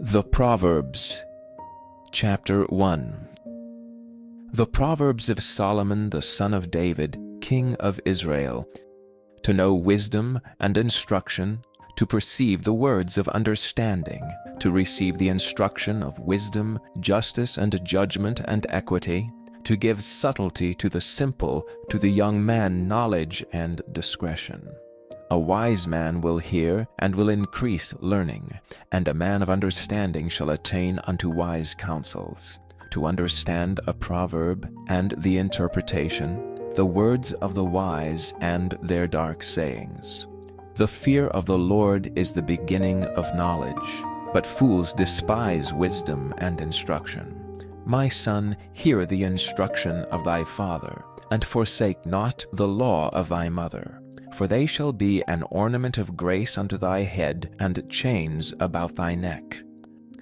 The Proverbs, Chapter 1. The Proverbs of Solomon the son of David, king of Israel, to know wisdom and instruction, to perceive the words of understanding, to receive the instruction of wisdom, justice and judgment and equity, to give subtlety to the simple, to the young man knowledge and discretion. A wise man will hear and will increase learning, and a man of understanding shall attain unto wise counsels. To understand a proverb and the interpretation, the words of the wise and their dark sayings. The fear of the Lord is the beginning of knowledge, but fools despise wisdom and instruction. My son, hear the instruction of thy father, and forsake not the law of thy mother. For they shall be an ornament of grace unto thy head, and chains about thy neck.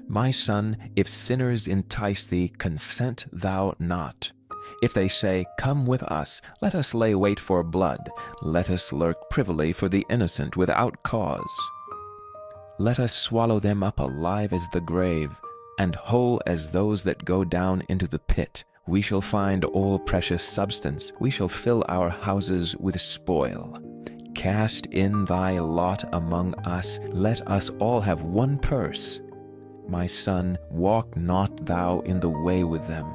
My son, if sinners entice thee, consent thou not. If they say, Come with us, let us lay wait for blood, let us lurk privily for the innocent without cause. Let us swallow them up alive as the grave, and whole as those that go down into the pit. We shall find all precious substance, we shall fill our houses with spoil. Cast in thy lot among us, let us all have one purse. My son, walk not thou in the way with them.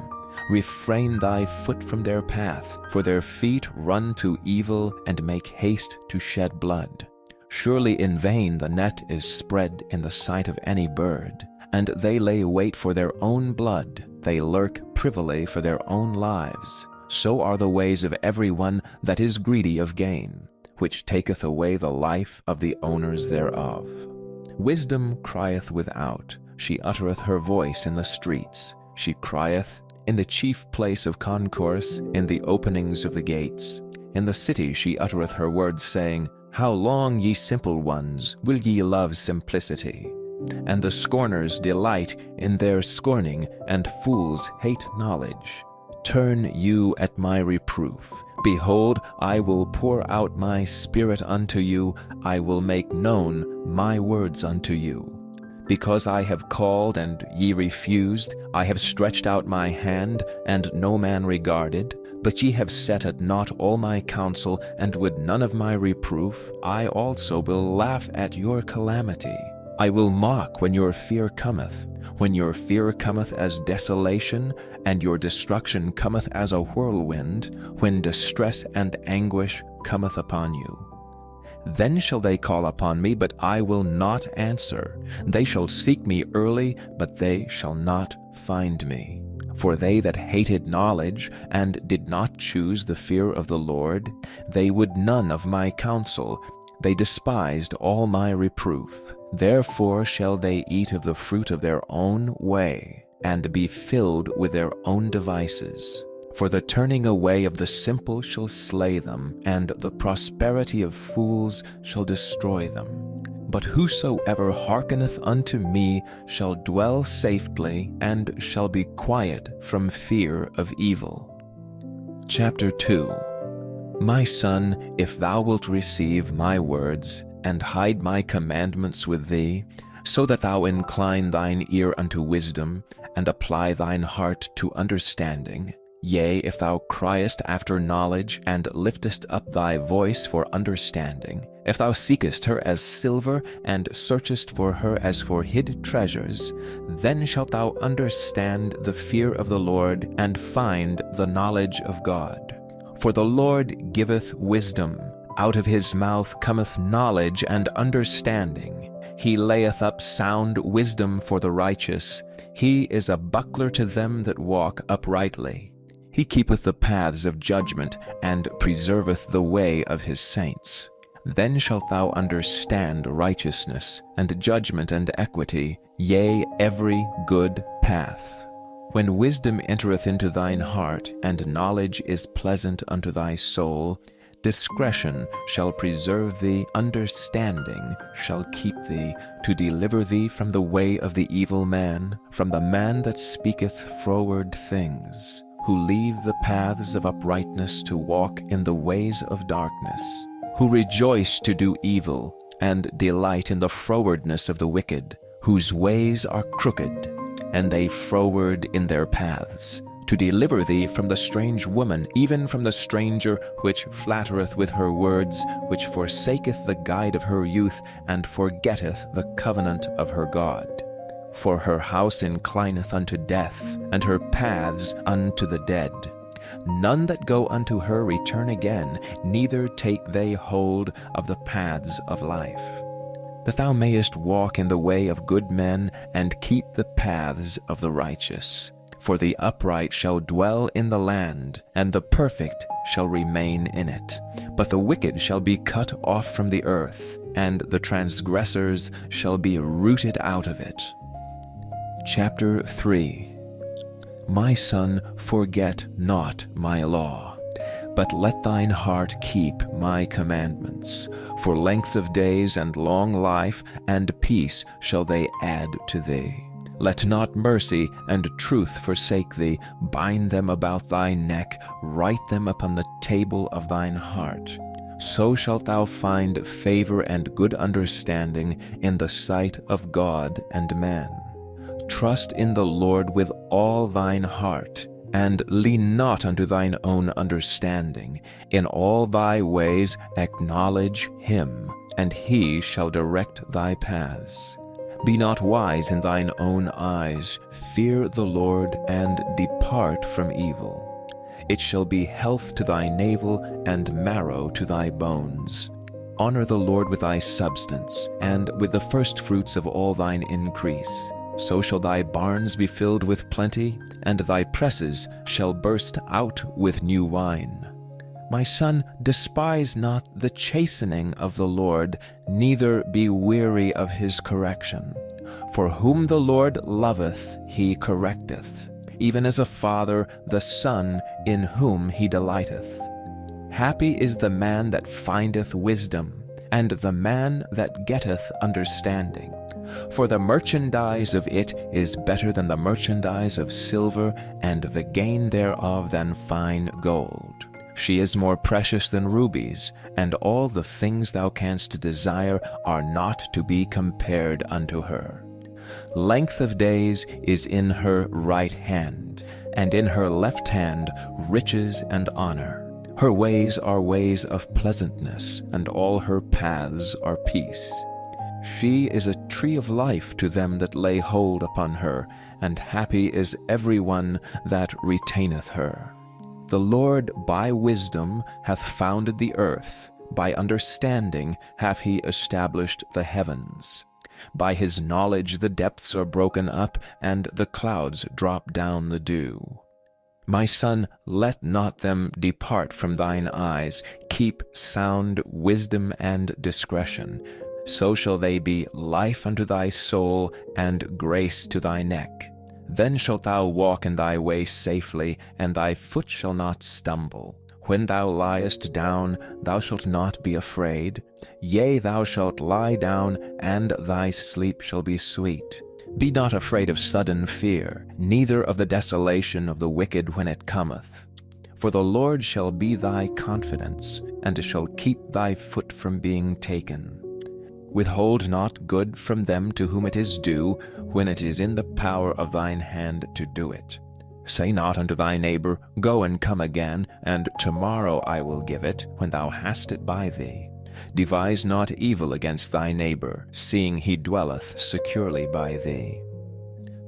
Refrain thy foot from their path, for their feet run to evil and make haste to shed blood. Surely in vain the net is spread in the sight of any bird, and they lay wait for their own blood, they lurk privily for their own lives. So are the ways of every one that is greedy of gain, which taketh away the life of the owners thereof. Wisdom crieth without, she uttereth her voice in the streets. She crieth in the chief place of concourse, in the openings of the gates. In the city she uttereth her words, saying, How long, ye simple ones, will ye love simplicity? And the scorners delight in their scorning, and fools hate knowledge. Turn you at my reproof. Behold, I will pour out my spirit unto you, I will make known my words unto you. Because I have called, and ye refused, I have stretched out my hand, and no man regarded. But ye have set at naught all my counsel, and would none of my reproof. I also will laugh at your calamity. I will mock when your fear cometh. When your fear cometh as desolation, and your destruction cometh as a whirlwind, when distress and anguish cometh upon you. Then shall they call upon me, but I will not answer. They shall seek me early, but they shall not find me. For they that hated knowledge, and did not choose the fear of the Lord, they would none of my counsel. They despised all my reproof. Therefore shall they eat of the fruit of their own way, and be filled with their own devices. For the turning away of the simple shall slay them, and the prosperity of fools shall destroy them. But whosoever hearkeneth unto me shall dwell safely, and shall be quiet from fear of evil. Chapter 2. My son, if thou wilt receive my words, and hide my commandments with thee, so that thou incline thine ear unto wisdom, and apply thine heart to understanding, yea, if thou criest after knowledge, and liftest up thy voice for understanding, if thou seekest her as silver, and searchest for her as for hid treasures, then shalt thou understand the fear of the Lord, and find the knowledge of God. For the Lord giveth wisdom, out of his mouth cometh knowledge and understanding. He layeth up sound wisdom for the righteous. He is a buckler to them that walk uprightly. He keepeth the paths of judgment, and preserveth the way of his saints. Then shalt thou understand righteousness, and judgment and equity, yea, every good path. When wisdom entereth into thine heart, and knowledge is pleasant unto thy soul, discretion shall preserve thee, understanding shall keep thee, to deliver thee from the way of the evil man, from the man that speaketh froward things, who leave the paths of uprightness to walk in the ways of darkness, who rejoice to do evil, and delight in the frowardness of the wicked, whose ways are crooked, and they froward in their paths, to deliver thee from the strange woman, even from the stranger which flattereth with her words, which forsaketh the guide of her youth, and forgetteth the covenant of her God. For her house inclineth unto death, and her paths unto the dead. None that go unto her return again, neither take they hold of the paths of life. That thou mayest walk in the way of good men, and keep the paths of the righteous. For the upright shall dwell in the land, and the perfect shall remain in it. But the wicked shall be cut off from the earth, and the transgressors shall be rooted out of it. Chapter 3. My son, forget not my law, but let thine heart keep my commandments. For length of days and long life and peace shall they add to thee. Let not mercy and truth forsake thee. Bind them about thy neck, write them upon the table of thine heart. So shalt thou find favor and good understanding in the sight of God and man. Trust in the Lord with all thine heart, and lean not unto thine own understanding. In all thy ways acknowledge him, and he shall direct thy paths. Be not wise in thine own eyes. Fear the Lord, and depart from evil. It shall be health to thy navel, and marrow to thy bones. Honor the Lord with thy substance, and with the firstfruits of all thine increase. So shall thy barns be filled with plenty, and thy presses shall burst out with new wine. My son, despise not the chastening of the Lord, neither be weary of his correction. For whom the Lord loveth, he correcteth, even as a father the son in whom he delighteth. Happy is the man that findeth wisdom, and the man that getteth understanding. For the merchandise of it is better than the merchandise of silver, and the gain thereof than fine gold. She is more precious than rubies, and all the things thou canst desire are not to be compared unto her. Length of days is in her right hand, and in her left hand riches and honor. Her ways are ways of pleasantness, and all her paths are peace. She is a tree of life to them that lay hold upon her, and happy is every one that retaineth her. The Lord by wisdom hath founded the earth, by understanding hath he established the heavens. By his knowledge the depths are broken up, and the clouds drop down the dew. My son, let not them depart from thine eyes. Keep sound wisdom and discretion. So shall they be life unto thy soul, and grace to thy neck. Then shalt thou walk in thy way safely, and thy foot shall not stumble. When thou liest down, thou shalt not be afraid. Yea, thou shalt lie down, and thy sleep shall be sweet. Be not afraid of sudden fear, neither of the desolation of the wicked when it cometh. For the Lord shall be thy confidence, and shall keep thy foot from being taken. Withhold not good from them to whom it is due, when it is in the power of thine hand to do it. Say not unto thy neighbor, Go and come again, and tomorrow I will give it, when thou hast it by thee. Devise not evil against thy neighbor, seeing he dwelleth securely by thee.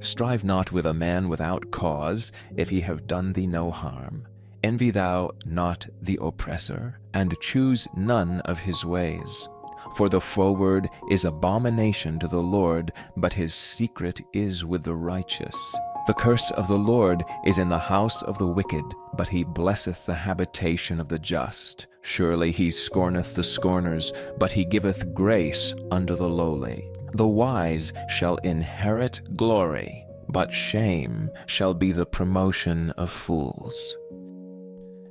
Strive not with a man without cause, if he have done thee no harm. Envy thou not the oppressor, and choose none of his ways. For the froward is abomination to the Lord, but his secret is with the righteous. The curse of the Lord is in the house of the wicked, but he blesseth the habitation of the just. Surely he scorneth the scorners, but he giveth grace unto the lowly. The wise shall inherit glory, but shame shall be the promotion of fools.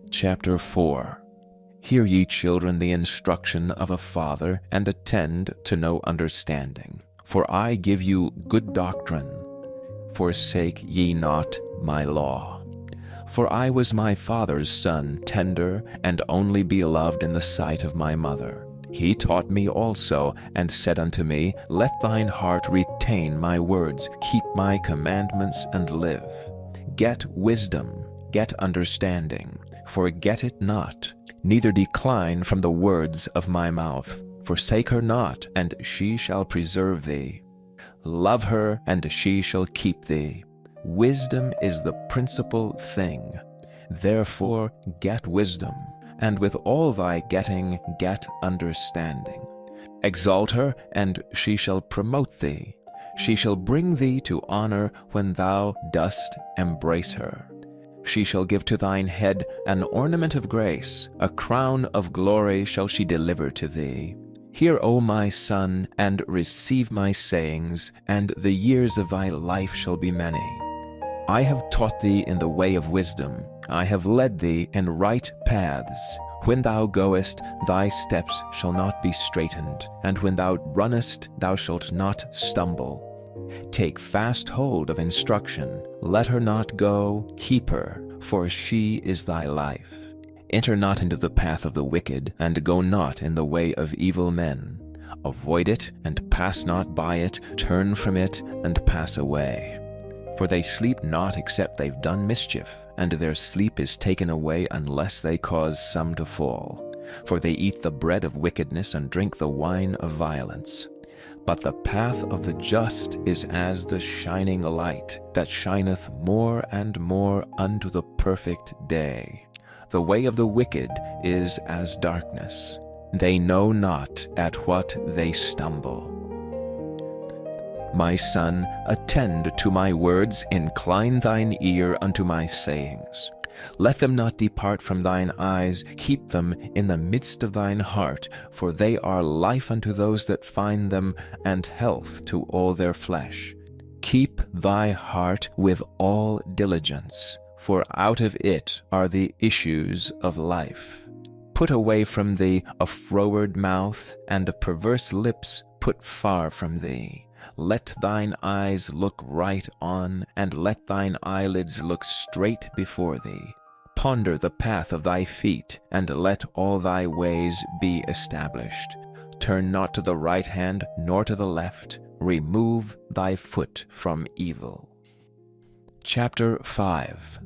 Chapter 4. Hear ye, children, the instruction of a father, and attend to no understanding. For I give you good doctrine. Forsake ye not my law. For I was my father's son, tender and only beloved in the sight of my mother. He taught me also, and said unto me, Let thine heart retain my words, keep my commandments, and live. Get wisdom, get understanding, forget it not, neither decline from the words of my mouth. Forsake her not, and she shall preserve thee. Love her, and she shall keep thee. Wisdom is the principal thing. Therefore get wisdom, and with all thy getting get understanding. Exalt her, and she shall promote thee. She shall bring thee to honor when thou dost embrace her. She shall give to thine head an ornament of grace, a crown of glory shall she deliver to thee. Hear, O my son, and receive my sayings, and the years of thy life shall be many. I have taught thee in the way of wisdom. I have led thee in right paths. When thou goest, thy steps shall not be straitened, and when thou runnest, thou shalt not stumble. Take fast hold of instruction. Let her not go, keep her, for she is thy life. Enter not into the path of the wicked, and go not in the way of evil men. Avoid it, and pass not by it. Turn from it, and pass away. For they sleep not except they've done mischief, and their sleep is taken away unless they cause some to fall. For they eat the bread of wickedness, and drink the wine of violence. But the path of the just is as the shining light, that shineth more and more unto the perfect day. The way of the wicked is as darkness. They know not at what they stumble. My son, attend to my words, incline thine ear unto my sayings. Let them not depart from thine eyes, keep them in the midst of thine heart, for they are life unto those that find them, and health to all their flesh. Keep thy heart with all diligence, for out of it are the issues of life. Put away from thee a froward mouth, and perverse lips put far from thee. Let thine eyes look right on, and let thine eyelids look straight before thee. Ponder the path of thy feet, and let all thy ways be established. Turn not to the right hand, nor to the left. Remove thy foot from evil. Chapter 5.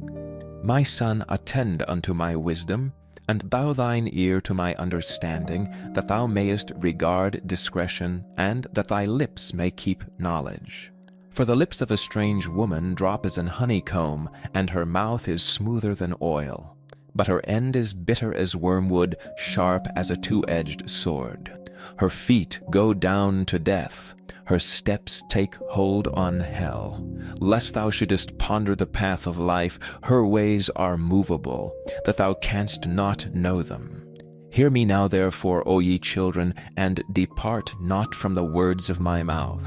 My son, attend unto my wisdom, and bow thine ear to my understanding, that thou mayest regard discretion, and that thy lips may keep knowledge. For the lips of a strange woman drop as an honeycomb, and her mouth is smoother than oil. But her end is bitter as wormwood, sharp as a two-edged sword. Her feet go down to death. Her steps take hold on hell. Lest thou shouldest ponder the path of life, her ways are movable, that thou canst not know them. Hear me now therefore, O ye children, and depart not from the words of my mouth.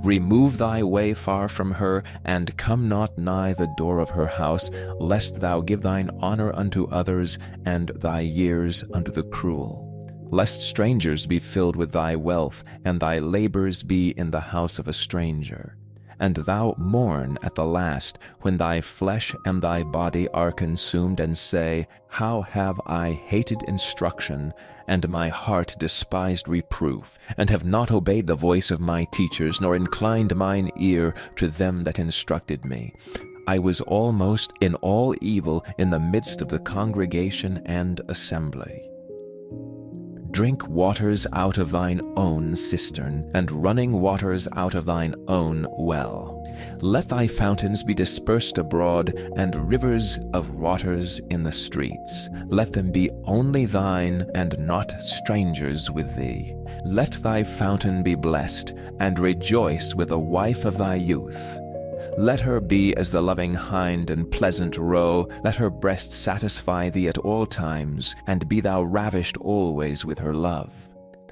Remove thy way far from her, and come not nigh the door of her house, lest thou give thine honor unto others, and thy years unto the cruel. Lest strangers be filled with thy wealth, and thy labors be in the house of a stranger. And thou mourn at the last, when thy flesh and thy body are consumed, and say, How have I hated instruction, and my heart despised reproof, and have not obeyed the voice of my teachers, nor inclined mine ear to them that instructed me. I was almost in all evil in the midst of the congregation and assembly. Drink waters out of thine own cistern, and running waters out of thine own well. Let thy fountains be dispersed abroad, and rivers of waters in the streets. Let them be only thine, and not strangers with thee. Let thy fountain be blessed, and rejoice with the wife of thy youth. Let her be as the loving hind and pleasant roe. Let her breast satisfy thee at all times, and be thou ravished always with her love.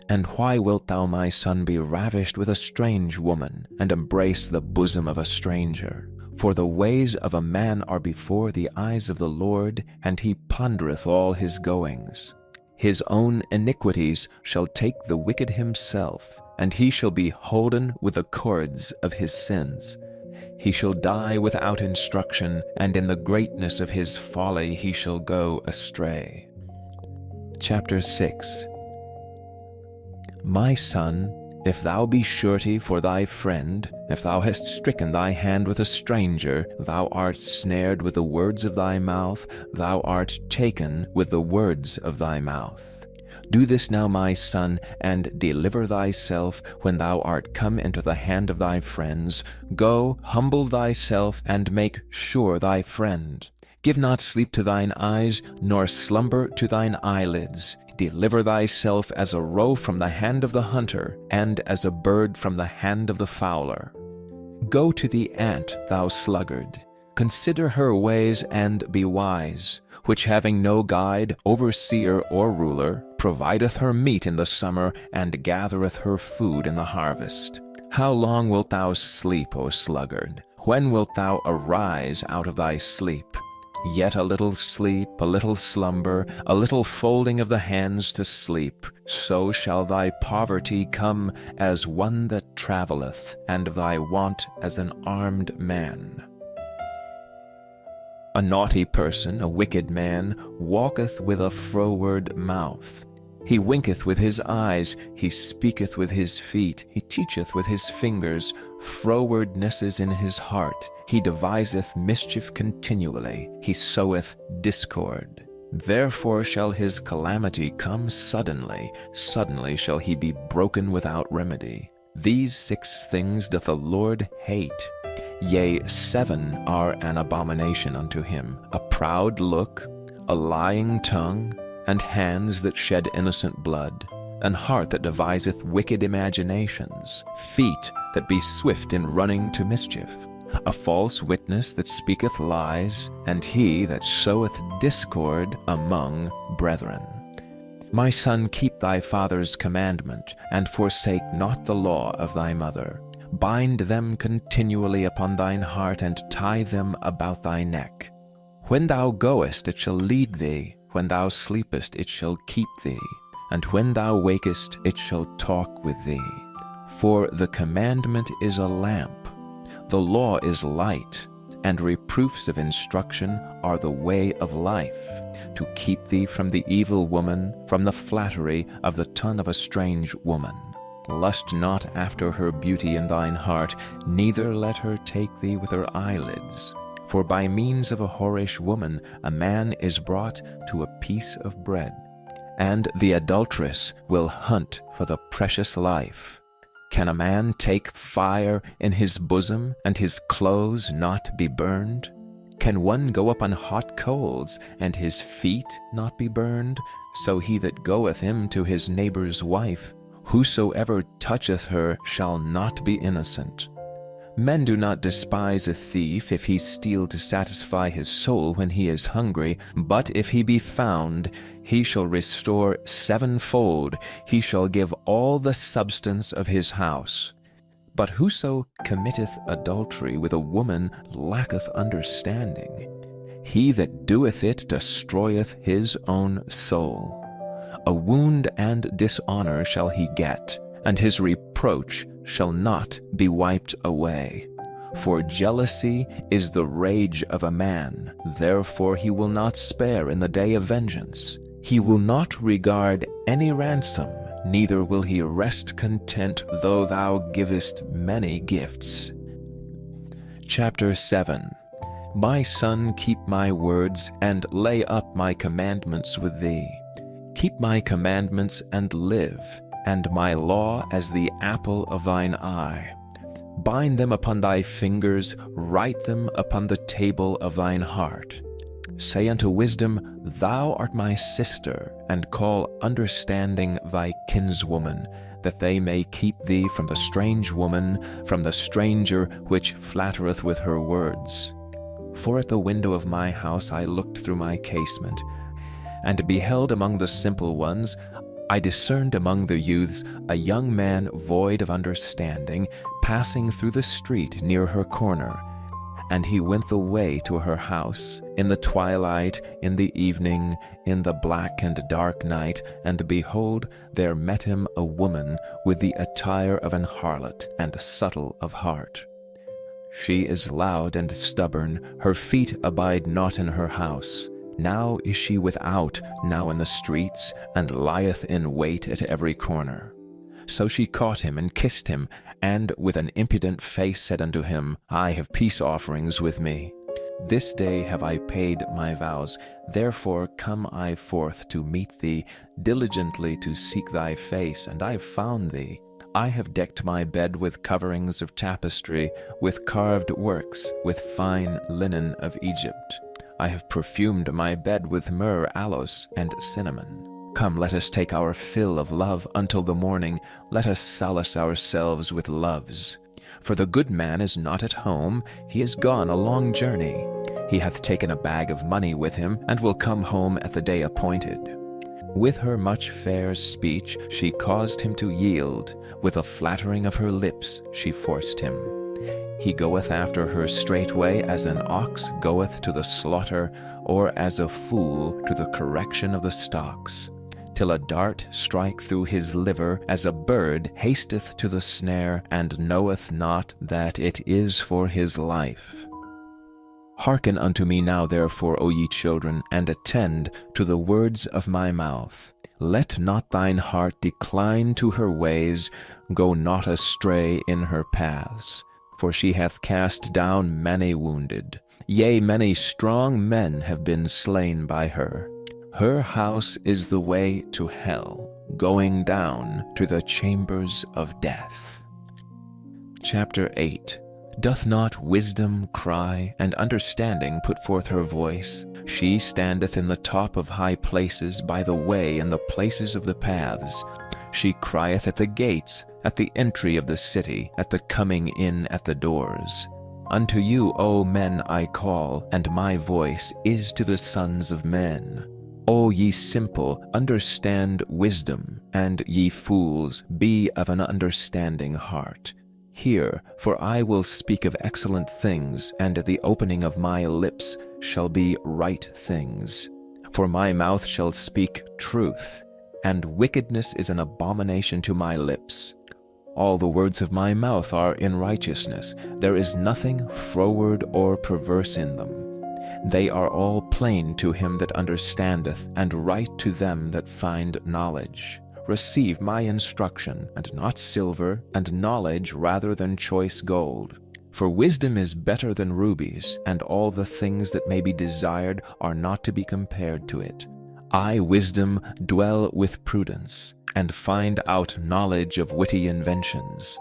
And why wilt thou, my son, be ravished with a strange woman, and embrace the bosom of a stranger? For the ways of a man are before the eyes of the Lord, and he pondereth all his goings. His own iniquities shall take the wicked himself, and he shall be holden with the cords of his sins. He shall die without instruction, and in the greatness of his folly he shall go astray. Chapter 6. My son, if thou be surety for thy friend, if thou hast stricken thy hand with a stranger, thou art snared with the words of thy mouth, thou art taken with the words of thy mouth. Do this now, my son, and deliver thyself when thou art come into the hand of thy friends. Go, humble thyself, and make sure thy friend. Give not sleep to thine eyes, nor slumber to thine eyelids. Deliver thyself as a roe from the hand of the hunter, and as a bird from the hand of the fowler. Go to the ant, thou sluggard. Consider her ways and be wise, which having no guide, overseer, or ruler, provideth her meat in the summer, and gathereth her food in the harvest. How long wilt thou sleep, O sluggard? When wilt thou arise out of thy sleep? Yet a little sleep, a little slumber, a little folding of the hands to sleep, so shall thy poverty come as one that travelleth, and thy want as an armed man. A naughty person, a wicked man, walketh with a froward mouth. He winketh with his eyes, he speaketh with his feet, he teacheth with his fingers. Frowardness is in his heart. He deviseth mischief continually. He soweth discord. Therefore shall his calamity come suddenly. Suddenly shall he be broken without remedy. These 6 things doth the Lord hate. Yea, 7 are an abomination unto him: a proud look, a lying tongue, and hands that shed innocent blood, an heart that deviseth wicked imaginations, feet that be swift in running to mischief, a false witness that speaketh lies, and he that soweth discord among brethren. My son, keep thy father's commandment, and forsake not the law of thy mother. Bind them continually upon thine heart, and tie them about thy neck. When thou goest, it shall lead thee. When thou sleepest, it shall keep thee. And when thou wakest, it shall talk with thee. For the commandment is a lamp, the law is light, and reproofs of instruction are the way of life, to keep thee from the evil woman, from the flattery of the tongue of a strange woman. Lust not after her beauty in thine heart, neither let her take thee with her eyelids. For by means of a whorish woman a man is brought to a piece of bread, and the adulteress will hunt for the precious life. Can a man take fire in his bosom, and his clothes not be burned? Can one go up on hot coals, and his feet not be burned? So he that goeth in to his neighbor's wife, whosoever toucheth her shall not be innocent. Men do not despise a thief if he steal to satisfy his soul when he is hungry, but if he be found, he shall restore 7-fold, he shall give all the substance of his house. But whoso committeth adultery with a woman lacketh understanding. He that doeth it destroyeth his own soul. A wound and dishonor shall he get, and his reproach shall not be wiped away. For jealousy is the rage of a man, therefore he will not spare in the day of vengeance. He will not regard any ransom, neither will he rest content though thou givest many gifts. Chapter 7. My son, keep my words, and lay up my commandments with thee. Keep my commandments and live, and my law as the apple of thine eye. Bind them upon thy fingers, write them upon the table of thine heart. Say unto wisdom, Thou art my sister, and call understanding thy kinswoman, that they may keep thee from the strange woman, from the stranger which flattereth with her words. For at the window of my house I looked through my casement, and beheld among the simple ones, I discerned among the youths a young man void of understanding, passing through the street near her corner. And he went the way to her house, in the twilight, in the evening, in the black and dark night, and behold, there met him a woman with the attire of an harlot, and subtle of heart. She is loud and stubborn, her feet abide not in her house. Now is she without, now in the streets, and lieth in wait at every corner. So she caught him and kissed him, and with an impudent face said unto him, I have peace offerings with me. This day have I paid my vows, therefore come I forth to meet thee, diligently to seek thy face, and I have found thee. I have decked my bed with coverings of tapestry, with carved works, with fine linen of Egypt. I have perfumed my bed with myrrh, aloes, and cinnamon. Come, let us take our fill of love until the morning. Let us solace ourselves with loves. For the good man is not at home, he is gone a long journey. He hath taken a bag of money with him, and will come home at the day appointed. With her much fair speech she caused him to yield, with a flattering of her lips she forced him. He goeth after her straightway as an ox goeth to the slaughter, or as a fool to the correction of the stocks. Till a dart strike through his liver, as a bird hasteth to the snare, and knoweth not that it is for his life. Hearken unto me now therefore, O ye children, and attend to the words of my mouth. Let not thine heart decline to her ways, go not astray in her paths. For she hath cast down many wounded, yea, many strong men have been slain by her. Her house is the way to hell, going down to the chambers of death. Chapter 8. Doth not wisdom cry, and understanding put forth her voice? She standeth in the top of high places, by the way and the places of the paths. She crieth at the gates, at the entry of the city, at the coming in at the doors. Unto you, O men, I call, and my voice is to the sons of men. O ye simple, understand wisdom, and ye fools, be of an understanding heart. Hear, for I will speak of excellent things, and the opening of my lips shall be right things. For my mouth shall speak truth, and wickedness is an abomination to my lips. All the words of my mouth are in righteousness. There is nothing froward or perverse in them. They are all plain to him that understandeth, and right to them that find knowledge. Receive my instruction, and not silver, and knowledge rather than choice gold. For wisdom is better than rubies, and all the things that may be desired are not to be compared to it. I, wisdom, dwell with prudence, and find out knowledge of witty inventions.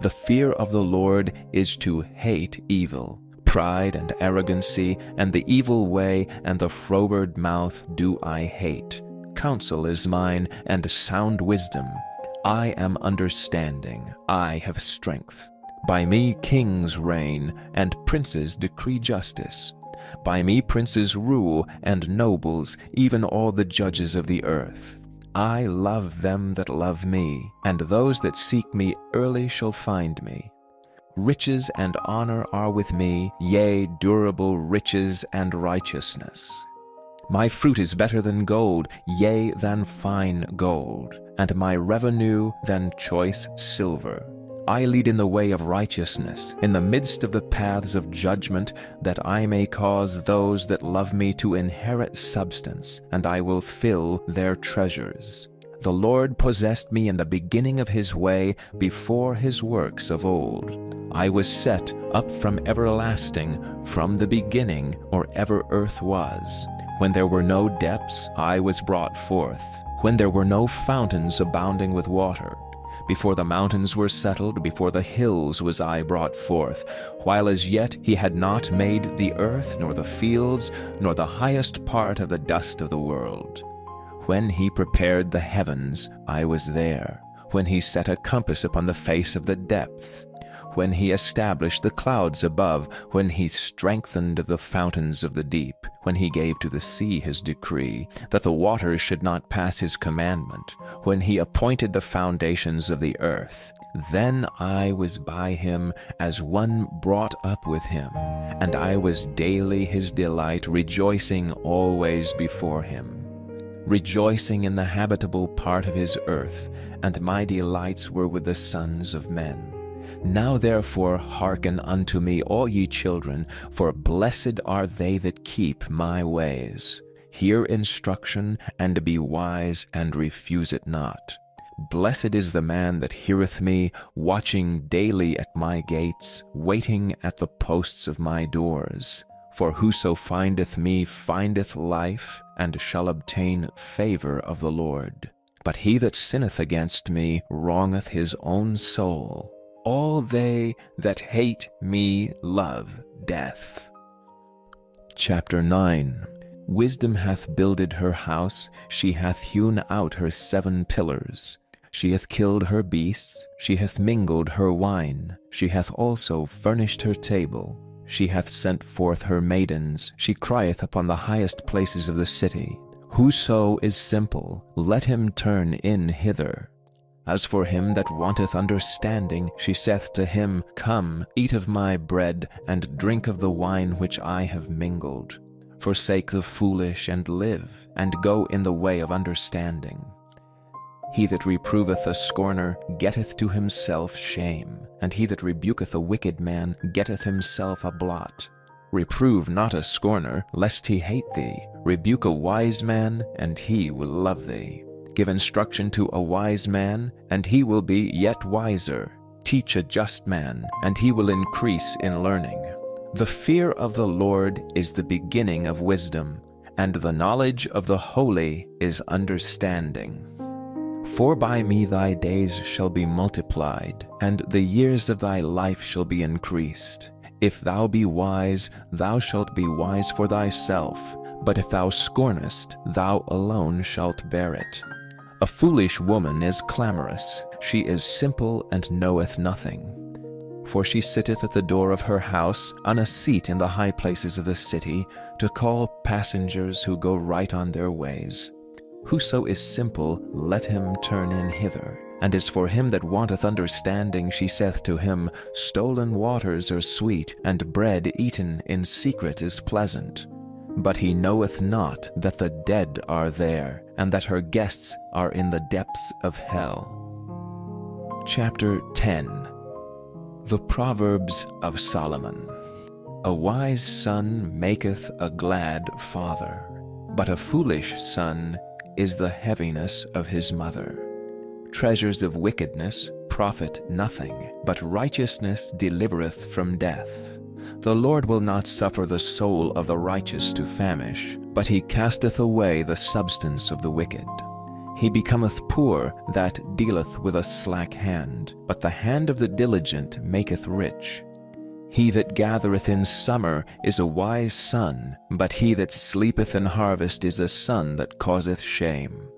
The fear of the Lord is to hate evil. Pride and arrogancy, and the evil way, and the froward mouth do I hate. Counsel is mine, and sound wisdom. I am understanding, I have strength. By me kings reign, and princes decree justice. By me princes rule, and nobles, even all the judges of the earth. I love them that love me, and those that seek me early shall find me. Riches and honor are with me, yea, durable riches and righteousness. My fruit is better than gold, yea, than fine gold, and my revenue than choice silver. I lead in the way of righteousness, in the midst of the paths of judgment, that I may cause those that love me to inherit substance, and I will fill their treasures. The Lord possessed me in the beginning of his way, before his works of old. I was set up from everlasting, from the beginning, or ever earth was. When there were no depths, I was brought forth. When there were no fountains abounding with water. Before the mountains were settled, before the hills was I brought forth. While as yet he had not made the earth, nor the fields, nor the highest part of the dust of the world. When he prepared the heavens, I was there. When he set a compass upon the face of the depth. When he established the clouds above, when he strengthened the fountains of the deep, when he gave to the sea his decree, that the waters should not pass his commandment, when he appointed the foundations of the earth. Then I was by him as one brought up with him, and I was daily his delight, rejoicing always before him. Rejoicing in the habitable part of his earth, and my delights were with the sons of men. Now therefore hearken unto me, all ye children, for blessed are they that keep my ways. Hear instruction, and be wise, and refuse it not. Blessed is the man that heareth me, watching daily at my gates, waiting at the posts of my doors. For whoso findeth me findeth life, and shall obtain favor of the Lord. But he that sinneth against me wrongeth his own soul. All they that hate me love death. Chapter 9. Wisdom hath builded her house, she hath hewn out her 7 pillars. She hath killed her beasts, she hath mingled her wine, she hath also furnished her table. She hath sent forth her maidens, she crieth upon the highest places of the city. Whoso is simple, let him turn in hither. As for him that wanteth understanding, she saith to him, Come, eat of my bread, and drink of the wine which I have mingled. Forsake the foolish, and live, and go in the way of understanding. He that reproveth a scorner getteth to himself shame, and he that rebuketh a wicked man getteth himself a blot. Reprove not a scorner, lest he hate thee. Rebuke a wise man, and he will love thee. Give instruction to a wise man, and he will be yet wiser. Teach a just man, and he will increase in learning. The fear of the Lord is the beginning of wisdom, and the knowledge of the holy is understanding. For by me thy days shall be multiplied, and the years of thy life shall be increased. If thou be wise, thou shalt be wise for thyself, but if thou scornest, thou alone shalt bear it. A foolish woman is clamorous, she is simple and knoweth nothing. For she sitteth at the door of her house, on a seat in the high places of the city, to call passengers who go right on their ways. Whoso is simple, let him turn in hither. And as for him that wanteth understanding, she saith to him, Stolen waters are sweet, and bread eaten in secret is pleasant. But he knoweth not that the dead are there, and that her guests are in the depths of hell. Chapter 10. The Proverbs of Solomon. A wise son maketh a glad father, but a foolish son is the heaviness of his mother. Treasures of wickedness profit nothing, but righteousness delivereth from death. The Lord will not suffer the soul of the righteous to famish, but he casteth away the substance of the wicked. He becometh poor that dealeth with a slack hand, but the hand of the diligent maketh rich. He that gathereth in summer is a wise son, but he that sleepeth in harvest is a son that causeth shame.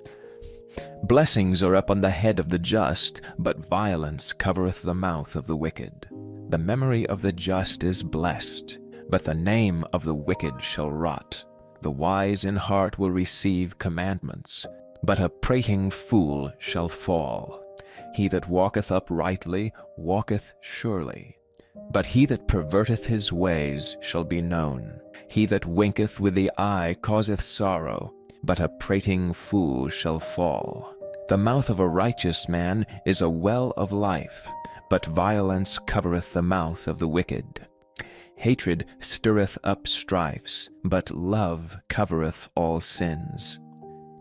Blessings are upon the head of the just, but violence covereth the mouth of the wicked. The memory of the just is blessed, but the name of the wicked shall rot. The wise in heart will receive commandments, but a prating fool shall fall. He that walketh uprightly walketh surely, but he that perverteth his ways shall be known. He that winketh with the eye causeth sorrow, but a prating fool shall fall. The mouth of a righteous man is a well of life, but violence covereth the mouth of the wicked. Hatred stirreth up strifes, but love covereth all sins.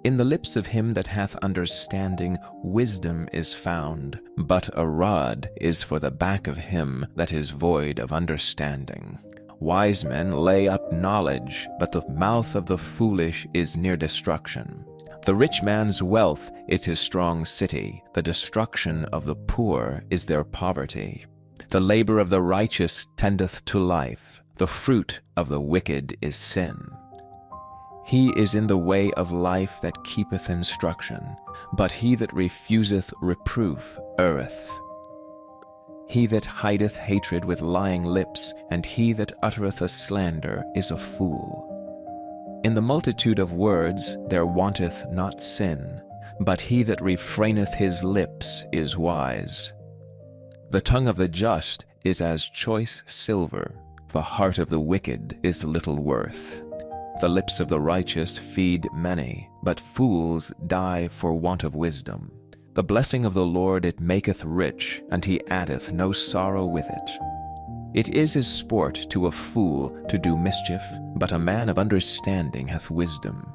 In the lips of him that hath understanding wisdom is found, but a rod is for the back of him that is void of understanding. Wise men lay up knowledge, but the mouth of the foolish is near destruction. The rich man's wealth is his strong city, the destruction of the poor is their poverty. The labor of the righteous tendeth to life, the fruit of the wicked is sin. He is in the way of life that keepeth instruction, but he that refuseth reproof erreth. He that hideth hatred with lying lips, and he that uttereth a slander is a fool. In the multitude of words there wanteth not sin, but he that refraineth his lips is wise. The tongue of the just is as choice silver, the heart of the wicked is little worth. The lips of the righteous feed many, but fools die for want of wisdom. The blessing of the Lord it maketh rich, and he addeth no sorrow with it. It is as sport to a fool to do mischief, but a man of understanding hath wisdom.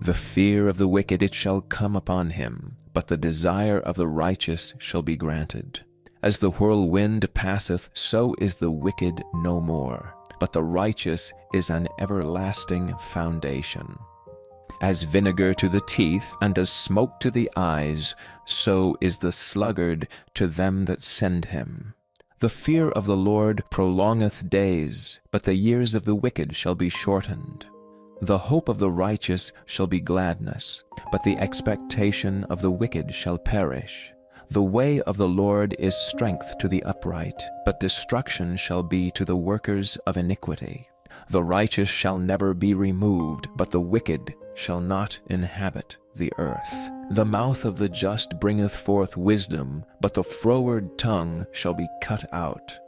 The fear of the wicked it shall come upon him, but the desire of the righteous shall be granted. As the whirlwind passeth, so is the wicked no more, but the righteous is an everlasting foundation. As vinegar to the teeth, and as smoke to the eyes, so is the sluggard to them that send him. The fear of the Lord prolongeth days, but the years of the wicked shall be shortened. The hope of the righteous shall be gladness, but the expectation of the wicked shall perish. The way of the Lord is strength to the upright, but destruction shall be to the workers of iniquity. The righteous shall never be removed, but the wicked shall not inhabit the earth. The mouth of the just bringeth forth wisdom, but the froward tongue shall be cut out.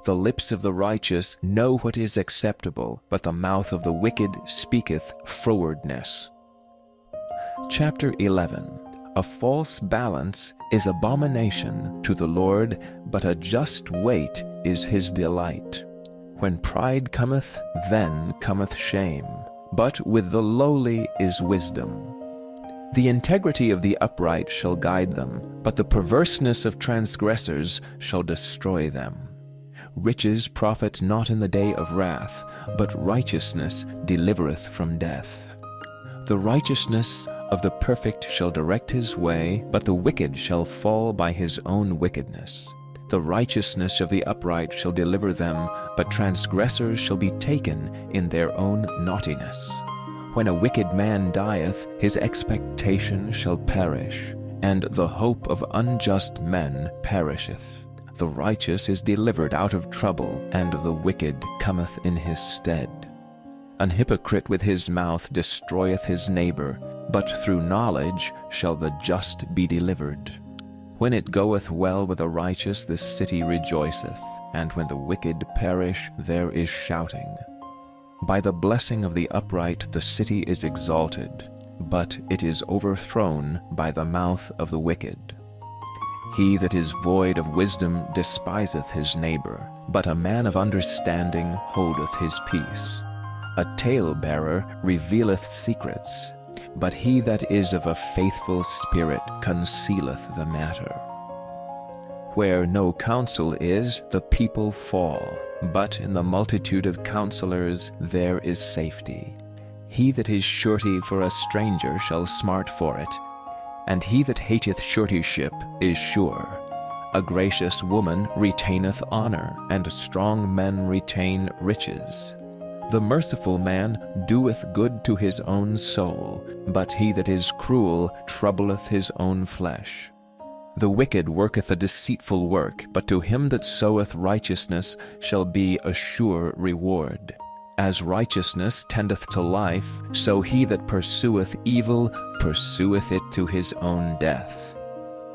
The lips of the righteous know what is acceptable, but the mouth of the wicked speaketh frowardness. Chapter 11. A false balance is abomination to the Lord, but a just weight is his delight. When pride cometh, then cometh shame, but with the lowly is wisdom. The integrity of the upright shall guide them, but the perverseness of transgressors shall destroy them. Riches profit not in the day of wrath, but righteousness delivereth from death. The righteousness of the perfect shall direct his way, but the wicked shall fall by his own wickedness. The righteousness of the upright shall deliver them, but transgressors shall be taken in their own naughtiness. When a wicked man dieth, his expectation shall perish, and the hope of unjust men perisheth. The righteous is delivered out of trouble, and the wicked cometh in his stead. An hypocrite with his mouth destroyeth his neighbor, but through knowledge shall the just be delivered. When it goeth well with the righteous, the city rejoiceth, and when the wicked perish, there is shouting. By the blessing of the upright the city is exalted, but it is overthrown by the mouth of the wicked. He that is void of wisdom despiseth his neighbor, but a man of understanding holdeth his peace. A talebearer revealeth secrets, but he that is of a faithful spirit concealeth the matter. Where no counsel is, the people fall, but in the multitude of counselors there is safety. He that is surety for a stranger shall smart for it, and he that hateth suretyship is sure. A gracious woman retaineth honor, and strong men retain riches. The merciful man doeth good to his own soul, but he that is cruel troubleth his own flesh. The wicked worketh a deceitful work, but to him that soweth righteousness shall be a sure reward. As righteousness tendeth to life, so he that pursueth evil pursueth it to his own death.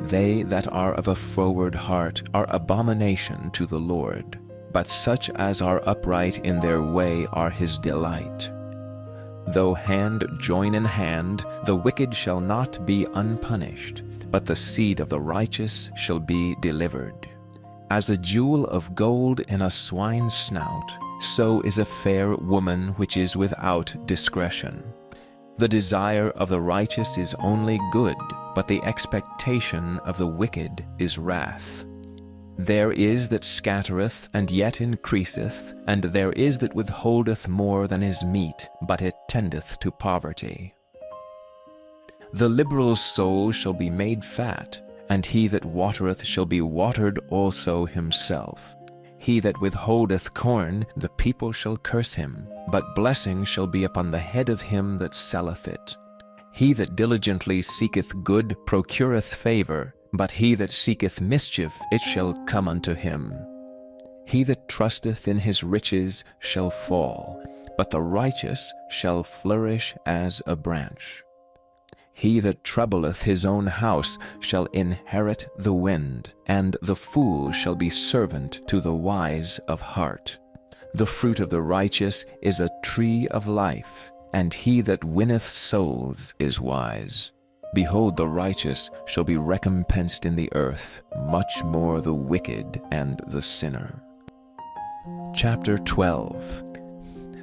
They that are of a froward heart are abomination to the Lord, but such as are upright in their way are his delight. Though hand join in hand, the wicked shall not be unpunished, but the seed of the righteous shall be delivered. As a jewel of gold in a swine's snout, so is a fair woman which is without discretion. The desire of the righteous is only good, but the expectation of the wicked is wrath. There is that scattereth, and yet increaseth, and there is that withholdeth more than is meet, but it tendeth to poverty. The liberal's soul shall be made fat, and he that watereth shall be watered also himself. He that withholdeth corn, the people shall curse him, but blessing shall be upon the head of him that selleth it. He that diligently seeketh good procureth favor, but he that seeketh mischief, it shall come unto him. He that trusteth in his riches shall fall, but the righteous shall flourish as a branch. He that troubleth his own house shall inherit the wind, and the fool shall be servant to the wise of heart. The fruit of the righteous is a tree of life, and he that winneth souls is wise. Behold, the righteous shall be recompensed in the earth, much more the wicked and the sinner. Chapter 12.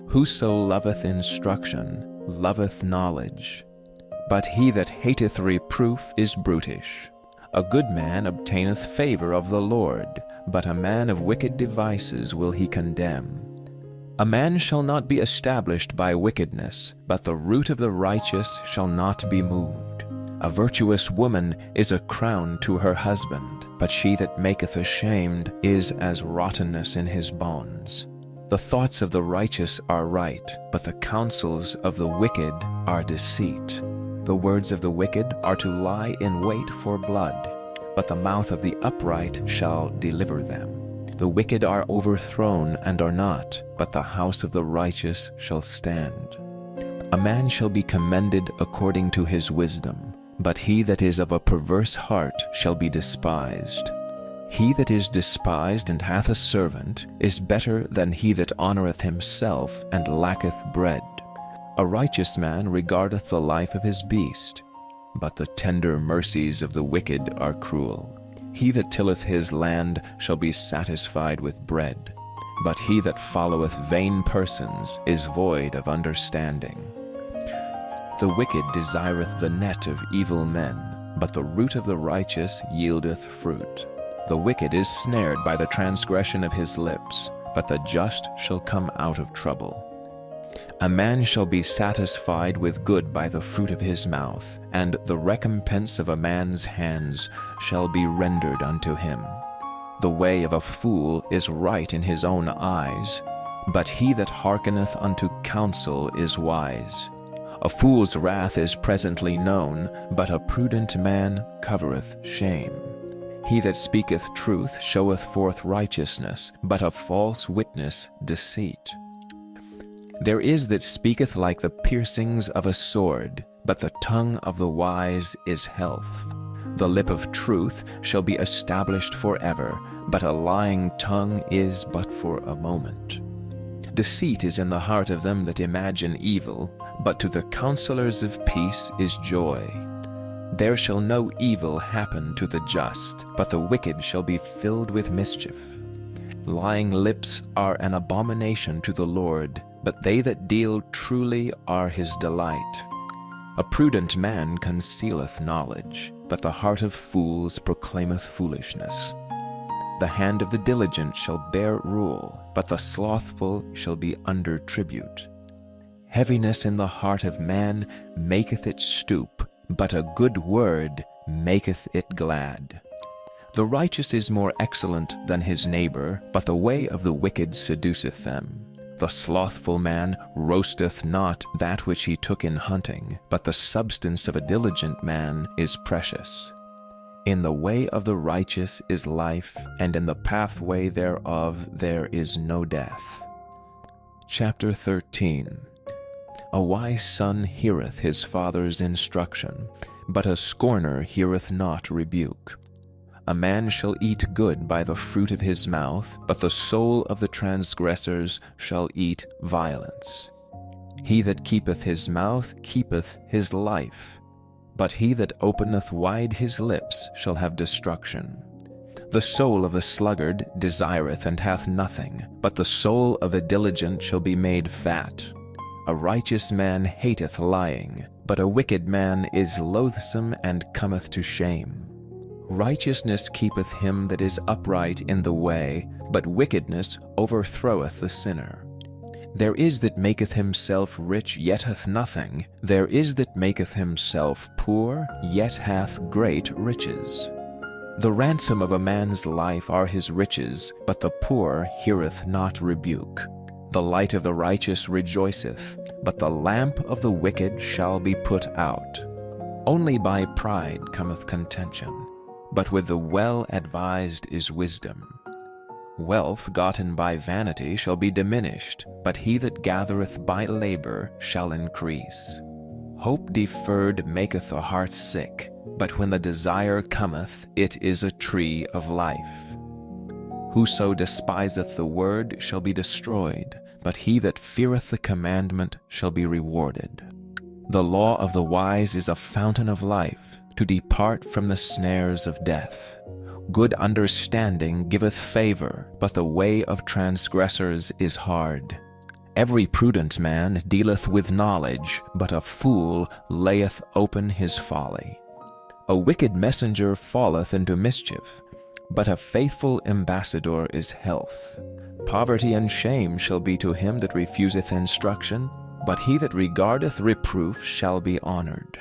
Whoso loveth instruction loveth knowledge, but he that hateth reproof is brutish. A good man obtaineth favor of the Lord, but a man of wicked devices will he condemn. A man shall not be established by wickedness, but the root of the righteous shall not be moved. A virtuous woman is a crown to her husband, but she that maketh ashamed is as rottenness in his bones. The thoughts of the righteous are right, but the counsels of the wicked are deceit. The words of the wicked are to lie in wait for blood, but the mouth of the upright shall deliver them. The wicked are overthrown and are not, but the house of the righteous shall stand. A man shall be commended according to his wisdom, but he that is of a perverse heart shall be despised. He that is despised and hath a servant is better than he that honoureth himself and lacketh bread. A righteous man regardeth the life of his beast, but the tender mercies of the wicked are cruel. He that tilleth his land shall be satisfied with bread, but he that followeth vain persons is void of understanding. The wicked desireth the net of evil men, but the root of the righteous yieldeth fruit. The wicked is snared by the transgression of his lips, but the just shall come out of trouble. A man shall be satisfied with good by the fruit of his mouth, and the recompense of a man's hands shall be rendered unto him. The way of a fool is right in his own eyes, but he that hearkeneth unto counsel is wise. A fool's wrath is presently known, but a prudent man covereth shame. He that speaketh truth showeth forth righteousness, but a false witness deceit. There is that speaketh like the piercings of a sword, but the tongue of the wise is health. The lip of truth shall be established forever, but a lying tongue is but for a moment. Deceit is in the heart of them that imagine evil, but to the counselors of peace is joy. There shall no evil happen to the just, but the wicked shall be filled with mischief. Lying lips are an abomination to the Lord, but they that deal truly are his delight. A prudent man concealeth knowledge, but the heart of fools proclaimeth foolishness. The hand of the diligent shall bear rule, but the slothful shall be under tribute. Heaviness in the heart of man maketh it stoop, but a good word maketh it glad. The righteous is more excellent than his neighbor, but the way of the wicked seduceth them. The slothful man roasteth not that which he took in hunting, but the substance of a diligent man is precious. In the way of the righteous is life, and in the pathway thereof there is no death. Chapter 13. A wise son heareth his father's instruction, but a scorner heareth not rebuke. A man shall eat good by the fruit of his mouth, but the soul of the transgressors shall eat violence. He that keepeth his mouth keepeth his life, but he that openeth wide his lips shall have destruction. The soul of a sluggard desireth and hath nothing, but the soul of a diligent shall be made fat. A righteous man hateth lying, but a wicked man is loathsome and cometh to shame. Righteousness keepeth him that is upright in the way, but wickedness overthroweth the sinner. There is that maketh himself rich, yet hath nothing. There is that maketh himself poor, yet hath great riches. The ransom of a man's life are his riches, but the poor heareth not rebuke. The light of the righteous rejoiceth, but the lamp of the wicked shall be put out. Only by pride cometh contention, but with the well-advised is wisdom. Wealth gotten by vanity shall be diminished, but he that gathereth by labor shall increase. Hope deferred maketh the heart sick, but when the desire cometh, it is a tree of life. Whoso despiseth the word shall be destroyed, but he that feareth the commandment shall be rewarded. The law of the wise is a fountain of life, to depart from the snares of death. Good understanding giveth favor, but the way of transgressors is hard. Every prudent man dealeth with knowledge, but a fool layeth open his folly. A wicked messenger falleth into mischief, but a faithful ambassador is health. Poverty and shame shall be to him that refuseth instruction, but he that regardeth reproof shall be honored.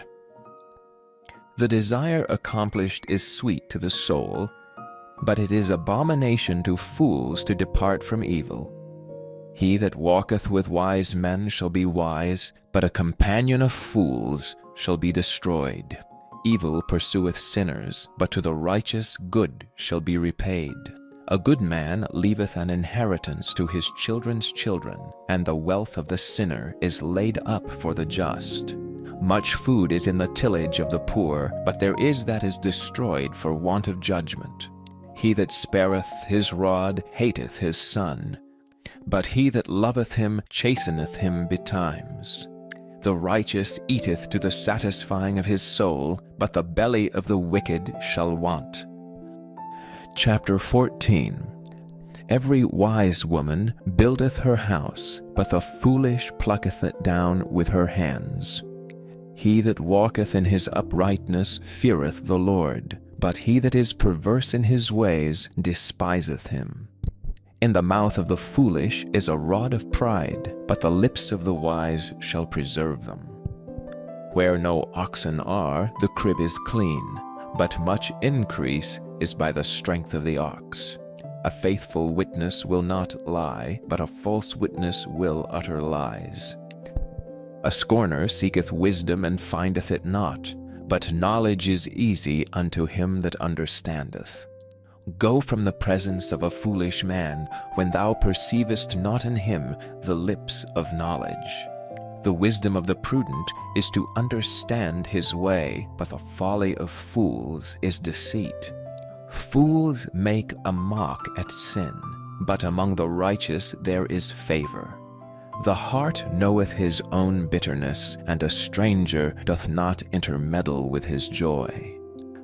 The desire accomplished is sweet to the soul, but it is abomination to fools to depart from evil. He that walketh with wise men shall be wise, but a companion of fools shall be destroyed. Evil pursueth sinners, but to the righteous good shall be repaid. A good man leaveth an inheritance to his children's children, and the wealth of the sinner is laid up for the just. Much food is in the tillage of the poor, but there is that is destroyed for want of judgment. He that spareth his rod hateth his son, but he that loveth him chasteneth him betimes. The righteous eateth to the satisfying of his soul, but the belly of the wicked shall want. Chapter 14. Every wise woman buildeth her house, but the foolish plucketh it down with her hands. He that walketh in his uprightness feareth the Lord, but he that is perverse in his ways despiseth him. In the mouth of the foolish is a rod of pride, but the lips of the wise shall preserve them. Where no oxen are, the crib is clean, but much increase is by the strength of the ox. A faithful witness will not lie, but a false witness will utter lies. A scorner seeketh wisdom and findeth it not, but knowledge is easy unto him that understandeth. Go from the presence of a foolish man, when thou perceivest not in him the lips of knowledge. The wisdom of the prudent is to understand his way, but the folly of fools is deceit. Fools make a mock at sin, but among the righteous there is favor. The heart knoweth his own bitterness, and a stranger doth not intermeddle with his joy.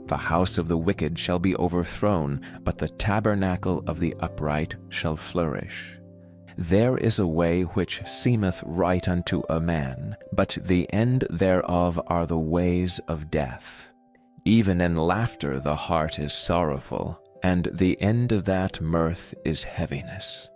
The house of the wicked shall be overthrown, but the tabernacle of the upright shall flourish. There is a way which seemeth right unto a man, but the end thereof are the ways of death. Even in laughter the heart is sorrowful, and the end of that mirth is heaviness.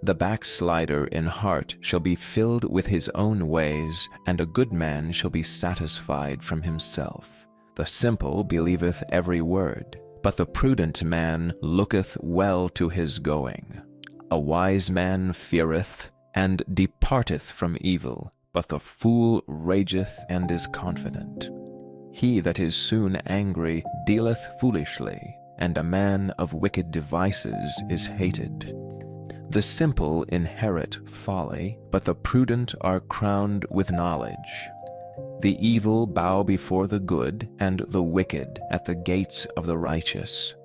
The backslider in heart shall be filled with his own ways, and a good man shall be satisfied from himself. The simple believeth every word, but the prudent man looketh well to his going. A wise man feareth, and departeth from evil, but the fool rageth and is confident. He that is soon angry dealeth foolishly, and a man of wicked devices is hated. The simple inherit folly, but the prudent are crowned with knowledge. The evil bow before the good, and the wicked at the gates of the righteous.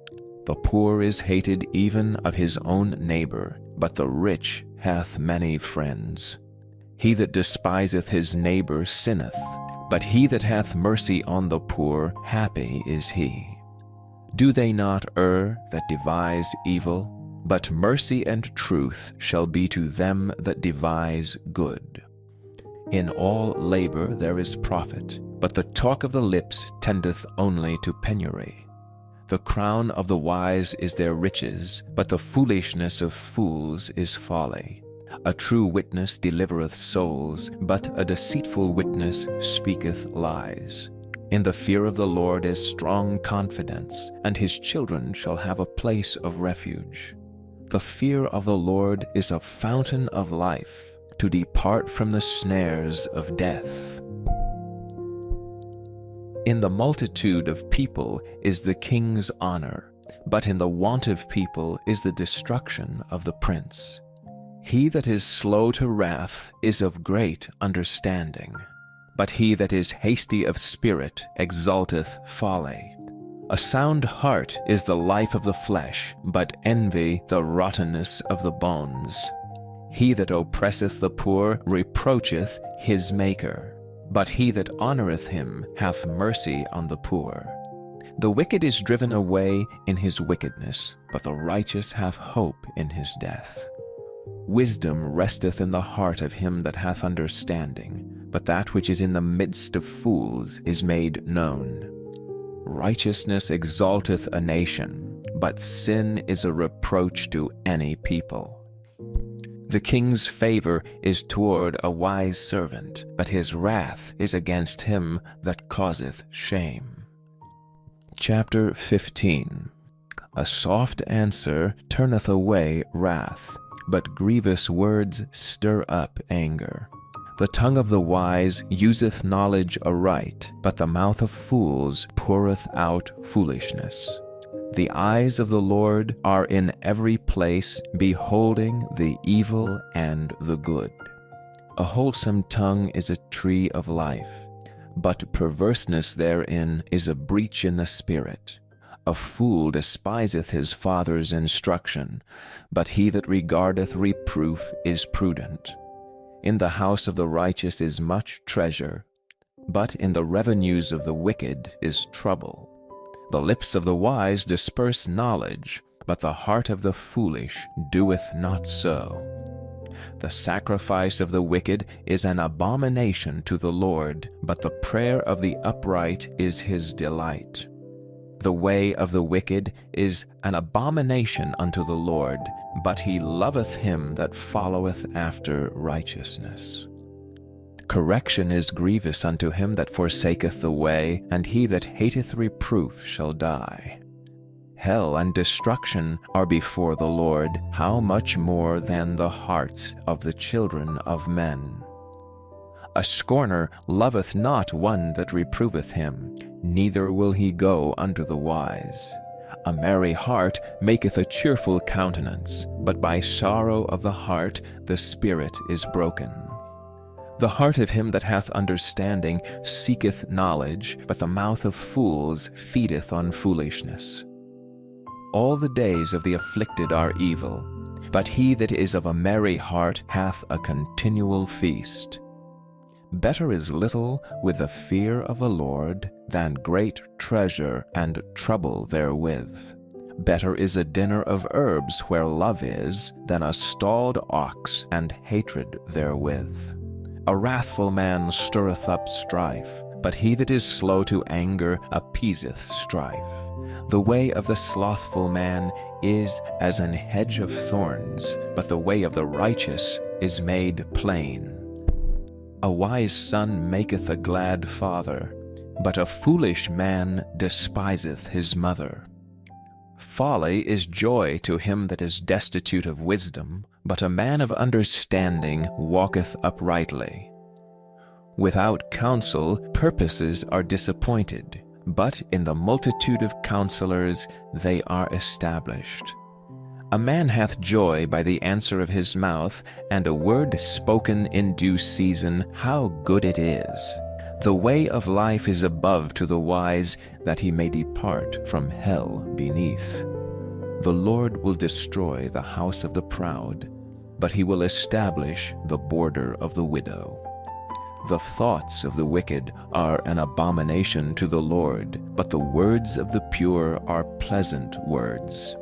The poor is hated even of his own neighbor, but the rich hath many friends. He that despiseth his neighbor sinneth, but he that hath mercy on the poor, happy is he. Do they not err that devise evil? But mercy and truth shall be to them that devise good. In all labor there is profit, but the talk of the lips tendeth only to penury. The crown of the wise is their riches, but the foolishness of fools is folly. A true witness delivereth souls, but a deceitful witness speaketh lies. In the fear of the Lord is strong confidence, and his children shall have a place of refuge. The fear of the Lord is a fountain of life, to depart from the snares of death. In the multitude of people is the king's honor, but in the want of people is the destruction of the prince. He that is slow to wrath is of great understanding, but he that is hasty of spirit exalteth folly. A sound heart is the life of the flesh, but envy the rottenness of the bones. He that oppresseth the poor reproacheth his Maker, but he that honoureth him hath mercy on the poor. The wicked is driven away in his wickedness, but the righteous have hope in his death. Wisdom resteth in the heart of him that hath understanding, but that which is in the midst of fools is made known. Righteousness exalteth a nation, but sin is a reproach to any people. The king's favor is toward a wise servant, but his wrath is against him that causeth shame. Chapter 15. A soft answer turneth away wrath, but grievous words stir up anger. The tongue of the wise useth knowledge aright, but the mouth of fools poureth out foolishness. The eyes of the Lord are in every place, beholding the evil and the good. A wholesome tongue is a tree of life, but perverseness therein is a breach in the spirit. A fool despiseth his father's instruction, but he that regardeth reproof is prudent. In the house of the righteous is much treasure, but in the revenues of the wicked is trouble. The lips of the wise disperse knowledge, but the heart of the foolish doeth not so. The sacrifice of the wicked is an abomination to the Lord, but the prayer of the upright is his delight. The way of the wicked is an abomination unto the Lord, but he loveth him that followeth after righteousness. Correction is grievous unto him that forsaketh the way, and he that hateth reproof shall die. Hell and destruction are before the Lord, how much more than the hearts of the children of men? A scorner loveth not one that reproveth him, neither will he go unto the wise. A merry heart maketh a cheerful countenance, but by sorrow of the heart the spirit is broken. The heart of him that hath understanding seeketh knowledge, but the mouth of fools feedeth on foolishness. All the days of the afflicted are evil, but he that is of a merry heart hath a continual feast. Better is little with the fear of the Lord than great treasure and trouble therewith. Better is a dinner of herbs where love is than a stalled ox and hatred therewith. A wrathful man stirreth up strife, but he that is slow to anger appeaseth strife. The way of the slothful man is as an hedge of thorns, but the way of the righteous is made plain. A wise son maketh a glad father, but a foolish man despiseth his mother. Folly is joy to him that is destitute of wisdom, but a man of understanding walketh uprightly. Without counsel purposes are disappointed, but in the multitude of counselors they are established. A man hath joy by the answer of his mouth, and a word spoken in due season, how good it is! The way of life is above to the wise, that he may depart from hell beneath. The Lord will destroy the house of the proud, but he will establish the border of the widow. The thoughts of the wicked are an abomination to the Lord, but the words of the pure are pleasant words.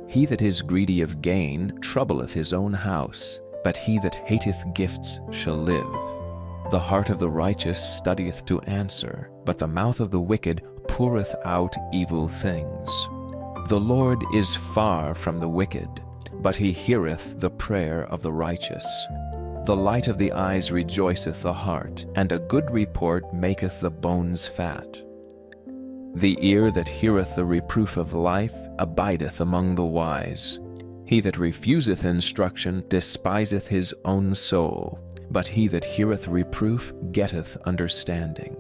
He that is greedy of gain troubleth his own house, but he that hateth gifts shall live. The heart of the righteous studieth to answer, but the mouth of the wicked poureth out evil things. The Lord is far from the wicked, but he heareth the prayer of the righteous. The light of the eyes rejoiceth the heart, and a good report maketh the bones fat. The ear that heareth the reproof of life abideth among the wise. He that refuseth instruction despiseth his own soul, but he that heareth reproof getteth understanding.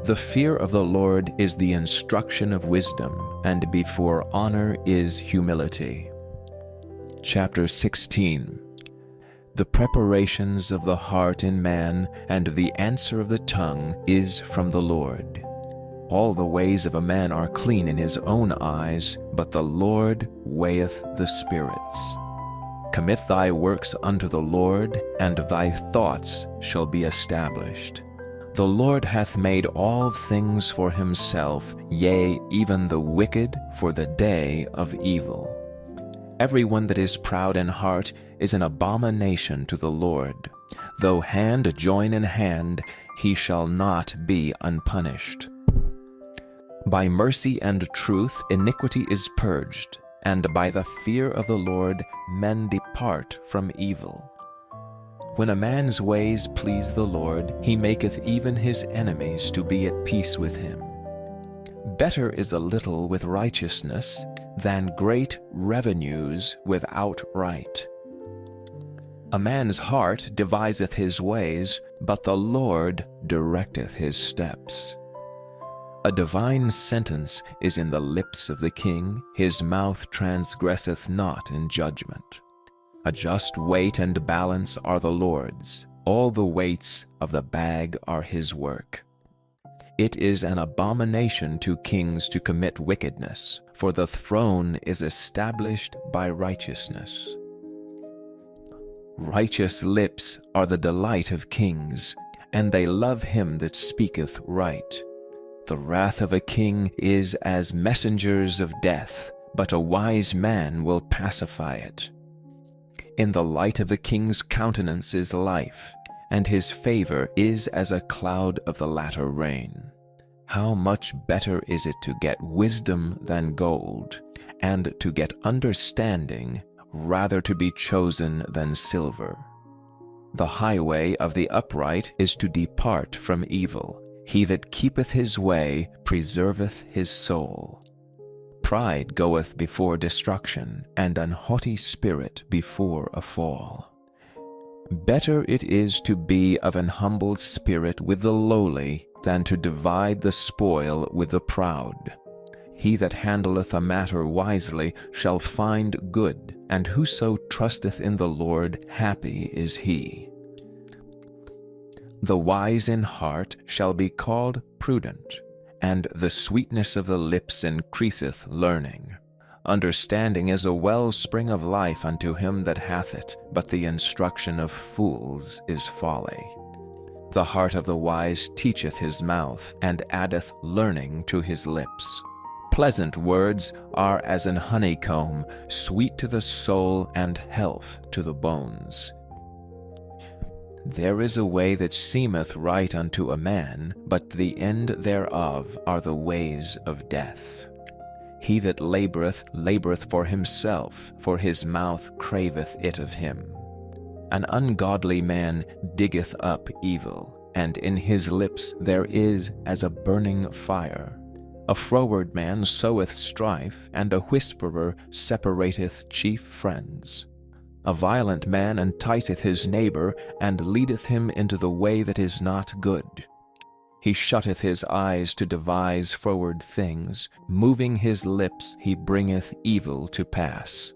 The fear of the Lord is the instruction of wisdom, and before honor is humility. Chapter 16. The preparations of the heart in man, and the answer of the tongue is from the Lord. All the ways of a man are clean in his own eyes, but the Lord weigheth the spirits. Commit thy works unto the Lord, and thy thoughts shall be established. The Lord hath made all things for himself, yea, even the wicked for the day of evil. Every one that is proud in heart is an abomination to the Lord. Though hand join in hand, he shall not be unpunished. By mercy and truth iniquity is purged, and by the fear of the Lord men depart from evil. When a man's ways please the Lord, he maketh even his enemies to be at peace with him. Better is a little with righteousness than great revenues without right. A man's heart deviseth his ways, but the Lord directeth his steps. A divine sentence is in the lips of the king, his mouth transgresseth not in judgment. A just weight and balance are the Lord's, all the weights of the bag are his work. It is an abomination to kings to commit wickedness, for the throne is established by righteousness. Righteous lips are the delight of kings, and they love him that speaketh right. The wrath of a king is as messengers of death, but a wise man will pacify it. In the light of the king's countenance is life, and his favor is as a cloud of the latter rain. How much better is it to get wisdom than gold, and to get understanding rather to be chosen than silver. The highway of the upright is to depart from evil. He that keepeth his way preserveth his soul. Pride goeth before destruction, and an haughty spirit before a fall. Better it is to be of an humble spirit with the lowly than to divide the spoil with the proud. He that handleth a matter wisely shall find good, and whoso trusteth in the Lord, happy is he. The wise in heart shall be called prudent, and the sweetness of the lips increaseth learning. Understanding is a wellspring of life unto him that hath it, but the instruction of fools is folly. The heart of the wise teacheth his mouth, and addeth learning to his lips. Pleasant words are as an honeycomb, sweet to the soul and health to the bones. There is a way that seemeth right unto a man, but the end thereof are the ways of death. He that laboureth for himself, for his mouth craveth it of him. An ungodly man diggeth up evil, and in his lips there is as a burning fire. A froward man soweth strife, and a whisperer separateth chief friends. A violent man enticeth his neighbor, and leadeth him into the way that is not good. He shutteth his eyes to devise froward things, moving his lips he bringeth evil to pass.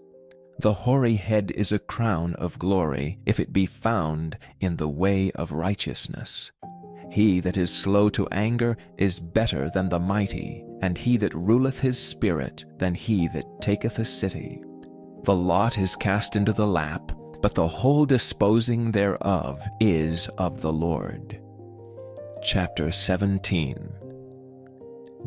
The hoary head is a crown of glory, if it be found in the way of righteousness. He that is slow to anger is better than the mighty, and he that ruleth his spirit than he that taketh a city. The lot is cast into the lap, but the whole disposing thereof is of the Lord. Chapter 17.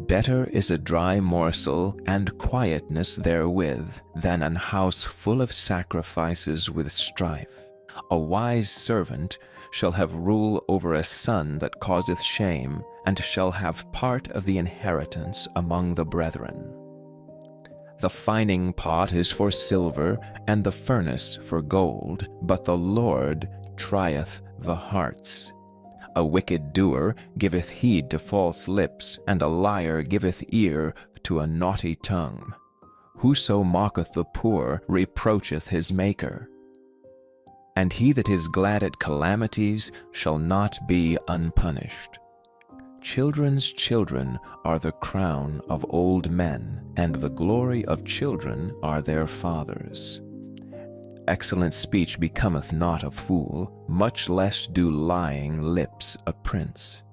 Better is a dry morsel and quietness therewith than an house full of sacrifices with strife. A wise servant shall have rule over a son that causeth shame, and shall have part of the inheritance among the brethren. The fining pot is for silver, and the furnace for gold, but the Lord trieth the hearts. A wicked doer giveth heed to false lips, and a liar giveth ear to a naughty tongue. Whoso mocketh the poor reproacheth his Maker. And he that is glad at calamities shall not be unpunished. Children's children are the crown of old men, and the glory of children are their fathers. Excellent speech becometh not a fool, much less do lying lips a prince.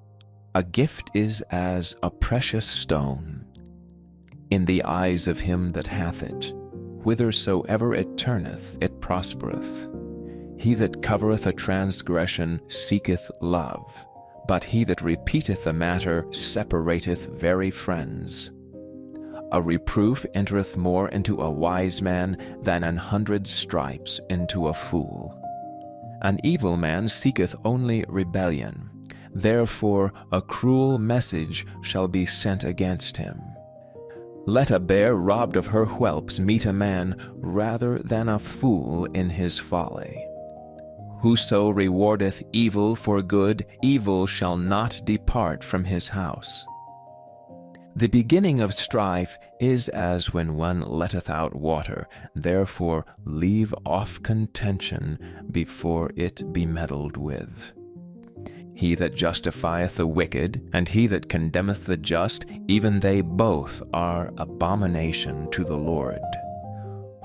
A gift is as a precious stone in the eyes of him that hath it. Whithersoever it turneth, it prospereth. He that covereth a transgression seeketh love, but he that repeateth a matter separateth very friends. A reproof entereth more into a wise man than 100 stripes into a fool. An evil man seeketh only rebellion. Therefore a cruel message shall be sent against him. Let a bear robbed of her whelps meet a man rather than a fool in his folly. Whoso rewardeth evil for good, evil shall not depart from his house. The beginning of strife is as when one letteth out water. Therefore leave off contention before it be meddled with. He that justifieth the wicked, and he that condemneth the just, even they both are abomination to the Lord.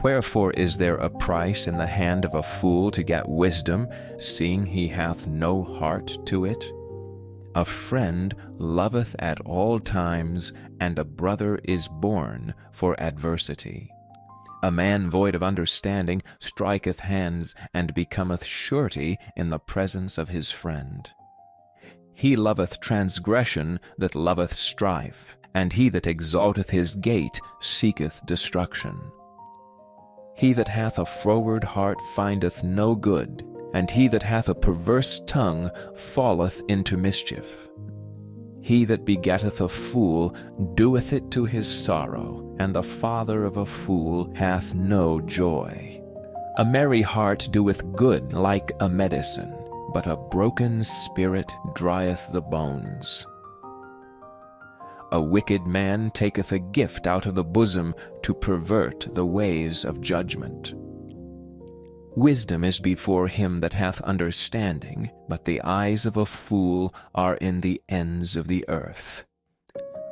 Wherefore is there a price in the hand of a fool to get wisdom, seeing he hath no heart to it? A friend loveth at all times, and a brother is born for adversity. A man void of understanding striketh hands, and becometh surety in the presence of his friend. He loveth transgression that loveth strife, and he that exalteth his gate seeketh destruction. He that hath a froward heart findeth no good, and he that hath a perverse tongue falleth into mischief. He that begetteth a fool doeth it to his sorrow, and the father of a fool hath no joy. A merry heart doeth good like a medicine, but a broken spirit drieth the bones. A wicked man taketh a gift out of the bosom to pervert the ways of judgment. Wisdom is before him that hath understanding, but the eyes of a fool are in the ends of the earth.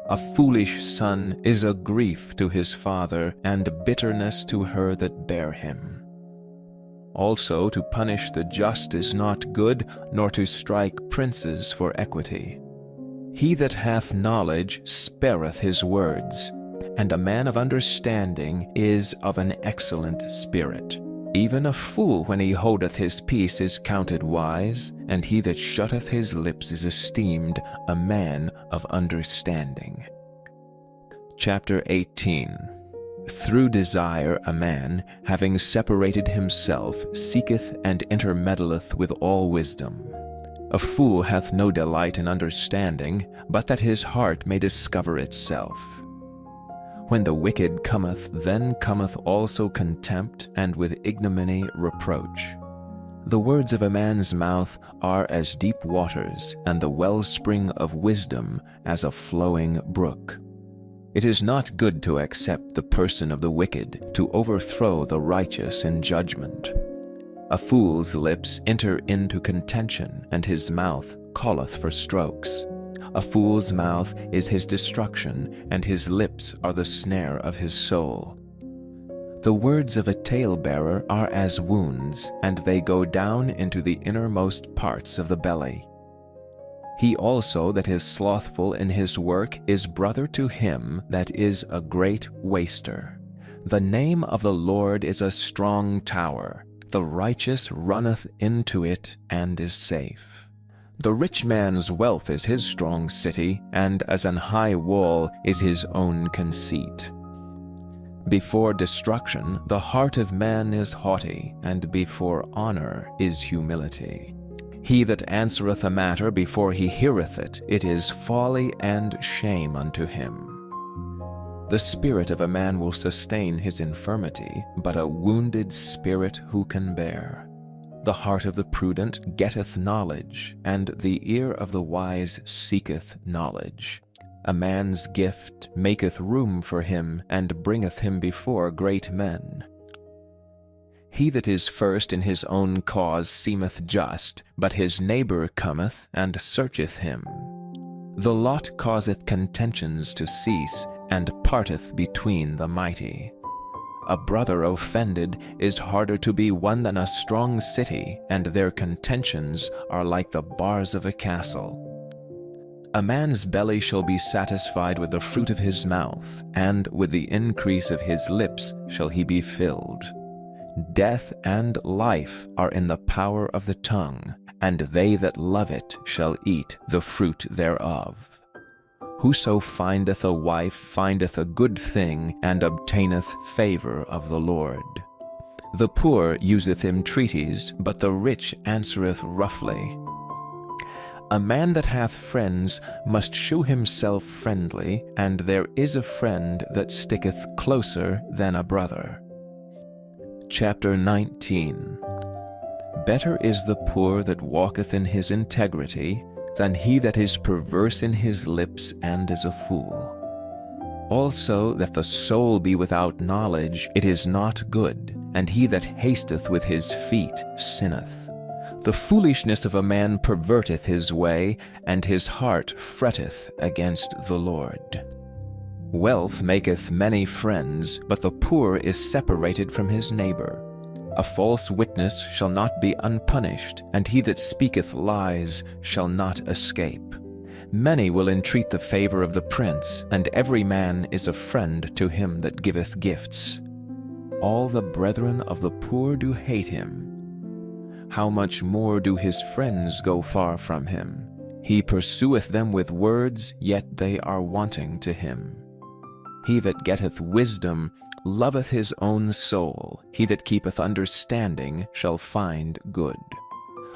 A foolish son is a grief to his father, and bitterness to her that bare him. Also to punish the just is not good, nor to strike princes for equity. He that hath knowledge spareth his words, and a man of understanding is of an excellent spirit. Even a fool when he holdeth his peace is counted wise, and he that shutteth his lips is esteemed a man of understanding. Chapter 18. Through desire a man, having separated himself, seeketh and intermeddleth with all wisdom. A fool hath no delight in understanding, but that his heart may discover itself. When the wicked cometh, then cometh also contempt, and with ignominy reproach. The words of a man's mouth are as deep waters, and the wellspring of wisdom as a flowing brook. It is not good to accept the person of the wicked, to overthrow the righteous in judgment. A fool's lips enter into contention, and his mouth calleth for strokes. A fool's mouth is his destruction, and his lips are the snare of his soul. The words of a talebearer are as wounds, and they go down into the innermost parts of the belly. He also that is slothful in his work is brother to him that is a great waster. The name of the Lord is a strong tower. The righteous runneth into it and is safe. The rich man's wealth is his strong city, and as an high wall is his own conceit. Before destruction the heart of man is haughty, and before honor is humility. He that answereth a matter before he heareth it, it is folly and shame unto him. The spirit of a man will sustain his infirmity, but a wounded spirit who can bear? The heart of the prudent getteth knowledge, and the ear of the wise seeketh knowledge. A man's gift maketh room for him, and bringeth him before great men. He that is first in his own cause seemeth just, but his neighbor cometh and searcheth him. The lot causeth contentions to cease, and parteth between the mighty. A brother offended is harder to be won than a strong city, and their contentions are like the bars of a castle. A man's belly shall be satisfied with the fruit of his mouth, and with the increase of his lips shall he be filled. Death and life are in the power of the tongue, and they that love it shall eat the fruit thereof. Whoso findeth a wife findeth a good thing, and obtaineth favor of the Lord. The poor useth entreaties, but the rich answereth roughly. A man that hath friends must shew himself friendly, and there is a friend that sticketh closer than a brother. Chapter 19. Better is the poor that walketh in his integrity, than he that is perverse in his lips and is a fool. Also that the soul be without knowledge, it is not good, and he that hasteth with his feet sinneth. The foolishness of a man perverteth his way, and his heart fretteth against the Lord. Wealth maketh many friends, but the poor is separated from his neighbor. A false witness shall not be unpunished, and he that speaketh lies shall not escape. Many will entreat the favor of the prince, and every man is a friend to him that giveth gifts. All the brethren of the poor do hate him. How much more do his friends go far from him? He pursueth them with words, yet they are wanting to him. He that getteth wisdom loveth his own soul. He that keepeth understanding shall find good.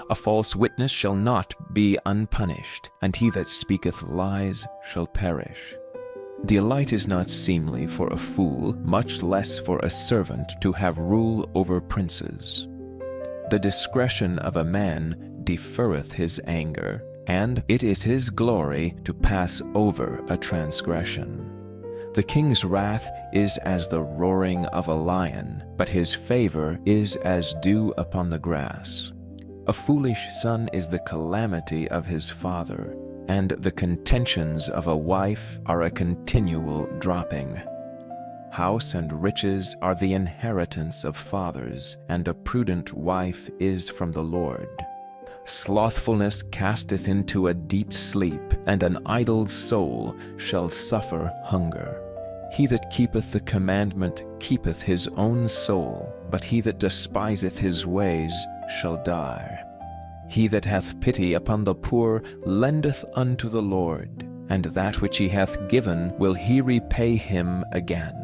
A false witness shall not be unpunished, and he that speaketh lies shall perish. Delight is not seemly for a fool, much less for a servant to have rule over princes. The discretion of a man deferreth his anger, and it is his glory to pass over a transgression. The king's wrath is as the roaring of a lion, but his favor is as dew upon the grass. A foolish son is the calamity of his father, and the contentions of a wife are a continual dropping. House and riches are the inheritance of fathers, and a prudent wife is from the Lord. Slothfulness casteth into a deep sleep, and an idle soul shall suffer hunger. He that keepeth the commandment keepeth his own soul, but he that despiseth his ways shall die. He that hath pity upon the poor lendeth unto the Lord, and that which he hath given will he repay him again.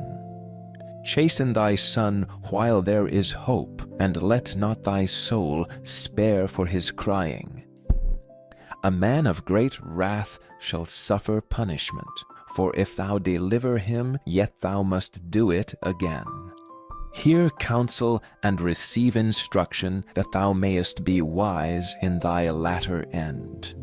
Chasten thy son while there is hope, and let not thy soul spare for his crying. A man of great wrath shall suffer punishment, for if thou deliver him, yet thou must do it again. Hear counsel and receive instruction, that thou mayest be wise in thy latter end.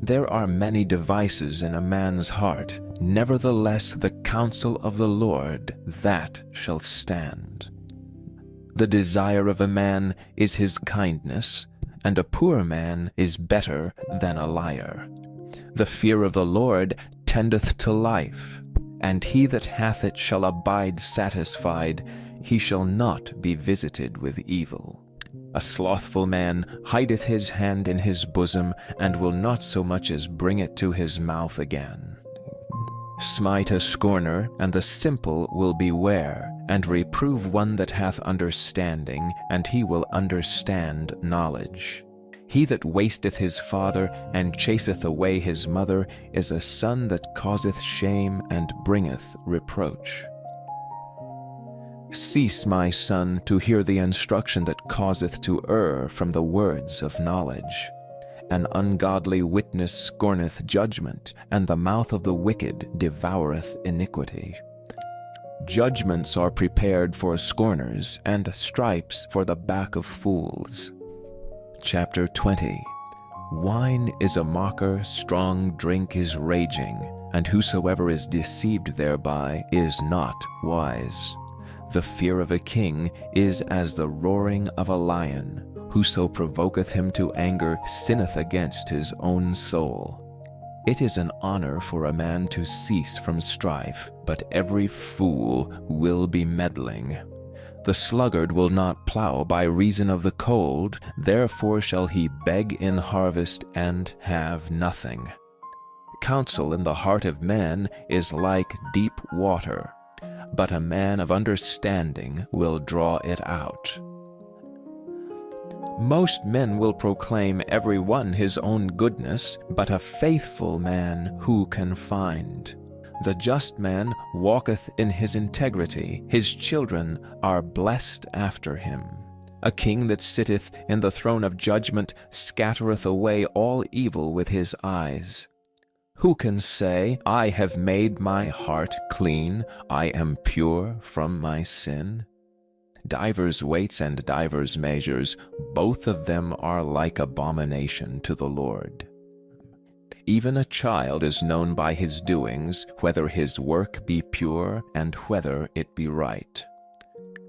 There are many devices in a man's heart, nevertheless the counsel of the Lord, that shall stand. The desire of a man is his kindness, and a poor man is better than a liar. The fear of the Lord tendeth to life, and he that hath it shall abide satisfied. He shall not be visited with evil. A slothful man hideth his hand in his bosom, and will not so much as bring it to his mouth again. Smite a scorner, and the simple will beware, and reprove one that hath understanding, and he will understand knowledge. He that wasteth his father, and chaseth away his mother, is a son that causeth shame, and bringeth reproach. Cease, my son, to hear the instruction that causeth to err from the words of knowledge. An ungodly witness scorneth judgment, and the mouth of the wicked devoureth iniquity. Judgments are prepared for scorners, and stripes for the back of fools. Chapter 20. Wine is a mocker, strong drink is raging, and whosoever is deceived thereby is not wise. The fear of a king is as the roaring of a lion. Whoso provoketh him to anger sinneth against his own soul. It is an honor for a man to cease from strife, but every fool will be meddling. The sluggard will not plow by reason of the cold, therefore shall he beg in harvest and have nothing. Counsel in the heart of man is like deep water, but a man of understanding will draw it out. Most men will proclaim every one his own goodness, but a faithful man who can find? The just man walketh in his integrity, his children are blessed after him. A king that sitteth in the throne of judgment scattereth away all evil with his eyes. Who can say, I have made my heart clean, I am pure from my sin? Divers weights and divers measures, both of them are like abomination to the Lord. Even a child is known by his doings, whether his work be pure and whether it be right.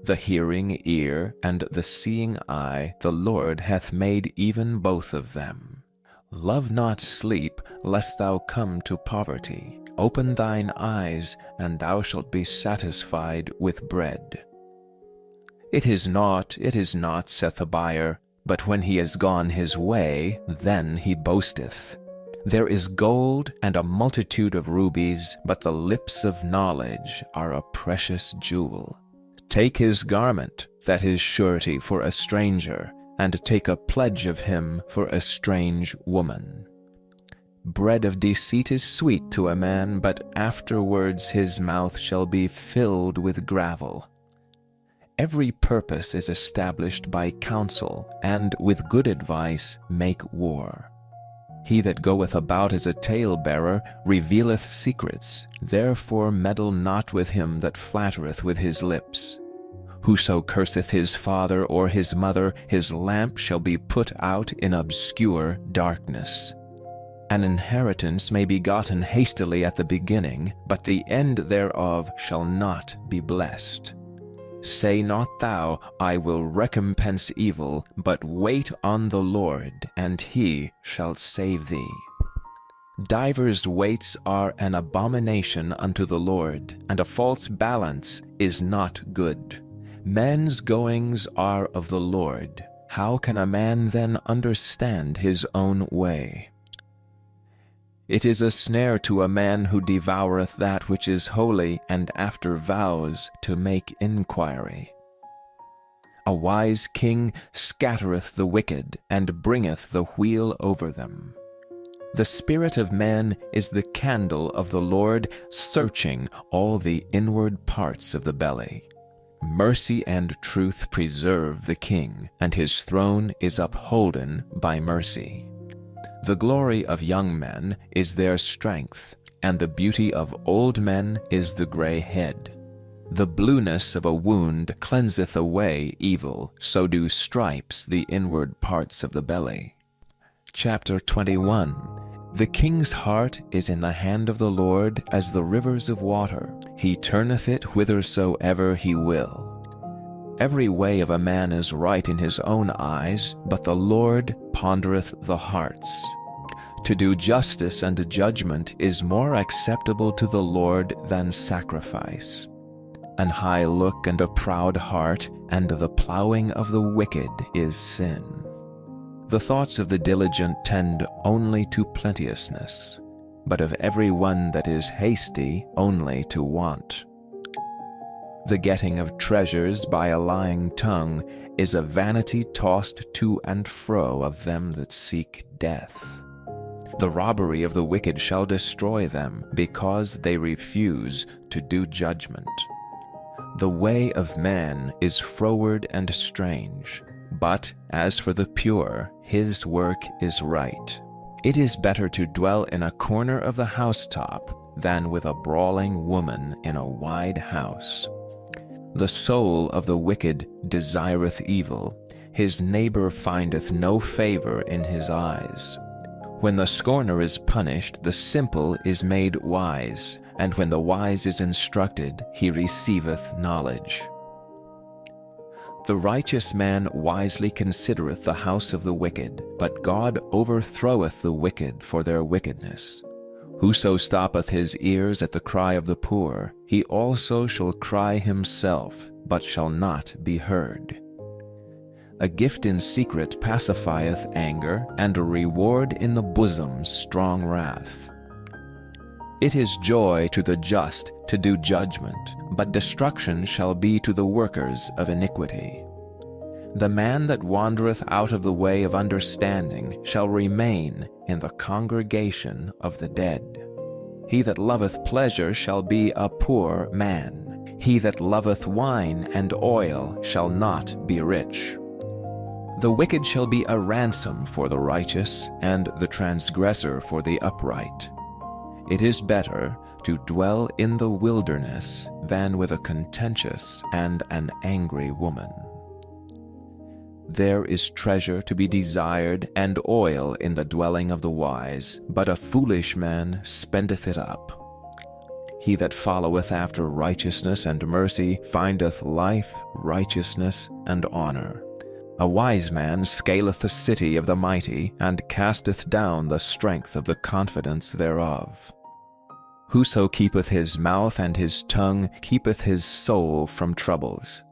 The hearing ear and the seeing eye the Lord hath made even both of them. Love not sleep, lest thou come to poverty. Open thine eyes, and thou shalt be satisfied with bread. It is not, saith the buyer, but when he is gone his way, then he boasteth. There is gold and a multitude of rubies, but the lips of knowledge are a precious jewel. Take his garment, that is surety for a stranger, and take a pledge of him for a strange woman. Bread of deceit is sweet to a man, but afterwards his mouth shall be filled with gravel. Every purpose is established by counsel, and with good advice make war. He that goeth about as a talebearer revealeth secrets, therefore meddle not with him that flattereth with his lips. Whoso curseth his father or his mother, his lamp shall be put out in obscure darkness. An inheritance may be gotten hastily at the beginning, but the end thereof shall not be blessed. Say not thou, I will recompense evil, but wait on the Lord, and he shall save thee. Divers weights are an abomination unto the Lord, and a false balance is not good. Men's goings are of the Lord. How can a man then understand his own way? It is a snare to a man who devoureth that which is holy, and after vows to make inquiry. A wise king scattereth the wicked, and bringeth the wheel over them. The spirit of man is the candle of the Lord, searching all the inward parts of the belly. Mercy and truth preserve the king, and his throne is upholden by mercy. The glory of young men is their strength, and the beauty of old men is the gray head. The blueness of a wound cleanseth away evil, so do stripes the inward parts of the belly. Chapter 21. The king's heart is in the hand of the Lord as the rivers of water. He turneth it whithersoever he will. Every way of a man is right in his own eyes, but the Lord pondereth the hearts. To do justice and judgment is more acceptable to the Lord than sacrifice. An high look and a proud heart, and the plowing of the wicked is sin. The thoughts of the diligent tend only to plenteousness, but of every one that is hasty only to want. The getting of treasures by a lying tongue is a vanity tossed to and fro of them that seek death. The robbery of the wicked shall destroy them, because they refuse to do judgment. The way of man is froward and strange, but as for the pure, his work is right. It is better to dwell in a corner of the housetop than with a brawling woman in a wide house. The soul of the wicked desireth evil. His neighbor findeth no favor in his eyes. When the scorner is punished, the simple is made wise, and when the wise is instructed, he receiveth knowledge. The righteous man wisely considereth the house of the wicked, but God overthroweth the wicked for their wickedness. Whoso stoppeth his ears at the cry of the poor, he also shall cry himself, but shall not be heard. A gift in secret pacifieth anger, and a reward in the bosom strong wrath. It is joy to the just to do judgment, but destruction shall be to the workers of iniquity. The man that wandereth out of the way of understanding shall remain in the congregation of the dead. He that loveth pleasure shall be a poor man. He that loveth wine and oil shall not be rich. The wicked shall be a ransom for the righteous, and the transgressor for the upright. It is better to dwell in the wilderness than with a contentious and an angry woman. There is treasure to be desired and oil in the dwelling of the wise, but a foolish man spendeth it up. He that followeth after righteousness and mercy findeth life, righteousness, and honor. A wise man scaleth the city of the mighty, and casteth down the strength of the confidence thereof. Whoso keepeth his mouth and his tongue keepeth his soul from troubles.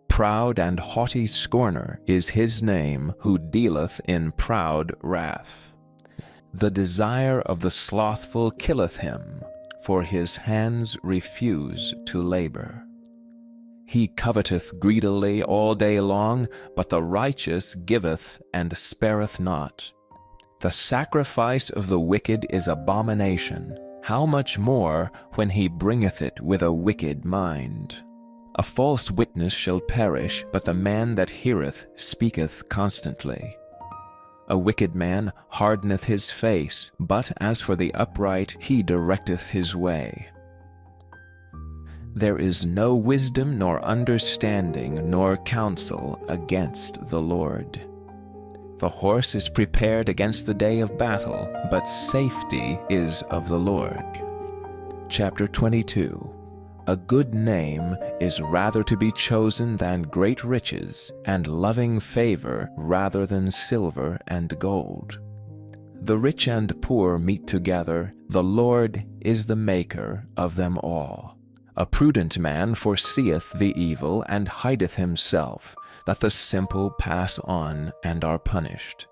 Proud and haughty scorner is his name who dealeth in proud wrath. The desire of the slothful killeth him, for his hands refuse to labor. He coveteth greedily all day long, but the righteous giveth and spareth not. The sacrifice of the wicked is abomination. How much more when he bringeth it with a wicked mind? A false witness shall perish, but the man that heareth speaketh constantly. A wicked man hardeneth his face, but as for the upright he directeth his way. There is no wisdom nor understanding nor counsel against the Lord. The horse is prepared against the day of battle, but safety is of the Lord. Chapter 22. A good name is rather to be chosen than great riches, and loving favor rather than silver and gold. The rich and poor meet together, the Lord is the maker of them all. A prudent man foreseeth the evil, and hideth himself, that the simple pass on and are punished.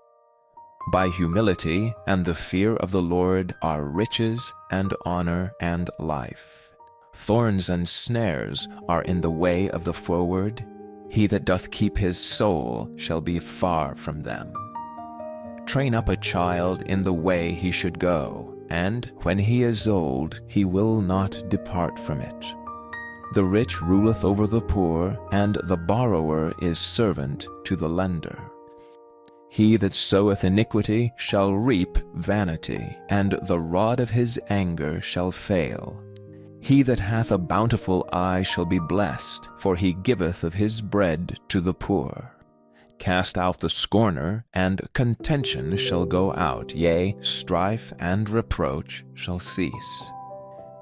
By humility and the fear of the Lord are riches and honor and life. Thorns and snares are in the way of the froward. He that doth keep his soul shall be far from them. Train up a child in the way he should go, and when he is old he will not depart from it. The rich ruleth over the poor, and the borrower is servant to the lender. He that soweth iniquity shall reap vanity, and the rod of his anger shall fail. He that hath a bountiful eye shall be blessed, for he giveth of his bread to the poor. Cast out the scorner, and contention shall go out, yea, strife and reproach shall cease.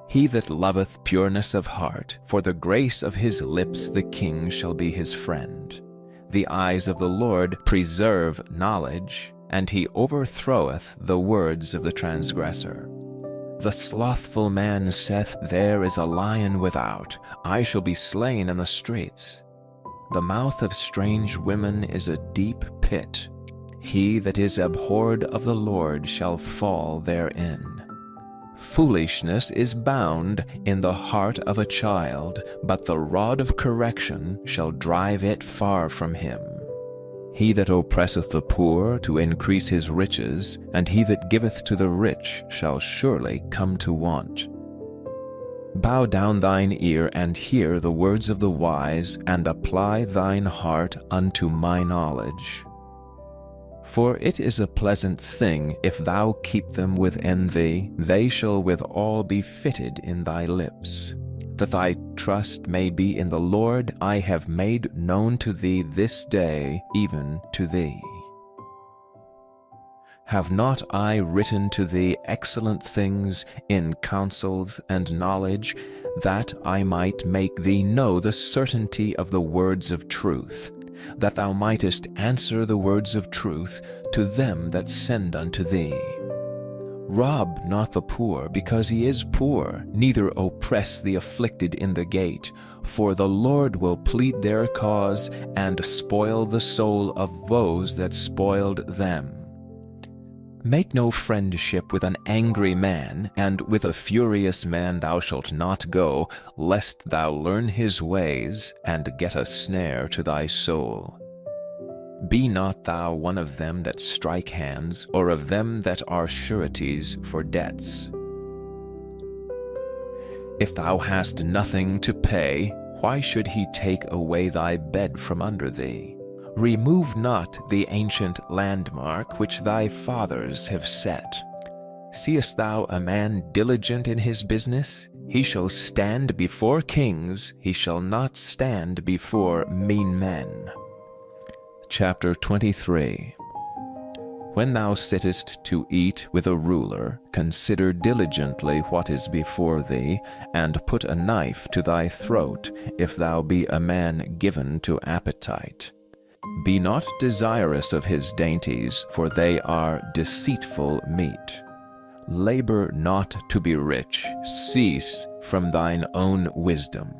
He that loveth pureness of heart, for the grace of his lips the king shall be his friend. The eyes of the Lord preserve knowledge, and he overthroweth the words of the transgressor. The slothful man saith, There is a lion without, I shall be slain in the streets. The mouth of strange women is a deep pit. He that is abhorred of the Lord shall fall therein. Foolishness is bound in the heart of a child, but the rod of correction shall drive it far from him. He that oppresseth the poor to increase his riches, and he that giveth to the rich shall surely come to want. Bow down thine ear and hear the words of the wise, and apply thine heart unto my knowledge. For it is a pleasant thing if thou keep them within thee, they shall withal be fitted in thy lips. That thy trust may be in the Lord, I have made known to thee this day, even to thee. Have not I written to thee excellent things in counsels and knowledge, that I might make thee know the certainty of the words of truth, that thou mightest answer the words of truth to them that send unto thee? Rob not the poor because he is poor, neither oppress the afflicted in the gate, for the Lord will plead their cause and spoil the soul of those that spoiled them. Make no friendship with an angry man, and with a furious man thou shalt not go, lest thou learn his ways, and get a snare to thy soul. Be not thou one of them that strike hands, or of them that are sureties for debts. If thou hast nothing to pay, why should he take away thy bed from under thee? Remove not the ancient landmark which thy fathers have set. Seest thou a man diligent in his business? He shall stand before kings, he shall not stand before mean men. Chapter 23. When thou sittest to eat with a ruler, consider diligently what is before thee, and put a knife to thy throat, if thou be a man given to appetite. Be not desirous of his dainties, for they are deceitful meat. Labor not to be rich, cease from thine own wisdom.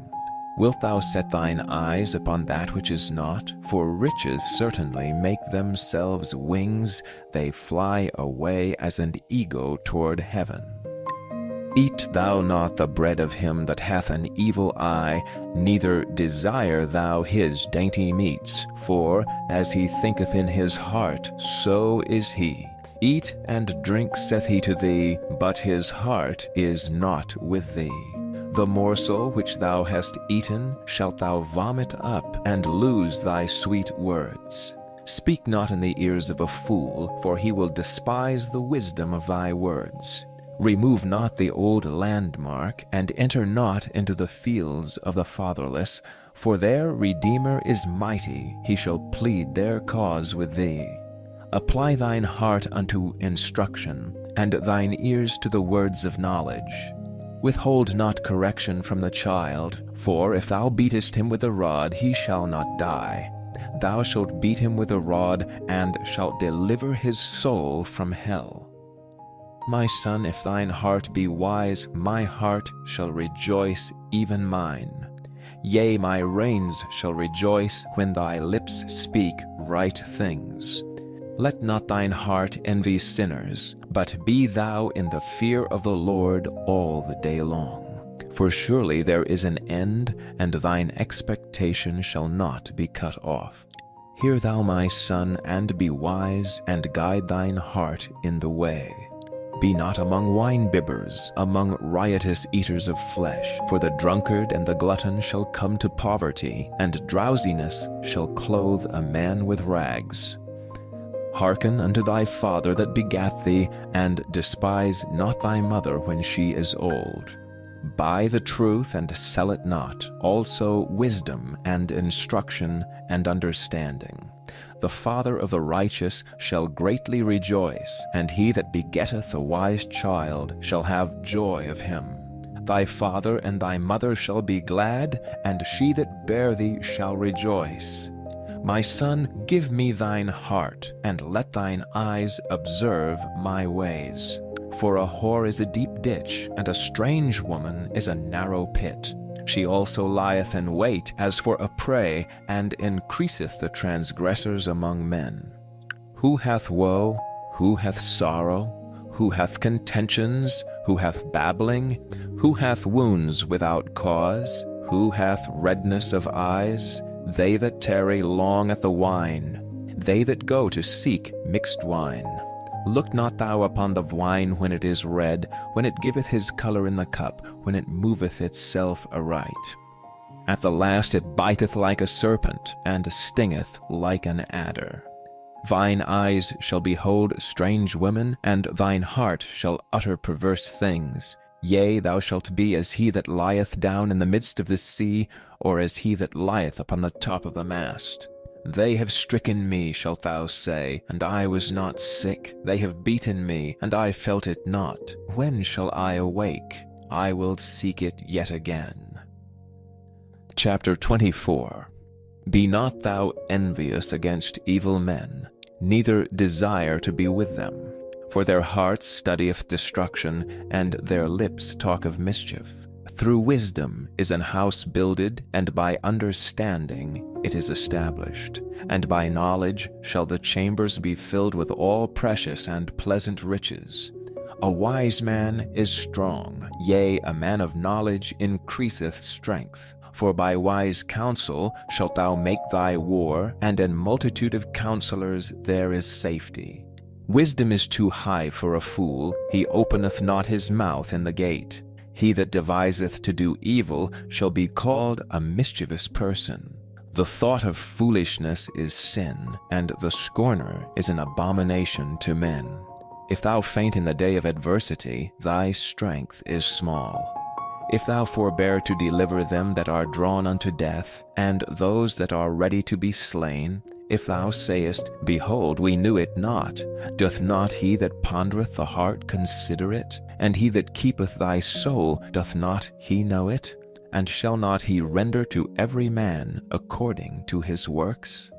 Wilt thou set thine eyes upon that which is not? For riches certainly make themselves wings, they fly away as an eagle toward heaven. Eat thou not the bread of him that hath an evil eye, neither desire thou his dainty meats, for as he thinketh in his heart, so is he. Eat and drink, saith he to thee, but his heart is not with thee. The morsel which thou hast eaten shalt thou vomit up, and lose thy sweet words. Speak not in the ears of a fool, for he will despise the wisdom of thy words. Remove not the old landmark, and enter not into the fields of the fatherless, for their Redeemer is mighty, he shall plead their cause with thee. Apply thine heart unto instruction, and thine ears to the words of knowledge. Withhold not correction from the child, for if thou beatest him with a rod, he shall not die. Thou shalt beat him with a rod, and shalt deliver his soul from hell. My son, if thine heart be wise, my heart shall rejoice, even mine. Yea, my reins shall rejoice when thy lips speak right things. Let not thine heart envy sinners, but be thou in the fear of the Lord all the day long. For surely there is an end, and thine expectation shall not be cut off. Hear thou, my son, and be wise, and guide thine heart in the way. Be not among wine-bibbers, among riotous eaters of flesh, for the drunkard and the glutton shall come to poverty, and drowsiness shall clothe a man with rags. Hearken unto thy father that begat thee, and despise not thy mother when she is old. Buy the truth and sell it not, also wisdom and instruction and understanding. The father of the righteous shall greatly rejoice, and he that begetteth a wise child shall have joy of him. Thy father and thy mother shall be glad, and she that bare thee shall rejoice. My son, give me thine heart, and let thine eyes observe my ways. For a whore is a deep ditch, and a strange woman is a narrow pit. She also lieth in wait as for a prey, and increaseth the transgressors among men. Who hath woe? Who hath sorrow? Who hath contentions? Who hath babbling? Who hath wounds without cause? Who hath redness of eyes? They that tarry long at the wine, they that go to seek mixed wine. Look not thou upon the wine when it is red, when it giveth his color in the cup, when it moveth itself aright. At the last it biteth like a serpent, and stingeth like an adder. Thine eyes shall behold strange women, and thine heart shall utter perverse things. Yea, thou shalt be as he that lieth down in the midst of the sea, or as he that lieth upon the top of the mast. They have stricken me, shalt thou say, and I was not sick. They have beaten me, and I felt it not. When shall I awake? I will seek it yet again. Chapter 24. Be not thou envious against evil men, neither desire to be with them. For their heart studieth destruction, and their lips talk of mischief. Through wisdom is an house builded, and by understanding it is established, and by knowledge shall the chambers be filled with all precious and pleasant riches. A wise man is strong, yea, a man of knowledge increaseth strength. For by wise counsel shalt thou make thy war, and in multitude of counselors there is safety. Wisdom is too high for a fool, he openeth not his mouth in the gate. He that deviseth to do evil shall be called a mischievous person. The thought of foolishness is sin, and the scorner is an abomination to men. If thou faint in the day of adversity, thy strength is small. If thou forbear to deliver them that are drawn unto death, and those that are ready to be slain, if thou sayest, Behold, we knew it not, doth not he that pondereth the heart consider it? And he that keepeth thy soul, doth not he know it? And shall not he render to every man according to his works?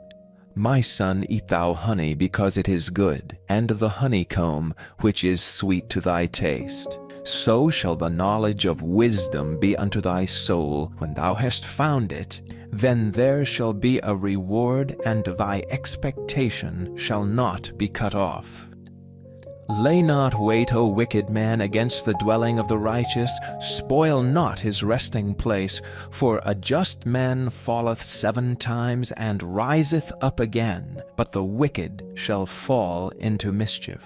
My son, eat thou honey, because it is good, and the honeycomb, which is sweet to thy taste. So shall the knowledge of wisdom be unto thy soul. When thou hast found it, then there shall be a reward, and thy expectation shall not be cut off. Lay not wait, O wicked man, against the dwelling of the righteous. Spoil not his resting place. For a just man falleth 7 times, and riseth up again, but the wicked shall fall into mischief.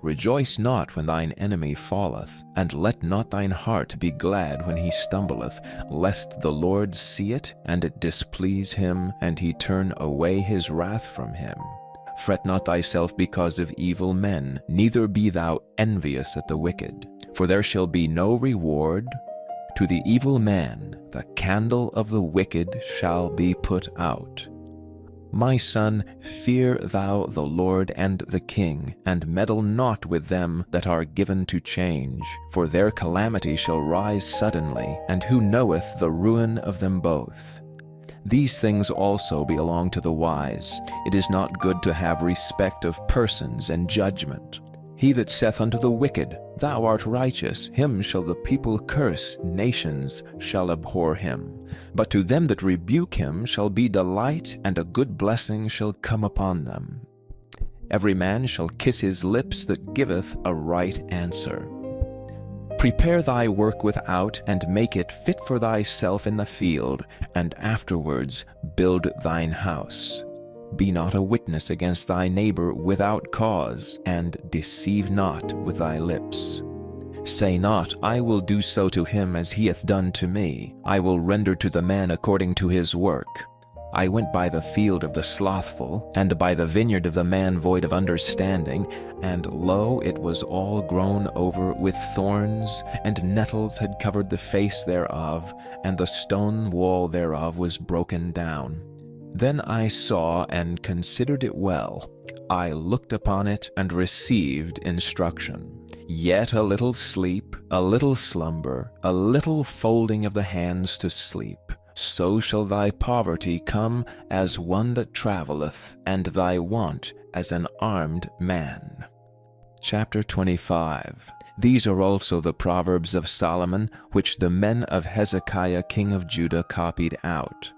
Rejoice not when thine enemy falleth, and let not thine heart be glad when he stumbleth, lest the Lord see it, and it displease him, and he turn away his wrath from him. Fret not thyself because of evil men, neither be thou envious at the wicked. For there shall be no reward to the evil man. The candle of the wicked shall be put out. My son, fear thou the Lord and the king, and meddle not with them that are given to change. For their calamity shall rise suddenly, and who knoweth the ruin of them both? These things also belong to the wise. It is not good to have respect of persons and judgment. He that saith unto the wicked, Thou art righteous, him shall the people curse, nations shall abhor him. But to them that rebuke him shall be delight, and a good blessing shall come upon them. Every man shall kiss his lips that giveth a right answer. Prepare thy work without, and make it fit for thyself in the field, and afterwards build thine house. Be not a witness against thy neighbor without cause, and deceive not with thy lips. Say not, I will do so to him as he hath done to me. I will render to the man according to his work. I went by the field of the slothful, and by the vineyard of the man void of understanding, and lo, it was all grown over with thorns, and nettles had covered the face thereof, and the stone wall thereof was broken down. Then I saw and considered it well. I looked upon it and received instruction. Yet a little sleep, a little slumber, a little folding of the hands to sleep. So shall thy poverty come as one that travelleth, and thy want as an armed man. Chapter 25. These are also the Proverbs of Solomon, which the men of Hezekiah king of Judah copied out.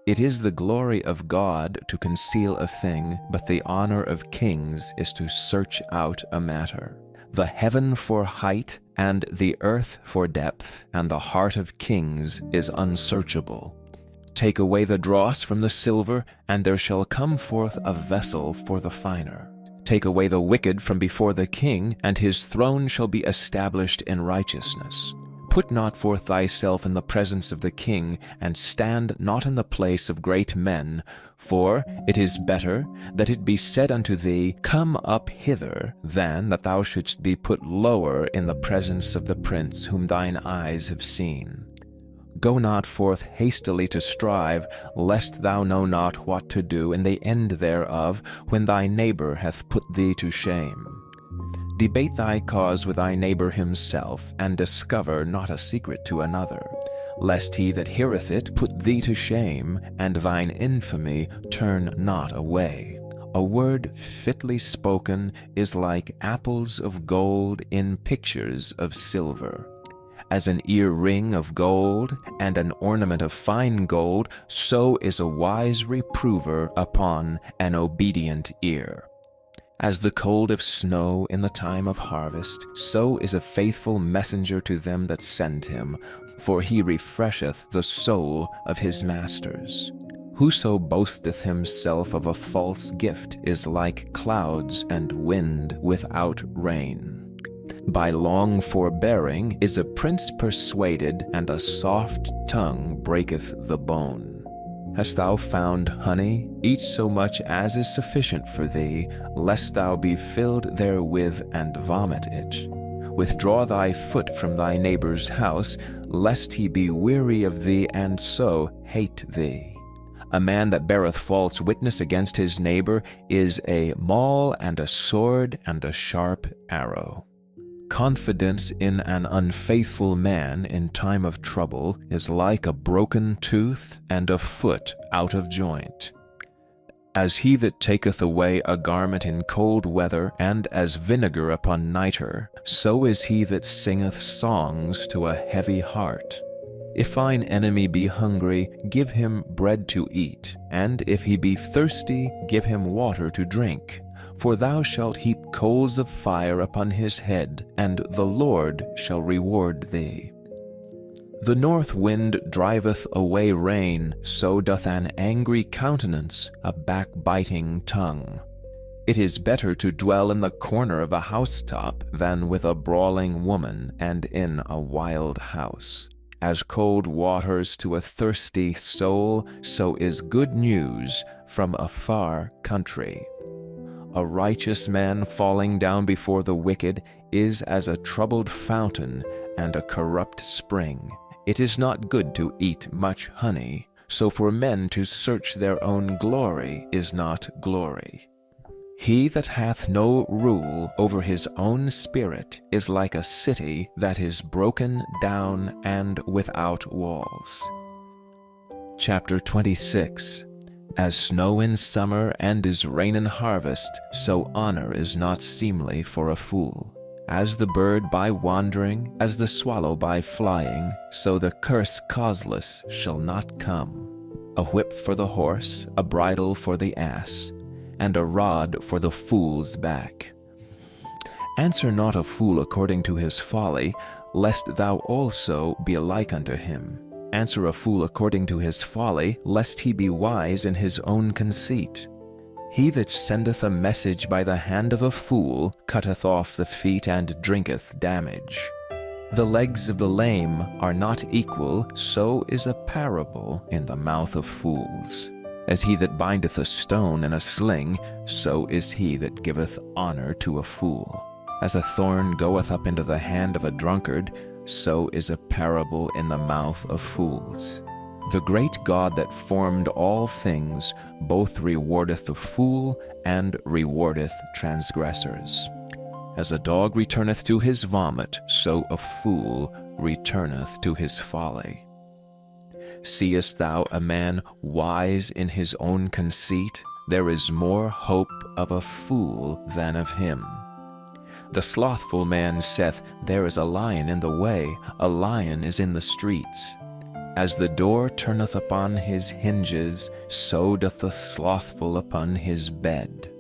It is the glory of God to conceal a thing, but the honor of kings is to search out a matter. The heaven for height, and the earth for depth, and the heart of kings is unsearchable. Take away the dross from the silver, and there shall come forth a vessel for the finer. Take away the wicked from before the king, and his throne shall be established in righteousness. Put not forth thyself in the presence of the king, and stand not in the place of great men, for it is better that it be said unto thee, Come up hither, than that thou shouldst be put lower in the presence of the prince whom thine eyes have seen. Go not forth hastily to strive, lest thou know not what to do in the end thereof, when thy neighbor hath put thee to shame. Debate thy cause with thy neighbor himself, and discover not a secret to another, lest he that heareth it put thee to shame, and thine infamy turn not away. A word fitly spoken is like apples of gold in pictures of silver. as an ear-ring of gold, and an ornament of fine gold, so is a wise reprover upon an obedient ear. As the cold of snow in the time of harvest, so is a faithful messenger to them that send him, for he refresheth the soul of his masters. Whoso boasteth himself of a false gift is like clouds and wind without rain. By long forbearing is a prince persuaded, and a soft tongue breaketh the bone. Hast thou found honey? Eat so much as is sufficient for thee, lest thou be filled therewith and vomit it. Withdraw thy foot from thy neighbor's house, lest he be weary of thee and so hate thee. A man that beareth false witness against his neighbor is a maul and a sword and a sharp arrow. Confidence in an unfaithful man in time of trouble is like a broken tooth and a foot out of joint. As he that taketh away a garment in cold weather, and as vinegar upon nitre, so is he that singeth songs to a heavy heart. If thine enemy be hungry, give him bread to eat, and if he be thirsty, give him water to drink. For thou shalt heap coals of fire upon his head, and the Lord shall reward thee. The north wind driveth away rain, so doth an angry countenance a backbiting tongue. It is better to dwell in the corner of a housetop than with a brawling woman and in a wild house. As cold waters to a thirsty soul, so is good news from a far country. A righteous man falling down before the wicked is as a troubled fountain and a corrupt spring. It is not good to eat much honey, so for men to search their own glory is not glory. He that hath no rule over his own spirit is like a city that is broken down and without walls. Chapter 26. As snow in summer and is rain in harvest, so honor is not seemly for a fool. As the bird by wandering, as the swallow by flying, so the curse causeless shall not come. A whip for the horse, a bridle for the ass, and a rod for the fool's back. Answer not a fool according to his folly, lest thou also be like unto him. Answer a fool according to his folly, lest he be wise in his own conceit. He that sendeth a message by the hand of a fool cutteth off the feet and drinketh damage. The legs of the lame are not equal, so is a parable in the mouth of fools. As he that bindeth a stone in a sling, so is he that giveth honor to a fool. As a thorn goeth up into the hand of a drunkard, so is a parable in the mouth of fools. The great God that formed all things both rewardeth the fool and rewardeth transgressors. As a dog returneth to his vomit, so a fool returneth to his folly. Seest thou a man wise in his own conceit? There is more hope of a fool than of him. The slothful man saith, There is a lion in the way, a lion is in the streets. As the door turneth upon his hinges, so doth the slothful upon his bed.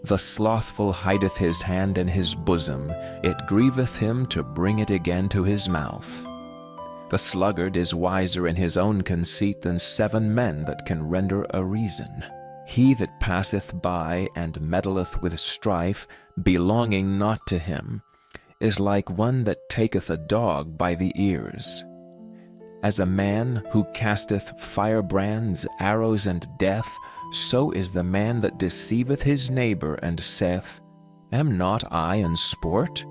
The slothful hideth his hand in his bosom, it grieveth him to bring it again to his mouth. The sluggard is wiser in his own conceit than 7 men that can render a reason. He that passeth by and meddleth with strife, belonging not to him, is like one that taketh a dog by the ears. As a man who casteth firebrands, arrows, and death, so is the man that deceiveth his neighbor, and saith, Am not I in sport?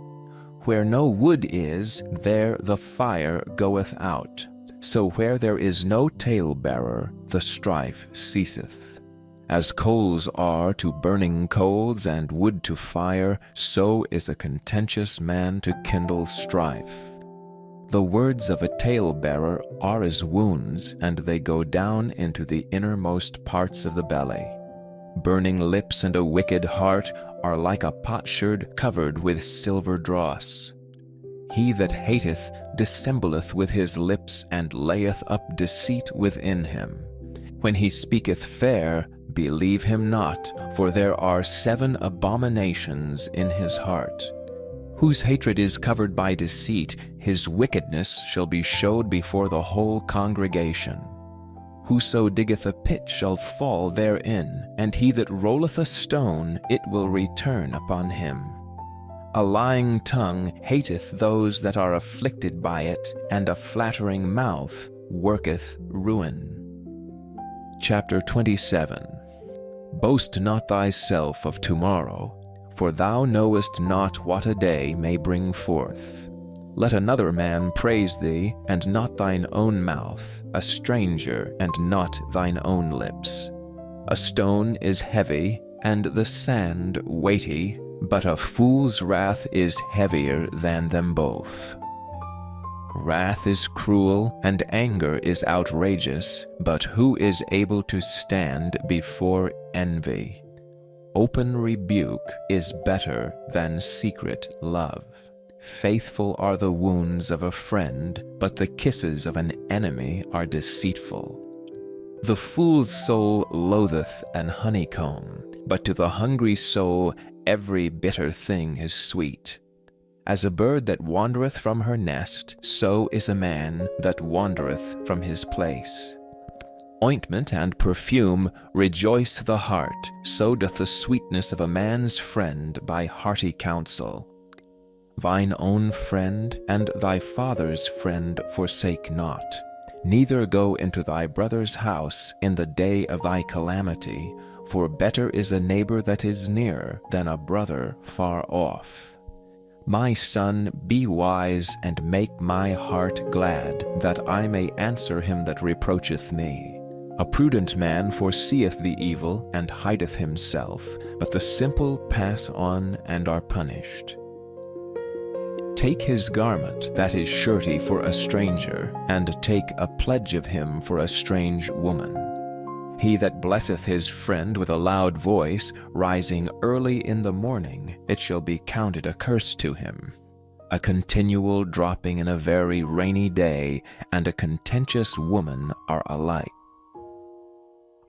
Where no wood is, there the fire goeth out. So where there is no talebearer, the strife ceaseth. As coals are to burning coals, and wood to fire, so is a contentious man to kindle strife. The words of a talebearer are as wounds, and they go down into the innermost parts of the belly. Burning lips and a wicked heart are like a potsherd covered with silver dross. He that hateth dissembleth with his lips, and layeth up deceit within him. When he speaketh fair, believe him not, for there are 7 abominations in his heart. Whose hatred is covered by deceit, his wickedness shall be showed before the whole congregation. Whoso diggeth a pit shall fall therein, and he that rolleth a stone, it will return upon him. A lying tongue hateth those that are afflicted by it, and a flattering mouth worketh ruin. Chapter 27. Boast not thyself of tomorrow, for thou knowest not what a day may bring forth. Let another man praise thee, and not thine own mouth, a stranger, and not thine own lips. A stone is heavy, and the sand weighty, but a fool's wrath is heavier than them both. Wrath is cruel, and anger is outrageous, but who is able to stand before envy? Open rebuke is better than secret love. Faithful are the wounds of a friend, but the kisses of an enemy are deceitful. The fool's soul loatheth an honeycomb, but to the hungry soul every bitter thing is sweet. As a bird that wandereth from her nest, so is a man that wandereth from his place. Ointment and perfume rejoice the heart, so doth the sweetness of a man's friend by hearty counsel. Thine own friend and thy father's friend forsake not, neither go into thy brother's house in the day of thy calamity, for better is a neighbor that is near than a brother far off. My son, be wise, and make my heart glad, that I may answer him that reproacheth me. A prudent man foreseeth the evil, and hideth himself, but the simple pass on and are punished. Take his garment that is surety for a stranger, and take a pledge of him for a strange woman. He that blesseth his friend with a loud voice, rising early in the morning, it shall be counted a curse to him. A continual dropping in a very rainy day, and a contentious woman are alike.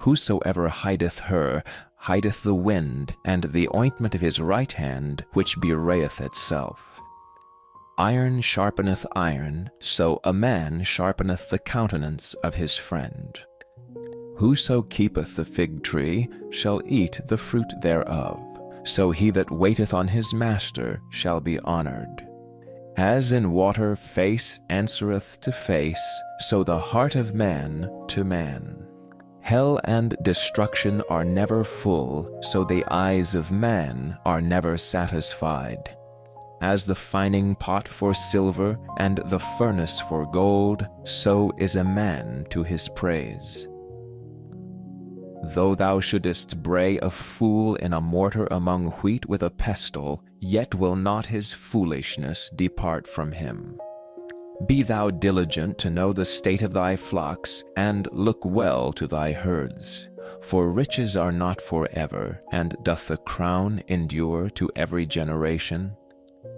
Whosoever hideth her, hideth the wind, and the ointment of his right hand, which bewrayeth itself. Iron sharpeneth iron, so a man sharpeneth the countenance of his friend. Whoso keepeth the fig tree shall eat the fruit thereof, so he that waiteth on his master shall be honored. As in water face answereth to face, so the heart of man to man. Hell and destruction are never full, so the eyes of man are never satisfied. As the fining pot for silver, and the furnace for gold, so is a man to his praise. Though thou shouldest bray a fool in a mortar among wheat with a pestle, yet will not his foolishness depart from him. Be thou diligent to know the state of thy flocks, and look well to thy herds. For riches are not forever, and doth the crown endure to every generation?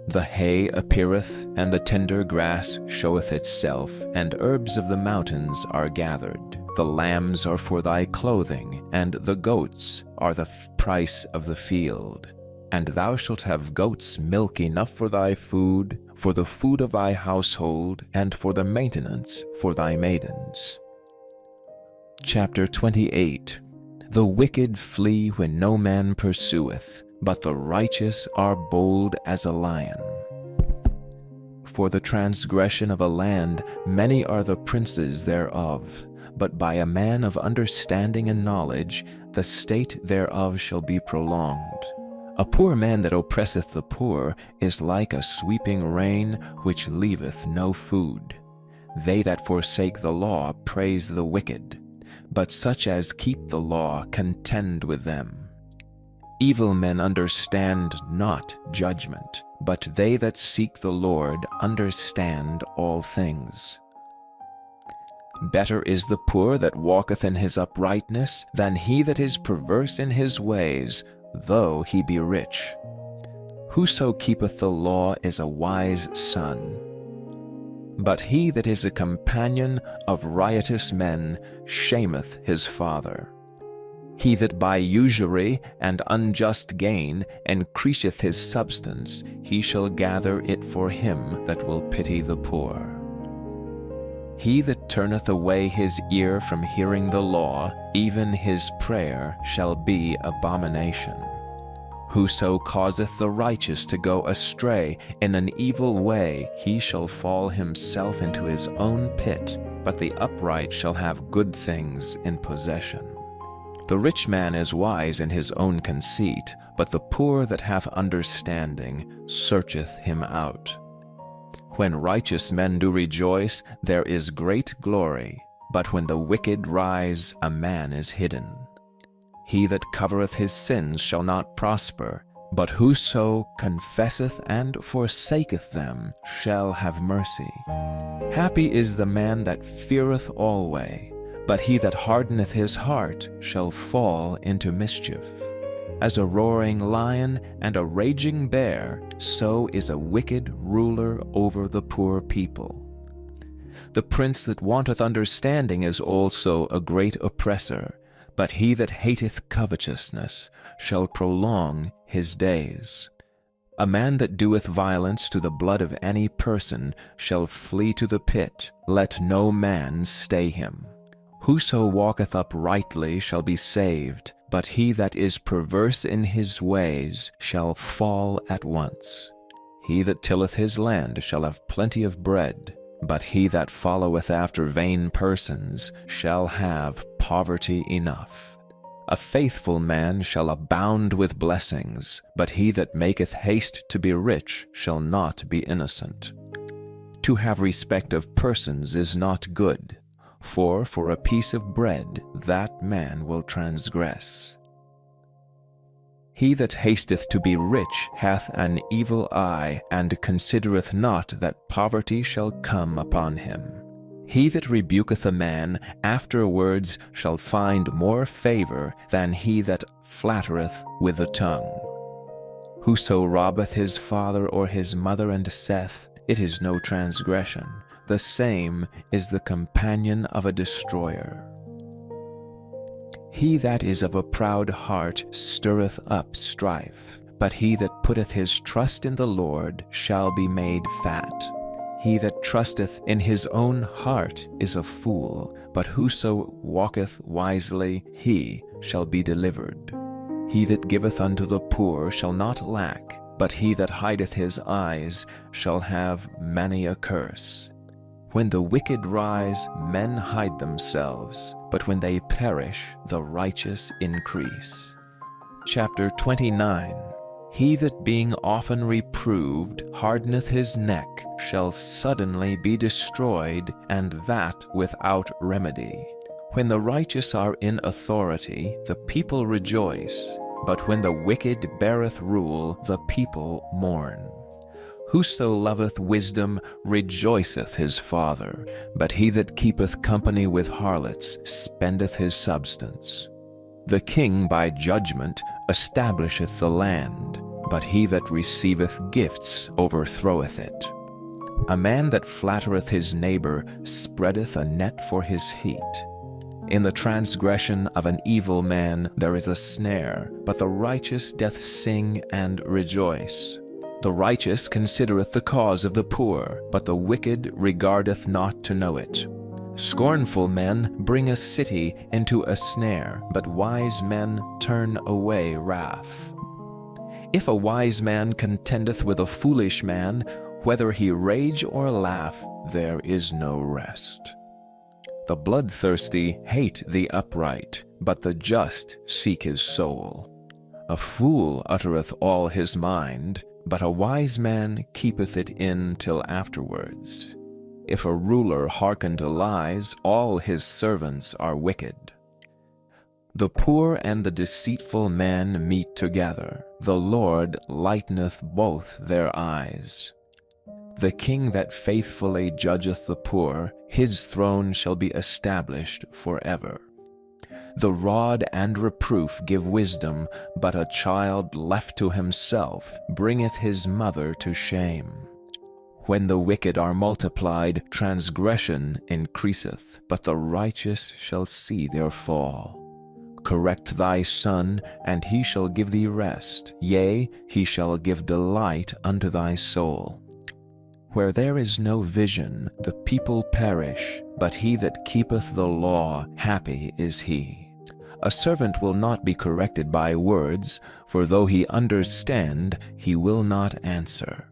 The hay appeareth, and the tender grass showeth itself, and herbs of the mountains are gathered. The lambs are for thy clothing, and the goats are the price of the field. And thou shalt have goats' milk enough for thy food, for the food of thy household, and for the maintenance for thy maidens. Chapter 28. The wicked flee when no man pursueth, but the righteous are bold as a lion. For the transgression of a land many are the princes thereof, but by a man of understanding and knowledge the state thereof shall be prolonged. A poor man that oppresseth the poor is like a sweeping rain which leaveth no food. They that forsake the law praise the wicked, but such as keep the law contend with them. Evil men understand not judgment, but they that seek the Lord understand all things. Better is the poor that walketh in his uprightness than he that is perverse in his ways, though he be rich. Whoso keepeth the law is a wise son. But he that is a companion of riotous men shameth his father. He that by usury and unjust gain increaseth his substance, he shall gather it for him that will pity the poor. He that turneth away his ear from hearing the law, even his prayer shall be abomination. Whoso causeth the righteous to go astray in an evil way, he shall fall himself into his own pit, but the upright shall have good things in possession. The rich man is wise in his own conceit, but the poor that hath understanding searcheth him out. When righteous men do rejoice, there is great glory, but when the wicked rise, a man is hidden. He that covereth his sins shall not prosper, but whoso confesseth and forsaketh them shall have mercy. Happy is the man that feareth alway, but he that hardeneth his heart shall fall into mischief. As a roaring lion and a raging bear, so is a wicked ruler over the poor people. The prince that wanteth understanding is also a great oppressor, but he that hateth covetousness shall prolong his days. A man that doeth violence to the blood of any person shall flee to the pit. Let no man stay him. Whoso walketh uprightly shall be saved, but he that is perverse in his ways shall fall at once. He that tilleth his land shall have plenty of bread, but he that followeth after vain persons shall have poverty enough. A faithful man shall abound with blessings, but he that maketh haste to be rich shall not be innocent. To have respect of persons is not good, for a piece of bread that man will transgress. He that hasteth to be rich hath an evil eye, and considereth not that poverty shall come upon him. He that rebuketh a man afterwards shall find more favor than he that flattereth with the tongue. Whoso robbeth his father or his mother and saith, It is no transgression, the same is the companion of a destroyer. He that is of a proud heart stirreth up strife, but he that putteth his trust in the Lord shall be made fat. He that trusteth in his own heart is a fool, but whoso walketh wisely, he shall be delivered. He that giveth unto the poor shall not lack, but he that hideth his eyes shall have many a curse. When the wicked rise, men hide themselves, but when they perish, the righteous increase. Chapter 29. He that being often reproved hardeneth his neck shall suddenly be destroyed, and that without remedy. When the righteous are in authority, the people rejoice, but when the wicked beareth rule, the people mourn. Whoso loveth wisdom rejoiceth his father, but he that keepeth company with harlots spendeth his substance. The king by judgment establisheth the land, but he that receiveth gifts overthroweth it. A man that flattereth his neighbor spreadeth a net for his feet. In the transgression of an evil man there is a snare, but the righteous doth sing and rejoice. The righteous considereth the cause of the poor, but the wicked regardeth not to know it. Scornful men bring a city into a snare, but wise men turn away wrath. If a wise man contendeth with a foolish man, whether he rage or laugh, there is no rest. The bloodthirsty hate the upright, but the just seek his soul. A fool uttereth all his mind, but a wise man keepeth it in till afterwards. If a ruler hearken to lies, all his servants are wicked. The poor and the deceitful man meet together. The Lord lighteneth both their eyes. The king that faithfully judgeth the poor, his throne shall be established forever. The rod and reproof give wisdom, but a child left to himself bringeth his mother to shame. When the wicked are multiplied, transgression increaseth, but the righteous shall see their fall. Correct thy son, and he shall give thee rest, yea, he shall give delight unto thy soul. Where there is no vision, the people perish, but he that keepeth the law, happy is he. A servant will not be corrected by words, for though he understand, he will not answer.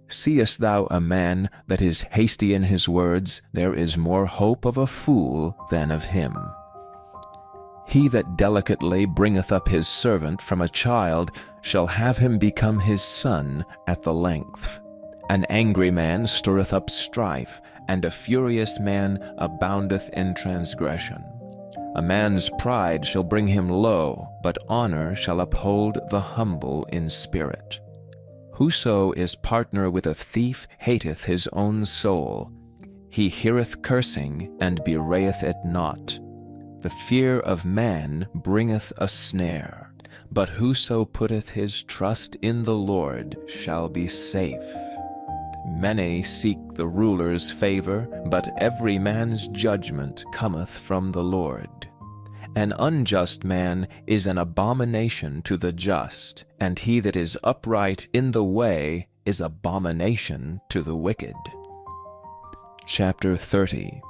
Seest thou a man that is hasty in his words? There is more hope of a fool than of him. He that delicately bringeth up his servant from a child shall have him become his son at the length. An angry man stirreth up strife, and a furious man aboundeth in transgression. A man's pride shall bring him low, but honor shall uphold the humble in spirit. Whoso is partner with a thief hateth his own soul. He heareth cursing, and bewrayeth it not. The fear of man bringeth a snare, but whoso putteth his trust in the Lord shall be safe. Many seek the ruler's favor, but every man's judgment cometh from the Lord. An unjust man is an abomination to the just, and he that is upright in the way is abomination to the wicked. Chapter 30.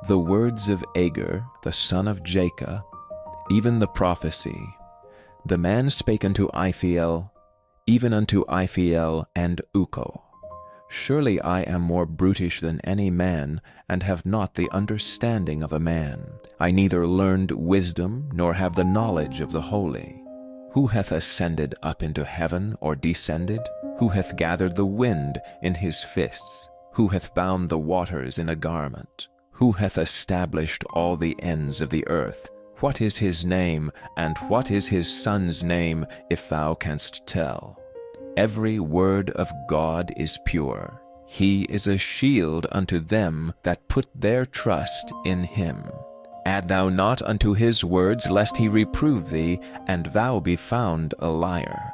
The words of Agur, the son of Jacob, even the prophecy. The man spake unto Iphiel, even unto Iphiel and Ukko. Surely I am more brutish than any man, and have not the understanding of a man. I neither learned wisdom, nor have the knowledge of the holy. Who hath ascended up into heaven, or descended? Who hath gathered the wind in his fists? Who hath bound the waters in a garment? Who hath established all the ends of the earth? What is his name, and what is his son's name, if thou canst tell? Every word of God is pure. He is a shield unto them that put their trust in him. Add thou not unto his words, lest he reprove thee, and thou be found a liar.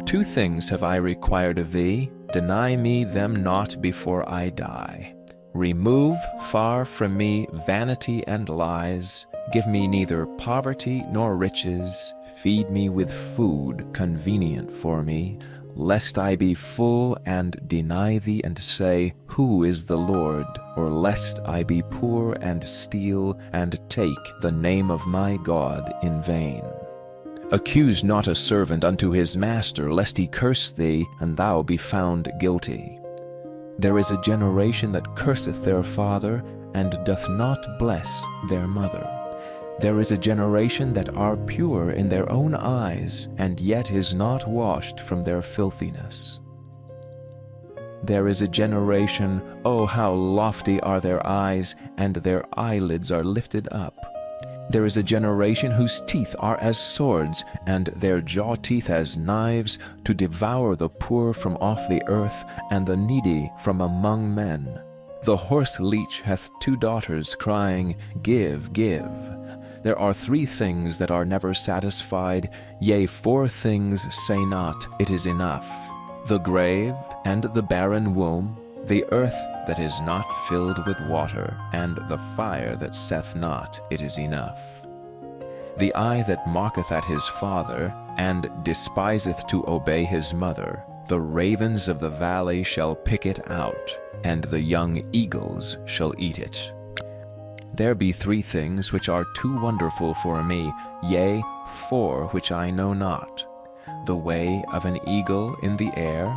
2 things have I required of thee, deny me them not before I die. Remove far from me vanity and lies. Give me neither poverty nor riches. Feed me with food convenient for me, lest I be full and deny thee and say, Who is the Lord? Or lest I be poor and steal and take the name of my God in vain. Accuse not a servant unto his master, lest he curse thee, and thou be found guilty. There is a generation that curseth their father, and doth not bless their mother. There is a generation that are pure in their own eyes, and yet is not washed from their filthiness. There is a generation, oh, how lofty are their eyes, and their eyelids are lifted up. There is a generation whose teeth are as swords, and their jaw teeth as knives, to devour the poor from off the earth, and the needy from among men. The horse leech hath 2 daughters, crying, Give, give. There are 3 things that are never satisfied, yea, 4 things say not, It is enough. The grave and the barren womb, the earth that is not filled with water, and the fire that saith not, It is enough. The eye that mocketh at his father, and despiseth to obey his mother, the ravens of the valley shall pick it out, and the young eagles shall eat it. There be 3 things which are too wonderful for me, yea, 4 which I know not. The way of an eagle in the air,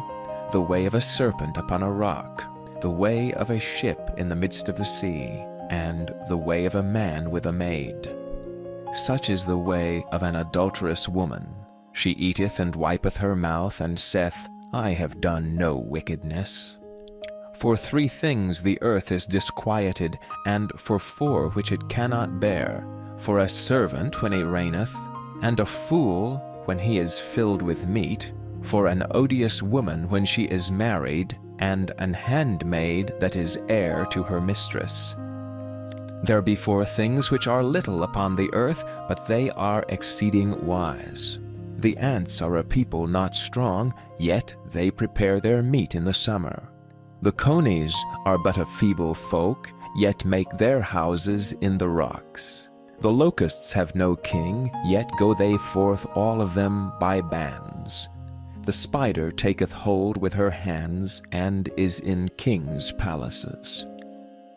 the way of a serpent upon a rock, the way of a ship in the midst of the sea, and the way of a man with a maid. Such is the way of an adulterous woman. She eateth and wipeth her mouth, and saith, I have done no wickedness. For 3 things the earth is disquieted, and for 4 which it cannot bear, for a servant when he reigneth, and a fool when he is filled with meat, for an odious woman when she is married, and an handmaid that is heir to her mistress. There be 4 things which are little upon the earth, but they are exceeding wise. The ants are a people not strong, yet they prepare their meat in the summer. The conies are but a feeble folk, yet make their houses in the rocks. The locusts have no king, yet go they forth all of them by bands. The spider taketh hold with her hands, and is in kings' palaces.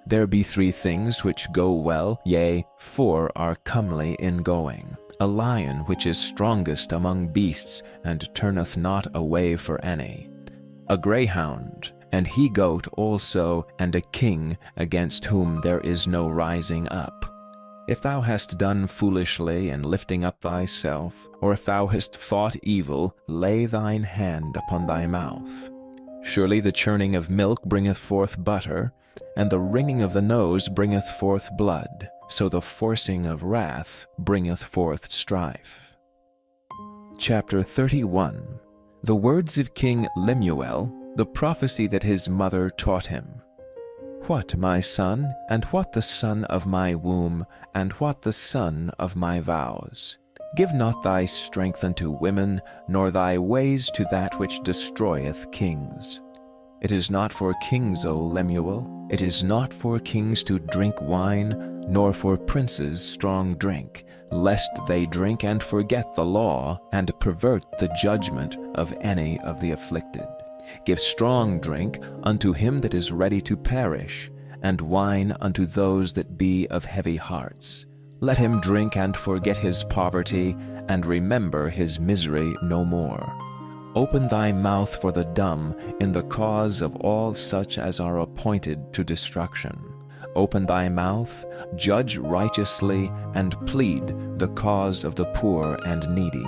There be 3 things which go well, yea, 4 are comely in going. A lion which is strongest among beasts, and turneth not away for any. A greyhound, and he-goat also, and a king, against whom there is no rising up. If thou hast done foolishly in lifting up thyself, or if thou hast thought evil, lay thine hand upon thy mouth. Surely the churning of milk bringeth forth butter, and the wringing of the nose bringeth forth blood, so the forcing of wrath bringeth forth strife. Chapter 31. The words of King Lemuel, the prophecy that his mother taught him. What, my son, and what the son of my womb, and what the son of my vows? Give not thy strength unto women, nor thy ways to that which destroyeth kings. It is not for kings, O Lemuel, it is not for kings to drink wine, nor for princes strong drink, lest they drink and forget the law, and pervert the judgment of any of the afflicted. Give strong drink unto him that is ready to perish, and wine unto those that be of heavy hearts. Let him drink and forget his poverty, and remember his misery no more. Open thy mouth for the dumb in the cause of all such as are appointed to destruction. Open thy mouth, judge righteously, and plead the cause of the poor and needy.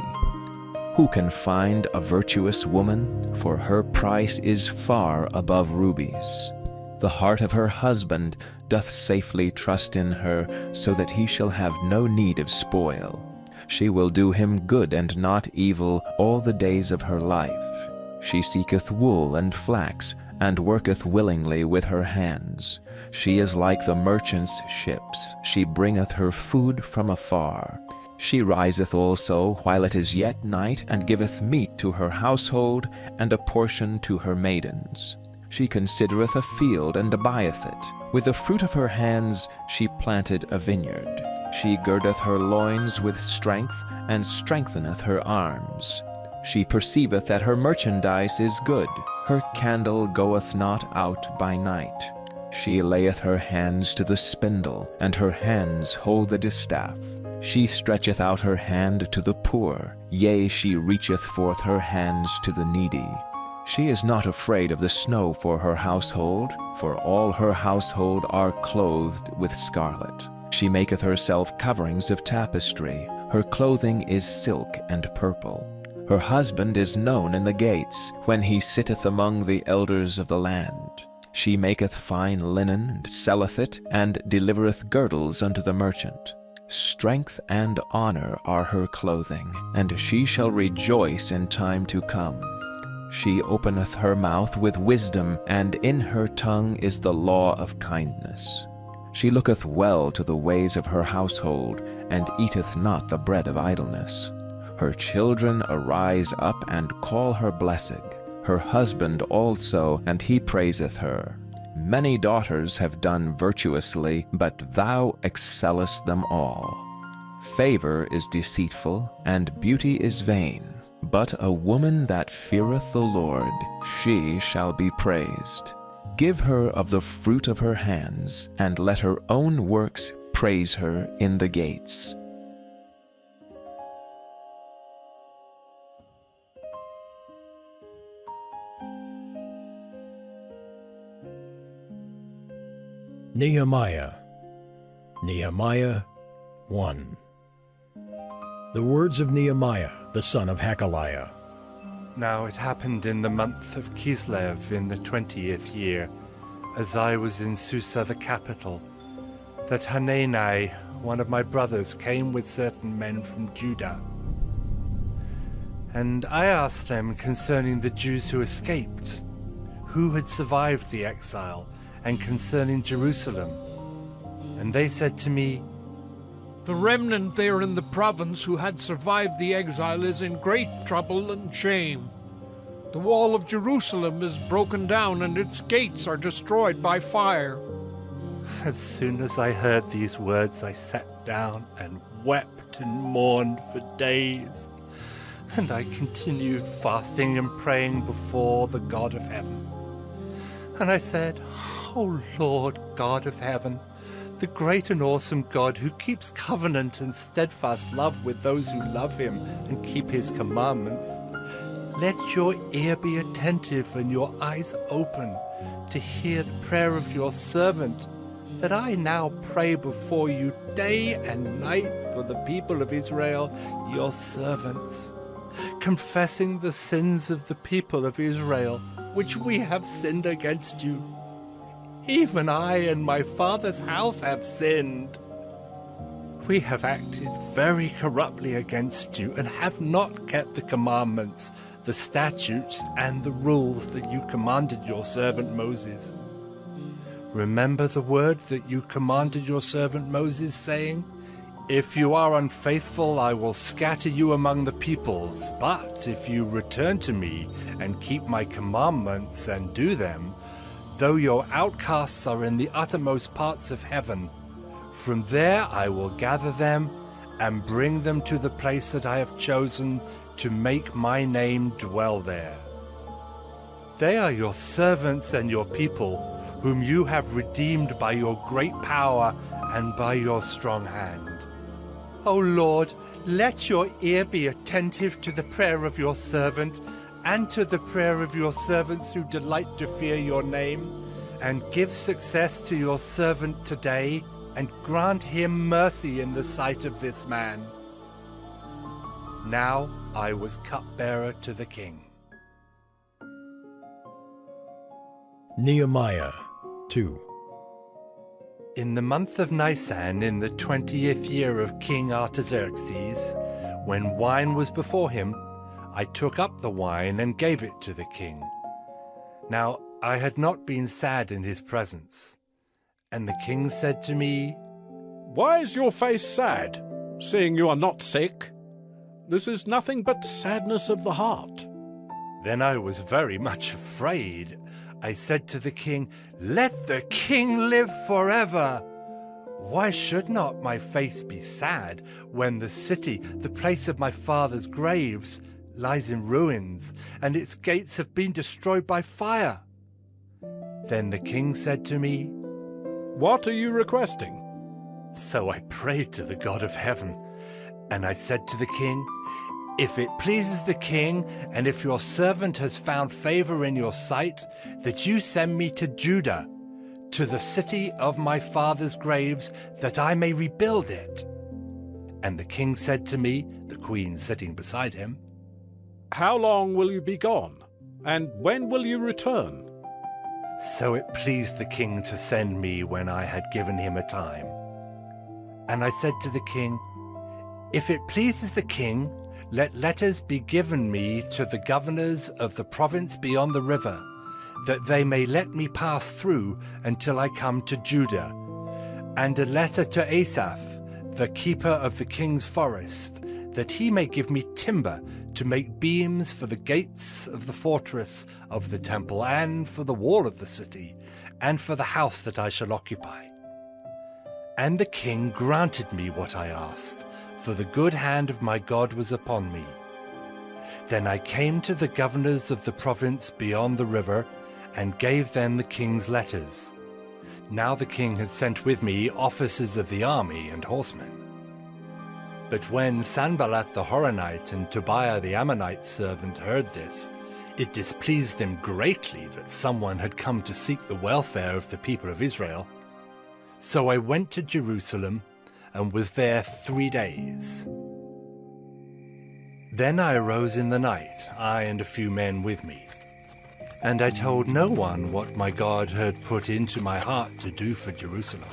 Who can find a virtuous woman? For her price is far above rubies. The heart of her husband doth safely trust in her, so that he shall have no need of spoil. She will do him good and not evil all the days of her life. She seeketh wool and flax, and worketh willingly with her hands. She is like the merchant's ships. She bringeth her food from afar. She riseth also while it is yet night, and giveth meat to her household, and a portion to her maidens. She considereth a field, and buyeth it. With the fruit of her hands she planted a vineyard. She girdeth her loins with strength, and strengtheneth her arms. She perceiveth that her merchandise is good. Her candle goeth not out by night. She layeth her hands to the spindle, and her hands hold the distaff. She stretcheth out her hand to the poor, yea, she reacheth forth her hands to the needy. She is not afraid of the snow for her household, for all her household are clothed with scarlet. She maketh herself coverings of tapestry. Her clothing is silk and purple. Her husband is known in the gates, when he sitteth among the elders of the land. She maketh fine linen, and selleth it, and delivereth girdles unto the merchant. Strength and honor are her clothing, and she shall rejoice in time to come. She openeth her mouth with wisdom, and in her tongue is the law of kindness. She looketh well to the ways of her household, and eateth not the bread of idleness. Her children arise up and call her blessed, her husband also, and he praiseth her. Many daughters have done virtuously, but thou excellest them all. Favor is deceitful, and beauty is vain. But a woman that feareth the Lord, she shall be praised. Give her of the fruit of her hands, and let her own works praise her in the gates. Nehemiah. Nehemiah 1. The words of Nehemiah, the son of Hakaliah. Now it happened in the month of Kislev in the 20th year, as I was in Susa the capital, that Hanani, one of my brothers, came with certain men from Judah. And I asked them concerning the Jews who escaped, who had survived the exile, and concerning Jerusalem. And they said to me, The remnant there in the province who had survived the exile is in great trouble and shame. The wall of Jerusalem is broken down, and its gates are destroyed by fire. As soon as I heard these words, I sat down and wept and mourned for days. And I continued fasting and praying before the God of heaven. And I said, "O Lord, God of heaven, the great and awesome God who keeps covenant and steadfast love with those who love him and keep his commandments, let your ear be attentive and your eyes open to hear the prayer of your servant, that I now pray before you day and night for the people of Israel, your servants, confessing the sins of the people of Israel, which we have sinned against you. Even I and my father's house have sinned. We have acted very corruptly against you and have not kept the commandments, the statutes, and the rules that you commanded your servant Moses. Remember the word that you commanded your servant Moses, saying, 'If you are unfaithful, I will scatter you among the peoples. But if you return to me and keep my commandments and do them, though your outcasts are in the uttermost parts of heaven, from there I will gather them and bring them to the place that I have chosen to make my name dwell there. They are your servants and your people, whom you have redeemed by your great power and by your strong hand. O Lord, let your ear be attentive to the prayer of your servant and to the prayer of your servants who delight to fear your name, and give success to your servant today, and grant him mercy in the sight of this man.' Now I was cupbearer to the king." Nehemiah 2. In the month of Nisan, in the 20th year of King Artaxerxes, when wine was before him, I took up the wine and gave it to the king. Now I had not been sad in his presence. And the king said to me, "Why is your face sad, seeing you are not sick? This is nothing but sadness of the heart." Then I was very much afraid. I said to the king, "Let the king live forever. Why should not my face be sad when the city, the place of my father's graves, lies in ruins, and its gates have been destroyed by fire?" Then the king said to me, "What are you requesting?" So I prayed to the God of heaven, and I said to the king, "If it pleases the king, and if your servant has found favor in your sight, that you send me to Judah, to the city of my father's graves, that I may rebuild it." And the king said to me, the queen sitting beside him, "How long will you be gone, and when will you return?" So it pleased the king to send me when I had given him a time. And I said to the king, "If it pleases the king, let letters be given me to the governors of the province beyond the river, that they may let me pass through until I come to Judah, and a letter to Asaph, the keeper of the king's forest, that he may give me timber to make beams for the gates of the fortress of the temple, and for the wall of the city, and for the house that I shall occupy." And the king granted me what I asked, for the good hand of my God was upon me. Then I came to the governors of the province beyond the river, and gave them the king's letters. Now the king had sent with me officers of the army and horsemen. But when Sanballat the Horonite and Tobiah the Ammonite servant heard this, it displeased them greatly that someone had come to seek the welfare of the people of Israel. So I went to Jerusalem, and was there 3 days. Then I arose in the night, I and a few men with me. And I told no one what my God had put into my heart to do for Jerusalem.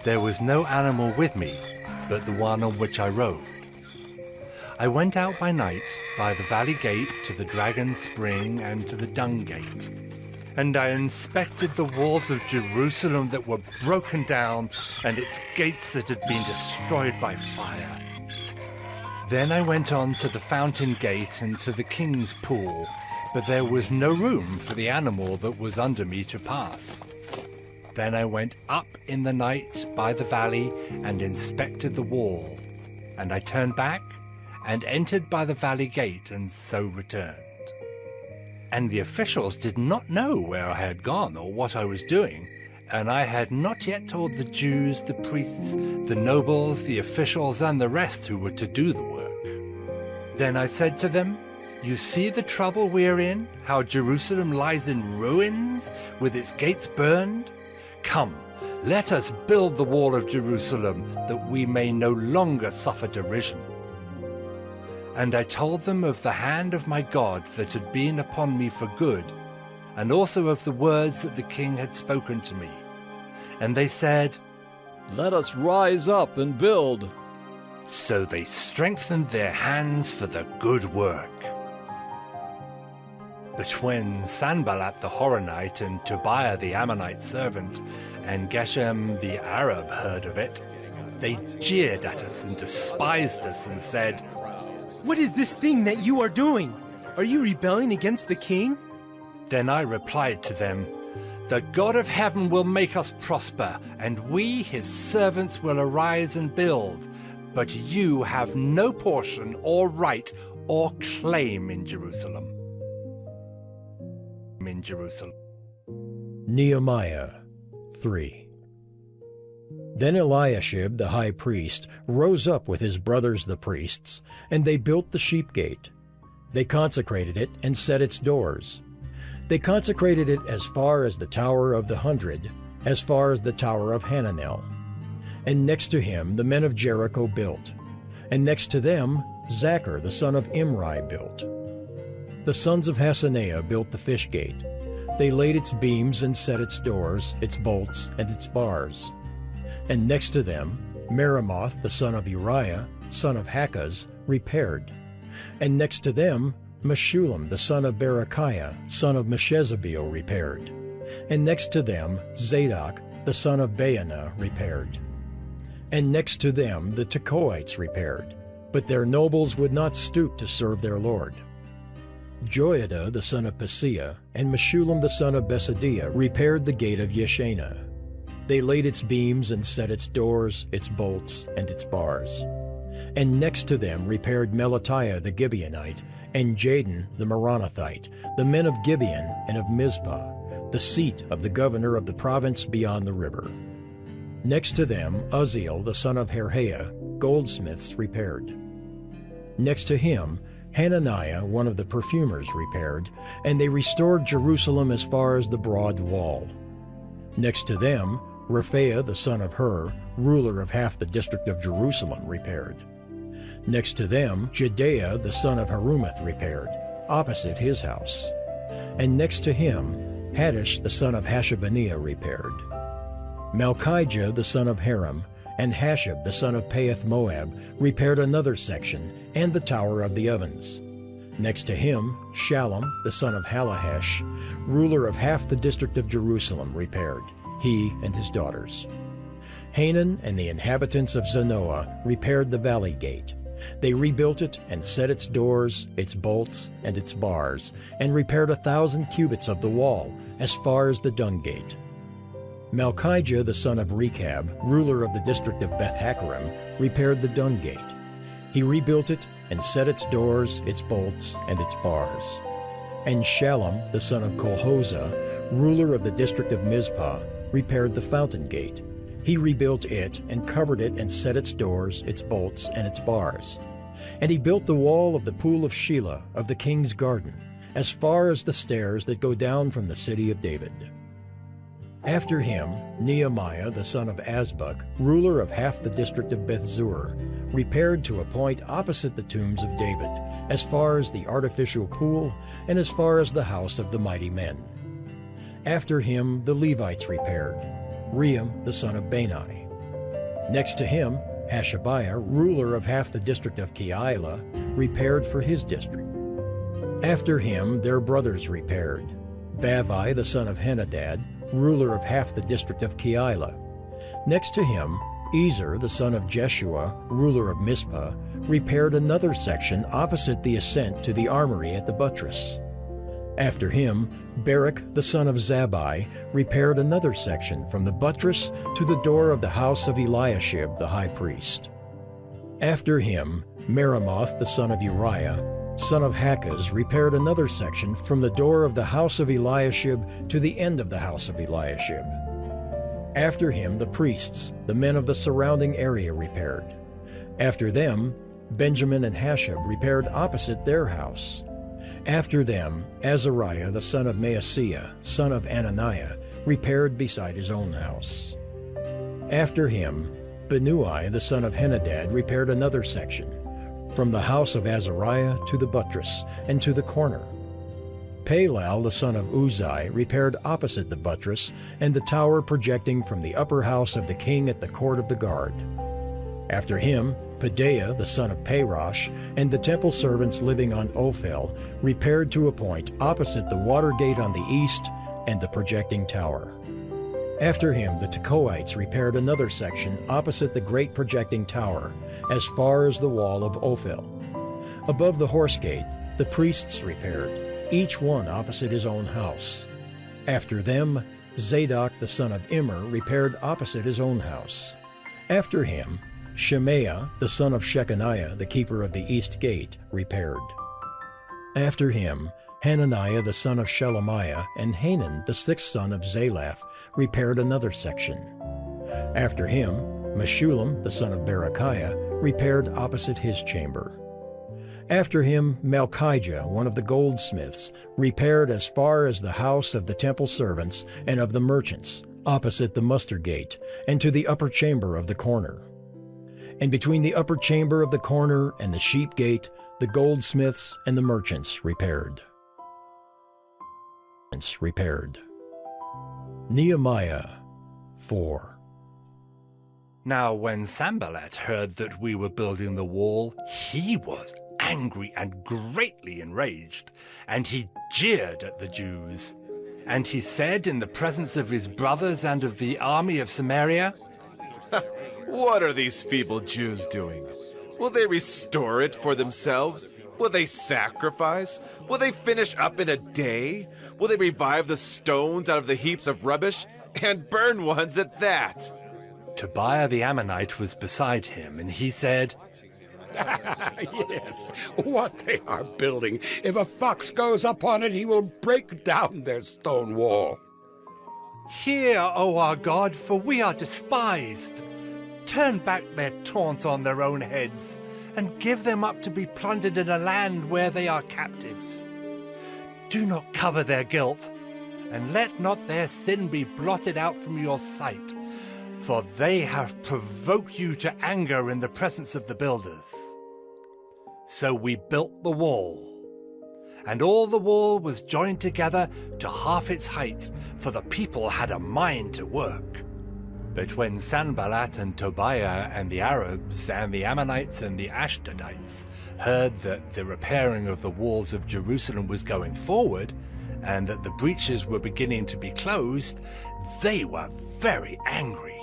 There was no animal with me, but the one on which I rode. I went out by night, by the valley gate to the Dragon's Spring and to the Dung Gate. And I inspected the walls of Jerusalem that were broken down, and its gates that had been destroyed by fire. Then I went on to the fountain gate and to the king's pool, but there was no room for the animal that was under me to pass. Then I went up in the night by the valley and inspected the wall, and I turned back and entered by the valley gate, and so returned. And the officials did not know where I had gone or what I was doing, and I had not yet told the Jews, the priests, the nobles, the officials, and the rest who were to do the work. Then I said to them, "You see the trouble we are in, how Jerusalem lies in ruins, with its gates burned? Come, let us build the wall of Jerusalem, that we may no longer suffer derision." And I told them of the hand of my God that had been upon me for good, and also of the words that the king had spoken to me. And they said, "Let us rise up and build." So they strengthened their hands for the good work. But when Sanballat the Horonite and Tobiah the Ammonite servant and Geshem the Arab heard of it, they jeered at us and despised us and said, "What is this thing that you are doing? Are you rebelling against the king?" Then I replied to them, "The God of heaven will make us prosper, and we, his servants, will arise and build. But you have no portion or right or claim in Jerusalem." Nehemiah 3. Then Eliashib the high priest rose up with his brothers the priests, and they built the sheep gate. They consecrated it and set its doors. They consecrated it as far as the Tower of the 100, as far as the Tower of Hananel. And next to him the men of Jericho built. And next to them Zachar the son of Imri built. The sons of Hasaneah built the fish gate. They laid its beams and set its doors, its bolts, and its bars. And next to them Meremoth the son of Uriah, son of Hakaz, repaired. And next to them Meshullam the son of Berechiah, son of Meshezabeel, repaired. And next to them Zadok the son of Baanah repaired. And next to them the Tekoites repaired, but their nobles would not stoop to serve their lord. Joiada the son of Paseah and Meshullam the son of Besadiah repaired the gate of Yeshana. They laid its beams and set its doors, its bolts, and its bars. And next to them repaired Melatiah the Gibeonite and Jadon the Meronothite, the men of Gibeon and of Mizpah, the seat of the governor of the province beyond the river. Next to them Uzziel the son of Harhaiah, goldsmiths, repaired. Next to him Hananiah, one of the perfumers, repaired, and they restored Jerusalem as far as the broad wall. Next to them Rephaiah the son of Hur, ruler of half the district of Jerusalem, repaired. Next to them Jedaiah the son of Harumaph repaired, opposite his house. And next to him Haddish the son of Hashabaniah repaired. Malchijah the son of Haram and Hashab the son of Pahath-Moab repaired another section and the Tower of the Ovens. Next to him Shallum the son of Halahesh, ruler of half the district of Jerusalem, repaired, he and his daughters. Hanan and the inhabitants of Zanoah repaired the valley gate. They rebuilt it and set its doors, its bolts, and its bars, and repaired 1,000 cubits of the wall as far as the dung gate. Malchijah the son of Rechab, ruler of the district of Beth-Hakerem, repaired the dung gate. He rebuilt it and set its doors, its bolts, and its bars. And Shallum the son of Kolhozah, ruler of the district of Mizpah, repaired the fountain gate. He rebuilt it and covered it and set its doors, its bolts, and its bars. And he built the wall of the pool of Shelah of the king's garden, as far as the stairs that go down from the city of David. After him, Nehemiah the son of Azbuk, ruler of half the district of Beth-zur, repaired to a point opposite the tombs of David, as far as the artificial pool and as far as the house of the mighty men. After him the Levites repaired, Rehum the son of Bani. Next to him, Hashabiah, ruler of half the district of Keilah, repaired for his district. After him their brothers repaired, Bavai the son of Henadad, ruler of half the district of Keilah. Next to him, Ezer, the son of Jeshua, ruler of Mizpah, repaired another section opposite the ascent to the armory at the buttress. After him, Barak, the son of Zabbai, repaired another section from the buttress to the door of the house of Eliashib the high priest. After him, Meremoth, the son of Uriah, son of Hakaz, repaired another section from the door of the house of Eliashib to the end of the house of Eliashib. After him, the priests, the men of the surrounding area, repaired. After them, Benjamin and Hashab repaired opposite their house. After them, Azariah, the son of Maaseiah, son of Ananiah, repaired beside his own house. After him, Benui, the son of Henadad, repaired another section, from the house of Azariah to the buttress and to the corner. Palal, the son of Uzai, repaired opposite the buttress and the tower projecting from the upper house of the king at the court of the guard. After him, Pedaiah, the son of Parosh, and the temple servants living on Ophel repaired to a point opposite the water gate on the east and the projecting tower. After him, the Tekoites repaired another section opposite the great projecting tower, as far as the wall of Ophel. Above the horse gate, the priests repaired, each one opposite his own house. After them, Zadok the son of Immer repaired opposite his own house. After him, Shemaiah the son of Shechaniah, the keeper of the east gate, repaired. After him, Hananiah the son of Shelemiah and Hanan the sixth son of Zalaph repaired another section. After him, Meshullam the son of Berechiah repaired opposite his chamber. After him, Malchijah, one of the goldsmiths, repaired as far as the house of the temple servants and of the merchants, opposite the muster gate, and to the upper chamber of the corner. And between the upper chamber of the corner and the sheep gate, the goldsmiths and the merchants repaired. Nehemiah 4. Now when Sanballat heard that we were building the wall, he was angry and greatly enraged, and he jeered at the Jews. And he said in the presence of his brothers and of the army of Samaria, "What are these feeble Jews doing? Will they restore it for themselves? Will they sacrifice? Will they finish up in a day? Will they revive the stones out of the heaps of rubbish, and burn ones at that?" Tobiah the Ammonite was beside him, and he said, Yes, what they are building. If a fox goes up on it, he will break down their stone wall. "Hear, O our God, for we are despised. Turn back their taunt on their own heads, and give them up to be plundered in a land where they are captives. Do not cover their guilt, and let not their sin be blotted out from your sight, for they have provoked you to anger in the presence of the builders." So we built the wall, and all the wall was joined together to half its height, for the people had a mind to work. But when Sanballat and Tobiah and the Arabs and the Ammonites and the Ashdodites heard that the repairing of the walls of Jerusalem was going forward, and that the breaches were beginning to be closed, they were very angry.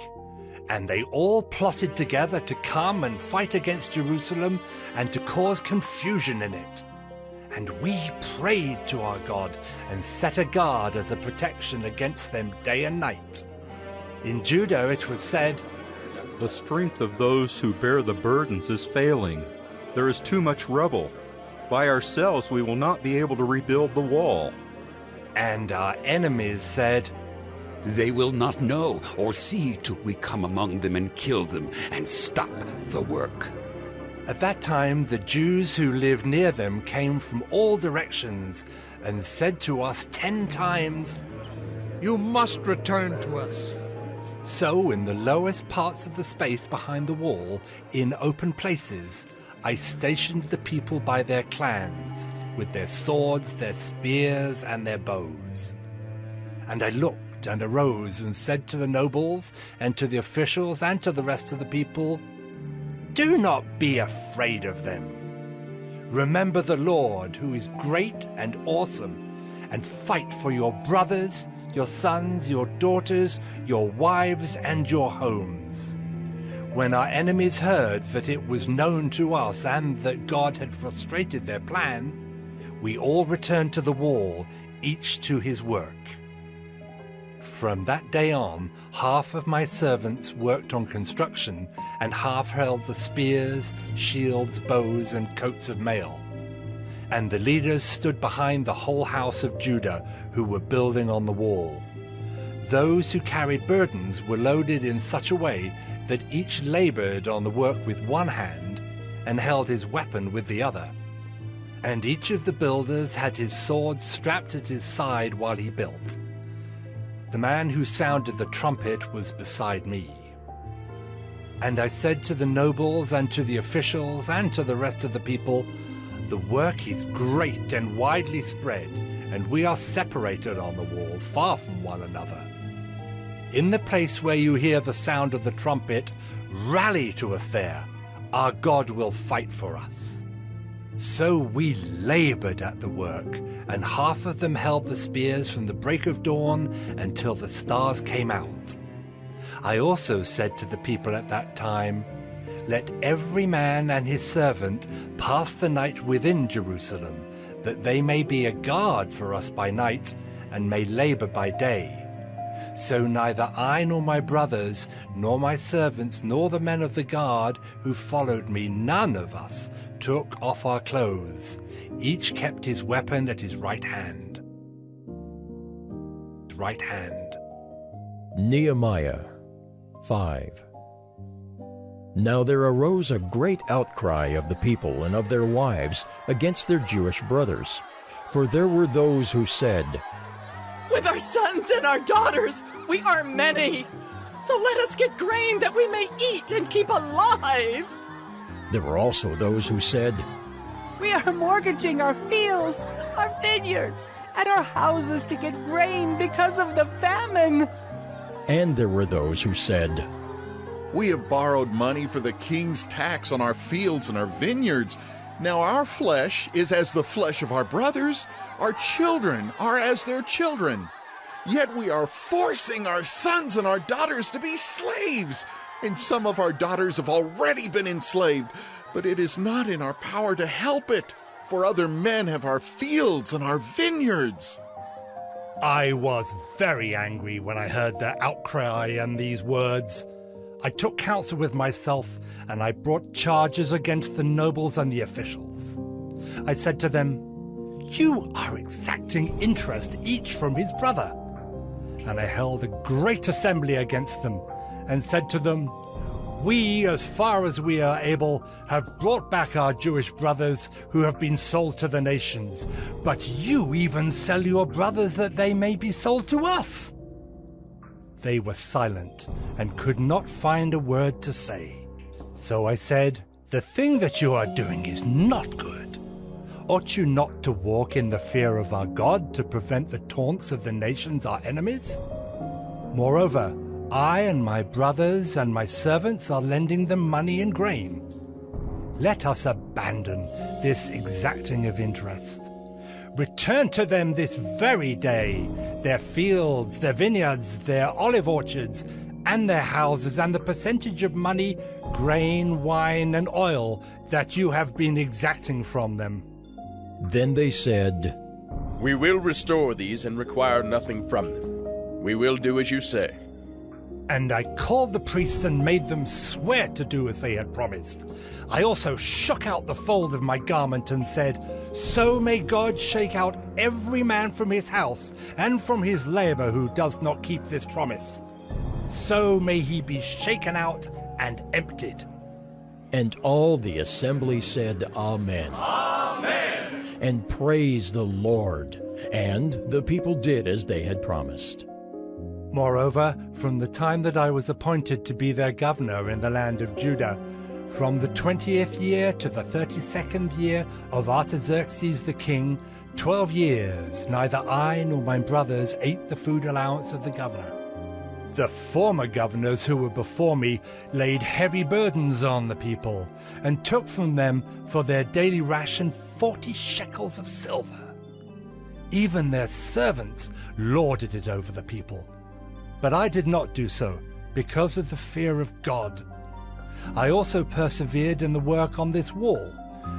And they all plotted together to come and fight against Jerusalem and to cause confusion in it. And we prayed to our God and set a guard as a protection against them day and night. In Judah it was said, "The strength of those who bear the burdens is failing. There is too much rubble. By ourselves we will not be able to rebuild the wall." And our enemies said, They will not know or see till we come among them and kill them and stop the work. At that time the Jews who lived near them came from all directions and said to us 10 times, "You must return to us." So in the lowest parts of the space behind the wall, in open places, I stationed the people by their clans, with their swords, their spears, and their bows. And I looked and arose and said to the nobles and to the officials and to the rest of the people, "Do not be afraid of them. Remember the Lord, who is great and awesome, and fight for your brothers, your sons, your daughters, your wives, and your homes. When our enemies heard that it was known to us and that God had frustrated their plan, we all returned to the wall, each to his work. From that day on, half of my servants worked on construction, and half held the spears, shields, bows, and coats of mail. And the leaders stood behind the whole house of Judah, who were building on the wall. Those who carried burdens were loaded in such a way that each labored on the work with one hand and held his weapon with the other. And each of the builders had his sword strapped at his side while he built. The man who sounded the trumpet was beside me. And I said to the nobles and to the officials and to the rest of the people, "The work is great and widely spread, and we are separated on the wall, far from one another. In the place where you hear the sound of the trumpet, rally to us there. Our God will fight for us." So we labored at the work, and half of them held the spears from the break of dawn until the stars came out. I also said to the people at that time, "Let every man and his servant pass the night within Jerusalem, that they may be a guard for us by night, and may labor by day. So neither I nor my brothers, nor my servants, nor the men of the guard who followed me, none of us took off our clothes. Each kept his weapon at his right hand." Nehemiah 5. Now there arose a great outcry of the people and of their wives against their Jewish brothers. For there were those who said, "With our sons and our daughters, we are many. So let us get grain that we may eat and keep alive." There were also those who said, "We are mortgaging our fields, our vineyards, and our houses to get grain because of the famine." And there were those who said, "We have borrowed money for the king's tax on our fields and our vineyards. Now our flesh is as the flesh of our brothers, our children are as their children. Yet we are forcing our sons and our daughters to be slaves, and some of our daughters have already been enslaved, but it is not in our power to help it, for other men have our fields and our vineyards." I was very angry when I heard their outcry and these words. I took counsel with myself, and I brought charges against the nobles and the officials. I said to them, "You are exacting interest each from his brother." And I held a great assembly against them, and said to them, "We, as far as we are able, have brought back our Jewish brothers who have been sold to the nations, but you even sell your brothers that they may be sold to us." They were silent and could not find a word to say. So I said, "The thing that you are doing is not good. Ought you not to walk in the fear of our God to prevent the taunts of the nations, our enemies? Moreover, I and my brothers and my servants are lending them money and grain. Let us abandon this exacting of interest. Return to them this very day their fields, their vineyards, their olive orchards, and their houses, and the percentage of money, grain, wine, and oil that you have been exacting from them." Then they said, "We will restore these and require nothing from them. We will do as you say." And I called the priests and made them swear to do as they had promised. I also shook out the fold of my garment and said, "So may God shake out every man from his house and from his labor who does not keep this promise. So may he be shaken out and emptied." And all the assembly said, "Amen." Amen. And praised the Lord. And the people did as they had promised. Moreover, from the time that I was appointed to be their governor in the land of Judah, from the 20th year to the 32nd year of Artaxerxes the king, 12 years, neither I nor my brothers ate the food allowance of the governor. The former governors who were before me laid heavy burdens on the people, and took from them for their daily ration 40 shekels of silver. Even their servants lorded it over the people. But I did not do so, because of the fear of God. I also persevered in the work on this wall,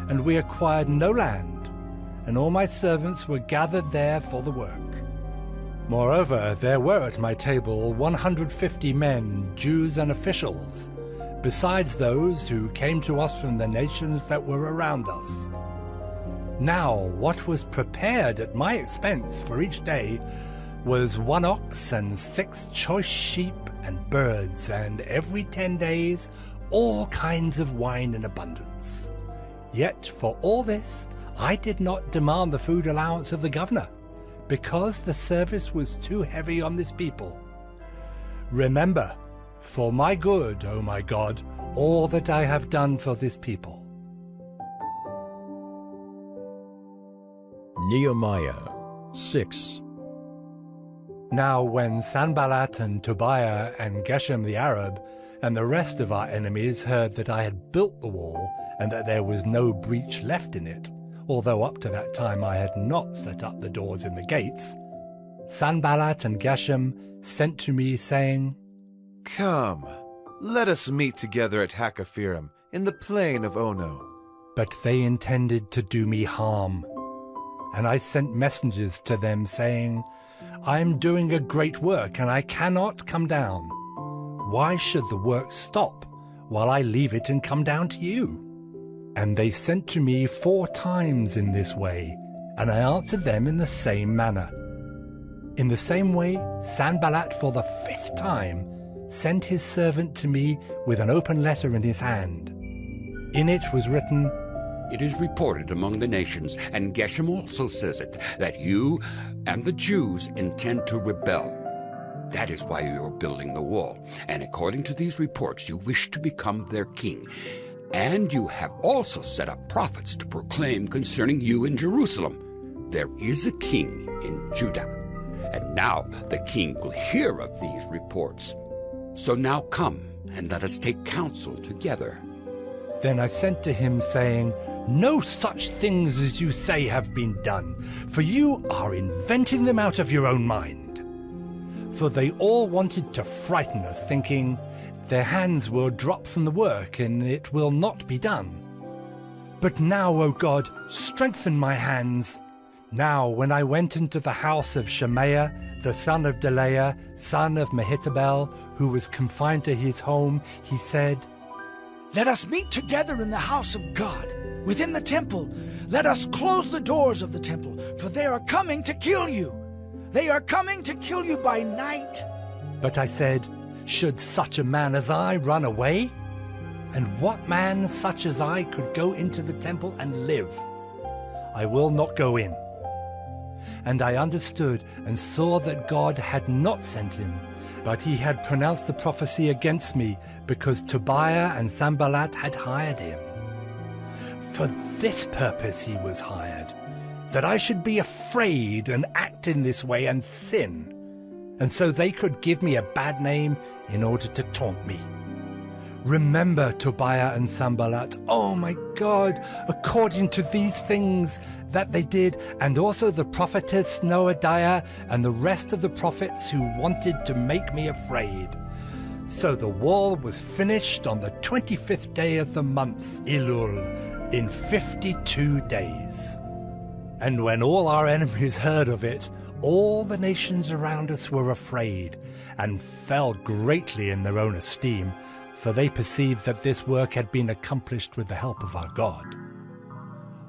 and we acquired no land, and all my servants were gathered there for the work. Moreover, there were at my table 150 men, Jews and officials, besides those who came to us from the nations that were around us. Now, what was prepared at my expense for each day was 1 ox and 6 choice sheep and birds, and every 10 days all kinds of wine in abundance. Yet for all this I did not demand the food allowance of the governor, because the service was too heavy on this people. Remember, for my good, O my God, all that I have done for this people. Nehemiah 6. Now when Sanballat and Tobiah and Geshem the Arab and the rest of our enemies heard that I had built the wall and that there was no breach left in it, although up to that time I had not set up the doors in the gates, Sanballat and Geshem sent to me, saying, Come, let us meet together at Hakkephirim in the plain of Ono. But they intended to do me harm. And I sent messengers to them, saying, I am doing a great work, and I cannot come down. Why should the work stop while I leave it and come down to you? And they sent to me 4 times in this way, and I answered them in the same manner. In the same way, Sanballat for the 5th time sent his servant to me with an open letter in his hand. In it was written, It is reported among the nations, and Geshem also says it, that you and the Jews intend to rebel. That is why you are building the wall, and according to these reports you wish to become their king. And you have also set up prophets to proclaim concerning you in Jerusalem, there is a king in Judah. And now the king will hear of these reports. So now come, and let us take counsel together. Then I sent to him, saying, No such things as you say have been done, for you are inventing them out of your own mind. For they all wanted to frighten us, thinking, Their hands will drop from the work, and it will not be done. But now, O God, strengthen my hands. Now when I went into the house of Shemaiah, the son of Delaiah, son of Mehetabel, who was confined to his home, he said, Let us meet together in the house of God, within the temple. Let us close the doors of the temple, for they are coming to kill you. They are coming to kill you by night. But I said, Should such a man as I run away? And what man such as I could go into the temple and live? I will not go in. And I understood and saw that God had not sent him, but he had pronounced the prophecy against me, because Tobiah and Sanballat had hired him. For this purpose he was hired, that I should be afraid and act in this way and sin, and so they could give me a bad name in order to taunt me. Remember Tobiah and Sanballat, oh my God, according to these things that they did, and also the prophetess Noadiah and the rest of the prophets who wanted to make me afraid. So the wall was finished on the 25th day of the month, Elul, in 52 days. And when all our enemies heard of it, all the nations around us were afraid, and fell greatly in their own esteem, for they perceived that this work had been accomplished with the help of our God.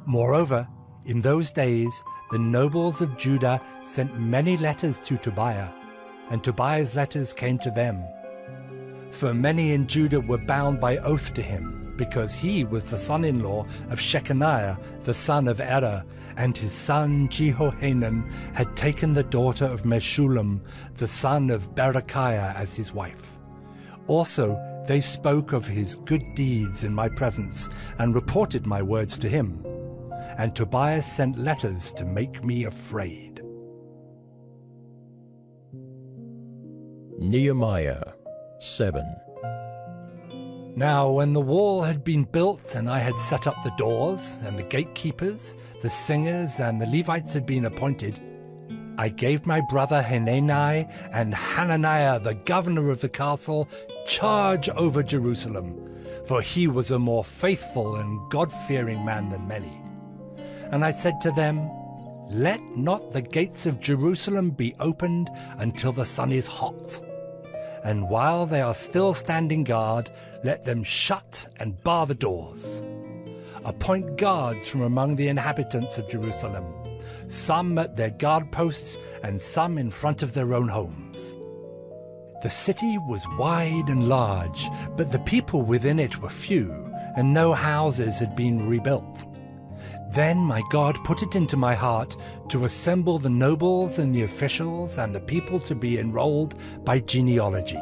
Moreover, in those days the nobles of Judah sent many letters to Tobiah, and Tobiah's letters came to them. For many in Judah were bound by oath to him, because he was the son-in-law of Shechaniah, the son of Erah, and his son Jehohanan had taken the daughter of Meshullam, the son of Berechiah, as his wife. Also they spoke of his good deeds in my presence, and reported my words to him. And Tobiah sent letters to make me afraid. Nehemiah 7. Now when the wall had been built, and I had set up the doors, and the gatekeepers, the singers, and the Levites had been appointed, I gave my brother Hanani and Hananiah, the governor of the castle, charge over Jerusalem, for he was a more faithful and God-fearing man than many. And I said to them, Let not the gates of Jerusalem be opened until the sun is hot. And while they are still standing guard, let them shut and bar the doors. Appoint guards from among the inhabitants of Jerusalem, some at their guard posts and some in front of their own homes. The city was wide and large, but the people within it were few, and no houses had been rebuilt. Then my God put it into my heart to assemble the nobles and the officials and the people to be enrolled by genealogy.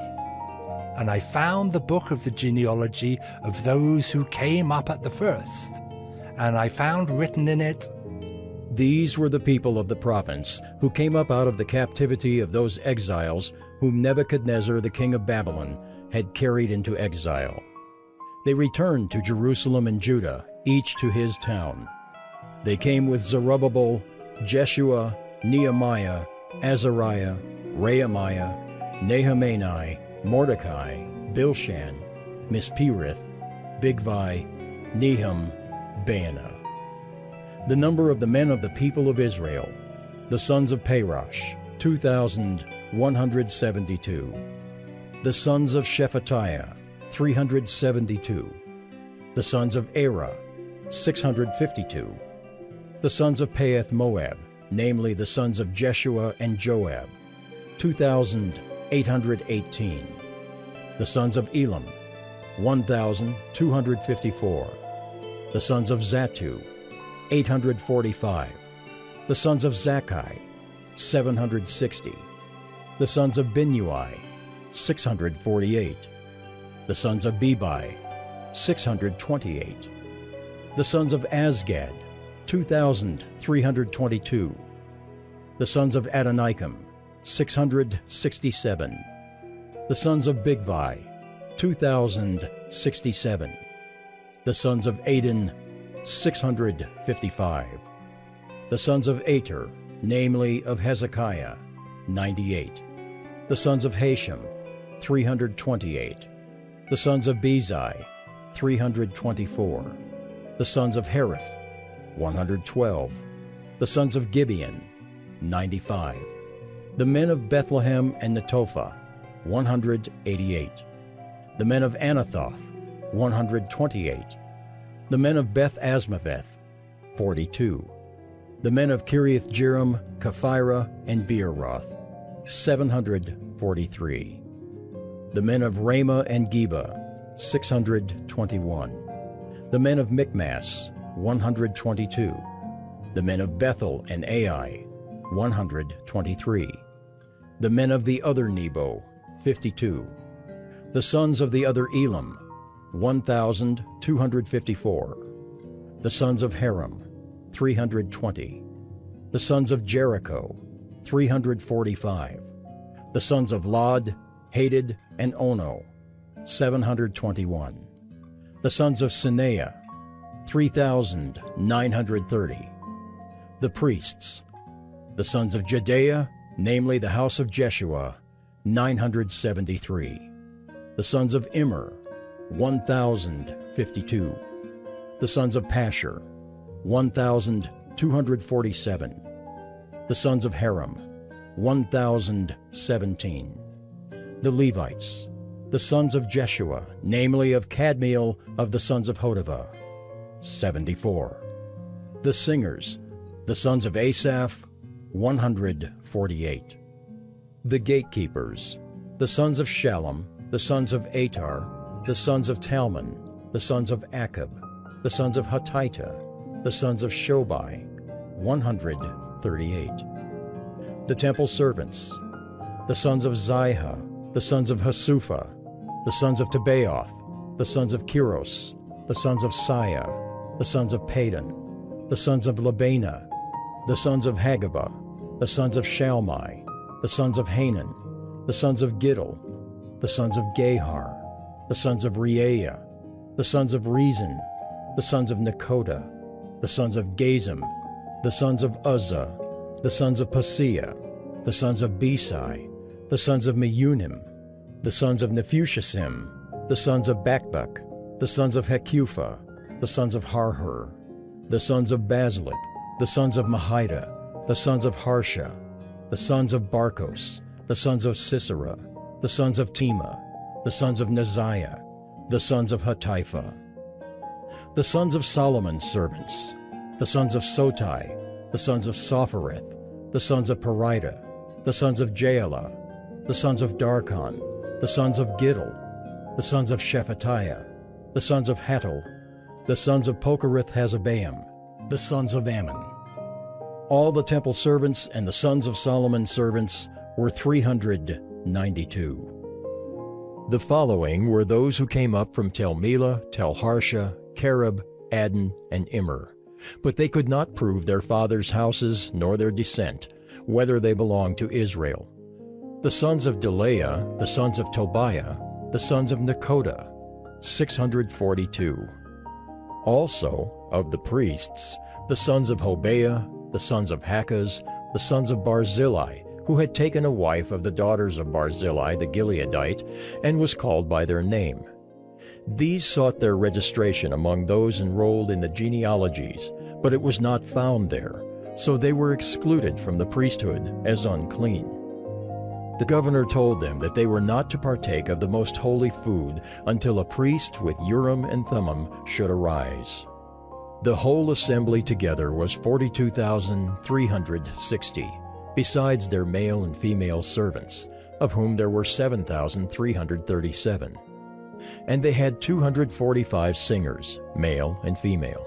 And I found the book of the genealogy of those who came up at the first, and I found written in it, These were the people of the province who came up out of the captivity of those exiles whom Nebuchadnezzar the king of Babylon had carried into exile. They returned to Jerusalem and Judah, each to his town. They came with Zerubbabel, Jeshua, Nehemiah, Azariah, Rehemiah, Nehemiah, Mordecai, Bilshan, Mispirith, Bigvai, Nehum, Baanah. The number of the men of the people of Israel, the sons of Parosh, 2,172. The sons of Shephatiah, 372. The sons of Era, 652. The sons of Pahath Moab, namely the sons of Jeshua and Joab, 2,818. The sons of Elam, 1,254. The sons of Zattu, 845. The sons of Zakkai, 760. The sons of Binnui, 648. The sons of Bebai, 628. The sons of Azgad, 2,322. The sons of Adonikam, 667. The sons of Bigvai, 2,067. The sons of Adin, 655. The sons of Ater, namely of Hezekiah, 98. The sons of Hashem, 328. The sons of Bezai, 324. The sons of Hariph, 112. The sons of Gibeon, 95. The men of Bethlehem and Netophah, 188. The men of Anathoth, 128. The men of Beth Asmaveth, 42. The men of Kiriath Jearim, Kephirah, and Beeroth, 743. The men of Ramah and Geba, 621. The men of Michmas, 122. The men of Bethel and Ai, 123. The men of the other Nebo, 52. The sons of the other Elam, 1,254. The sons of Haram, 320. The sons of Jericho, 345. The sons of Lod, Hadid, and Ono, 721. The sons of Sineah, 3,930. The priests. The sons of Jedaiah, namely the house of Jeshua, 973. The sons of Immer, 1,052. The sons of Pashur, 1,247. The sons of Haram, 1,017. The Levites, the sons of Jeshua, namely of Kadmiel of the sons of Hodavah, 74. The singers, the sons of Asaph, 148. The gatekeepers, the sons of Shallum, the sons of Atar, the sons of Talmon, the sons of Akab, the sons of Hatita, the sons of Shobai, 138. The temple servants, the sons of Ziha, the sons of Hasupha, the sons of Tebaoth, the sons of Kiros, the sons of Saya, the sons of Padan, the sons of Labana, the sons of Hagabah, the sons of Shalmai, the sons of Hanan, the sons of Giddel, the sons of Gahar, the sons of Reaiah, the sons of Rezin, the sons of Nekoda, the sons of Gazim, the sons of Uzzah, the sons of Paseah, the sons of Besai, the sons of Meunim, the sons of Nephushim, the sons of Bakbuk, the sons of Hekupha, the sons of Harhur, the sons of Bazlith, the sons of Mahida, the sons of Harsha, the sons of Barkos, the sons of Sisera, the sons of Tema, the sons of Neziah, the sons of Hatipha. The sons of Solomon's servants, the sons of Sotai, the sons of Sophereth, the sons of Perida, the sons of Jaala, the sons of Darkon, the sons of Giddel, the sons of Shephatiah, the sons of Hattil, the sons of Pokereth-Hazzebaim, the sons of Ammon. All the temple servants and the sons of Solomon's servants were 392. The following were those who came up from Tel Melah, Tel Harsha, Kerub, Addan, and Immer, but they could not prove their fathers' houses nor their descent, whether they belonged to Israel. The sons of Delaiah, the sons of Tobiah, the sons of Nekoda, 642. Also, of the priests, the sons of Hobaiah, the sons of Hakaz, the sons of Barzillai, who had taken a wife of the daughters of Barzillai the Gileadite, and was called by their name. These sought their registration among those enrolled in the genealogies, but it was not found there, so they were excluded from the priesthood as unclean. The governor told them that they were not to partake of the most holy food until a priest with Urim and Thummim should arise. The whole assembly together was 42,360, besides their male and female servants, of whom there were 7,337. And they had 245 singers, male and female.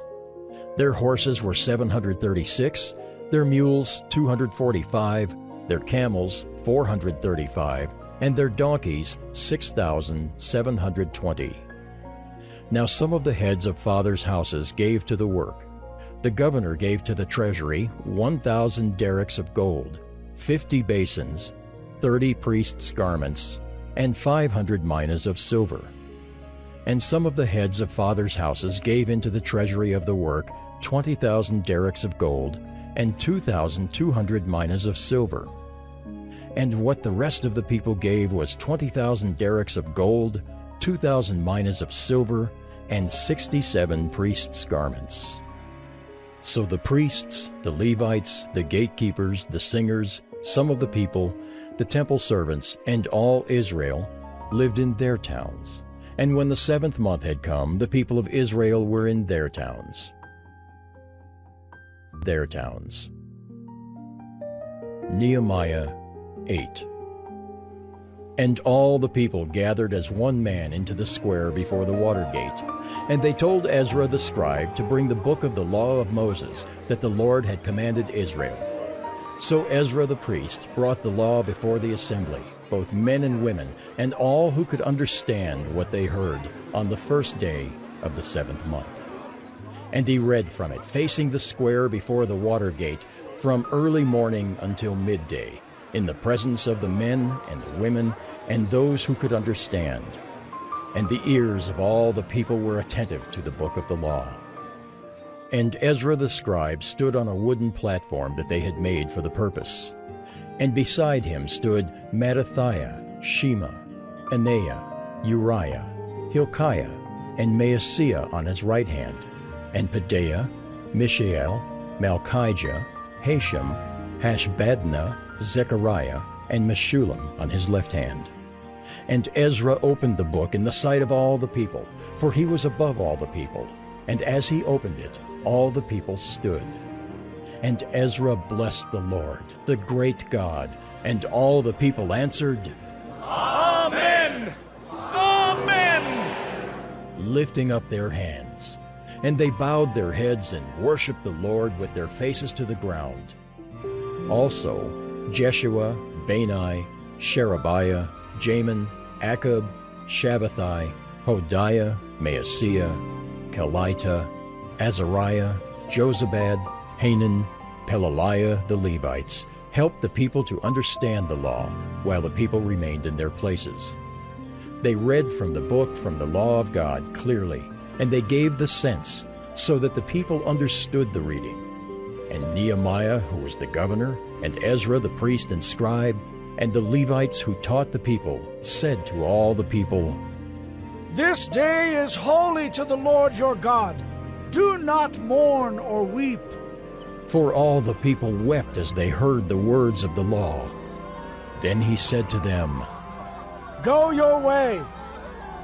Their horses were 736, their mules 245, their camels 435, and their donkeys 6,720. Now some of the heads of fathers' houses gave to the work. The governor gave to the treasury 1,000 derricks of gold, 50 basins, 30 priests' garments, and 500 minas of silver. And some of the heads of fathers' houses gave into the treasury of the work 20,000 derricks of gold, and 2,200 minas of silver. And what the rest of the people gave was 20,000 derricks of gold, 2,000 minas of silver, and 67 priests' garments. So the priests, the Levites, the gatekeepers, the singers, some of the people, the temple servants, and all Israel lived in their towns. And when the 7th month had come, the people of Israel were in their towns. Their towns. Nehemiah 8. And all the people gathered as one man into the square before the water gate. And they told Ezra the scribe to bring the book of the law of Moses that the Lord had commanded Israel. So Ezra the priest brought the law before the assembly, both men and women, and all who could understand what they heard, on the first day of the 7th month. And he read from it, facing the square before the water gate, from early morning until midday, in the presence of the men and the women and those who could understand. And the ears of all the people were attentive to the book of the law. And Ezra the scribe stood on a wooden platform that they had made for the purpose. And beside him stood Mattithiah, Shema, Anaiah, Uriah, Hilkiah, and Maaseiah on his right hand, and Pedaiah, Mishael, Malchijah, Hashem, Hashbaddanah, Zechariah, and Meshullam on his left hand. And Ezra opened the book in the sight of all the people, for he was above all the people. And as he opened it, all the people stood. And Ezra blessed the Lord, the great God, and all the people answered, Amen! Amen! Lifting up their hands. And they bowed their heads and worshipped the Lord with their faces to the ground. Also Jeshua, Bani, Sherebiah, Jamin, Akub, Shabbathai, Hodiah, Maaseiah, Kelita, Azariah, Jozabad, Hanan, Pelaliah, the Levites, helped the people to understand the law, while the people remained in their places. They read from the book from the law of God clearly, and they gave the sense, so that the people understood the reading. And Nehemiah, who was the governor, and Ezra the priest and scribe, and the Levites who taught the people, said to all the people, This day is holy to the Lord your God. Do not mourn or weep. For all the people wept as they heard the words of the law. Then he said to them, Go your way.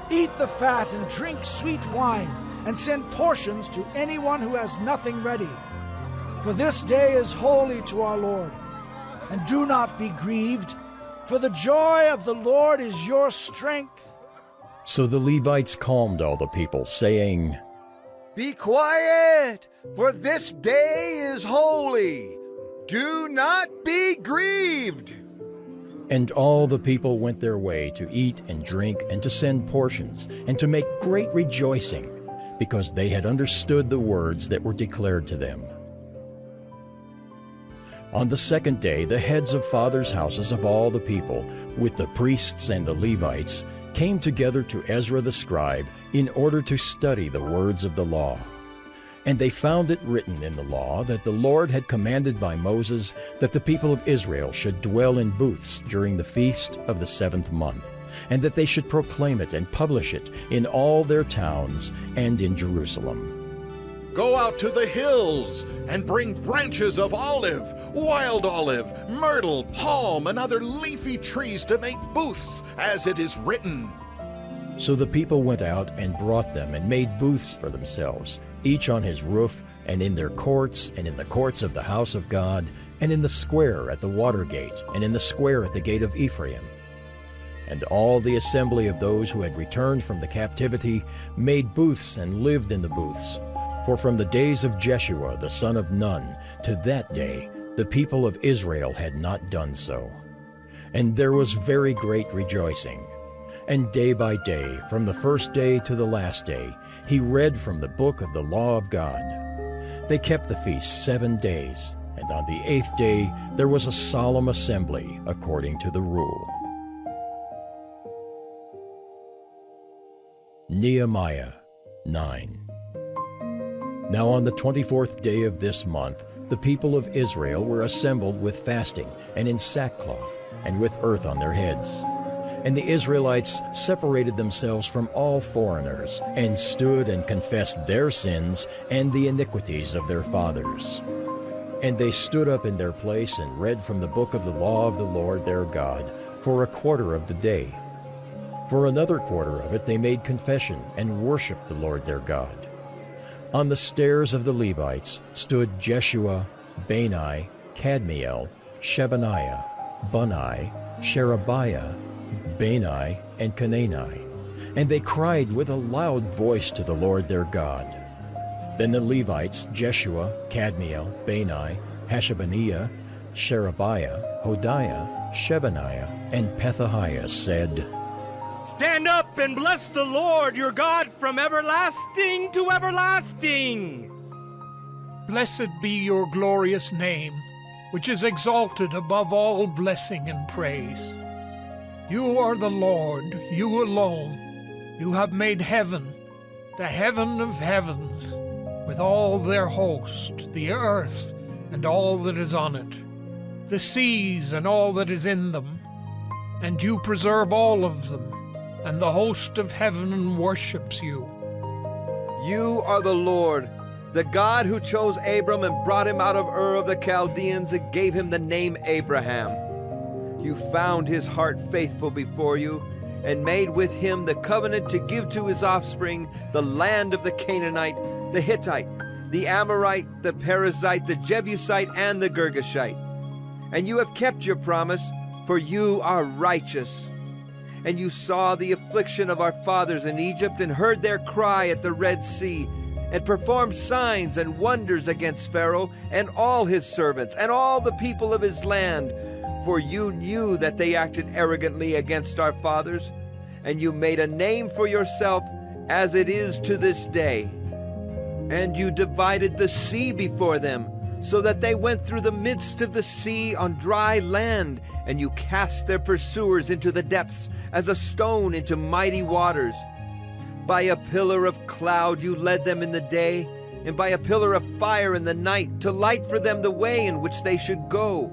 Eat the fat and drink sweet wine, and send portions to anyone who has nothing ready. For this day is holy to our Lord. And do not be grieved, for the joy of the Lord is your strength. So the Levites calmed all the people, saying, Be quiet, for this day is holy. Do not be grieved. And all the people went their way to eat and drink and to send portions and to make great rejoicing, because they had understood the words that were declared to them. On the second day, the heads of fathers' houses of all the people, with the priests and the Levites, came together to Ezra the scribe in order to study the words of the law. And they found it written in the law that the Lord had commanded by Moses that the people of Israel should dwell in booths during the feast of the 7th month, and that they should proclaim it and publish it in all their towns and in Jerusalem. Go out to the hills and bring branches of olive, wild olive, myrtle, palm, and other leafy trees to make booths, as it is written. So the people went out and brought them and made booths for themselves, each on his roof, and in their courts, and in the courts of the house of God, and in the square at the water gate, and in the square at the gate of Ephraim. And all the assembly of those who had returned from the captivity made booths and lived in the booths. For from the days of Jeshua the son of Nun to that day the people of Israel had not done so. And there was very great rejoicing. And day by day, from the first day to the last day, he read from the book of the law of God. They kept the feast 7 days, and on the 8th day there was a solemn assembly according to the rule. Nehemiah 9. Now on the 24th day of this month, the people of Israel were assembled with fasting, and in sackcloth, and with earth on their heads. And the Israelites separated themselves from all foreigners, and stood and confessed their sins and the iniquities of their fathers. And they stood up in their place and read from the book of the law of the Lord their God for a quarter of the day. For another quarter of it they made confession and worshipped the Lord their God. On the stairs of the Levites stood Jeshua, Bani, Kadmiel, Shebaniah, Bunni, Sherebiah, Bani, and Canani. And they cried with a loud voice to the Lord their God. Then the Levites, Jeshua, Kadmiel, Bani, Hashabaniah, Sherebiah, Hodiah, Shebaniah, and Pethahiah said, Stand up and bless the Lord your God from everlasting to everlasting. Blessed be your glorious name, which is exalted above all blessing and praise. You are the Lord, you alone. You have made heaven, the heaven of heavens, with all their host, the earth and all that is on it, the seas and all that is in them, and you preserve all of them. And the host of heaven worships you. You are the Lord, the God who chose Abram and brought him out of Ur of the Chaldeans and gave him the name Abraham. You found his heart faithful before you and made with him the covenant to give to his offspring the land of the Canaanite, the Hittite, the Amorite, the Perizzite, the Jebusite, and the Girgashite. And you have kept your promise, for you are righteous. And you saw the affliction of our fathers in Egypt and heard their cry at the Red Sea, and performed signs and wonders against Pharaoh and all his servants and all the people of his land. For you knew that they acted arrogantly against our fathers, and you made a name for yourself as it is to this day. And you divided the sea before them, so that they went through the midst of the sea on dry land, and you cast their pursuers into the depths, as a stone into mighty waters. By a pillar of cloud you led them in the day, and by a pillar of fire in the night, to light for them the way in which they should go.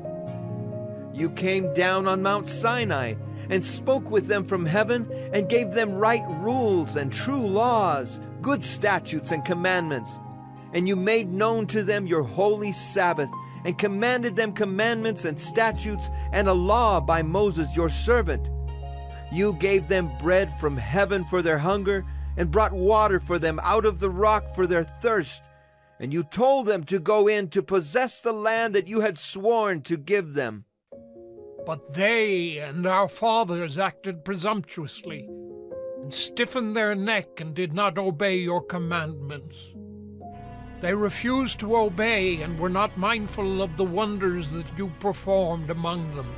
You came down on Mount Sinai, and spoke with them from heaven, and gave them right rules and true laws, good statutes and commandments. And you made known to them your holy Sabbath, and commanded them commandments and statutes and a law by Moses your servant. You gave them bread from heaven for their hunger, and brought water for them out of the rock for their thirst. And you told them to go in to possess the land that you had sworn to give them. But they and our fathers acted presumptuously, and stiffened their neck and did not obey your commandments. They refused to obey and were not mindful of the wonders that you performed among them.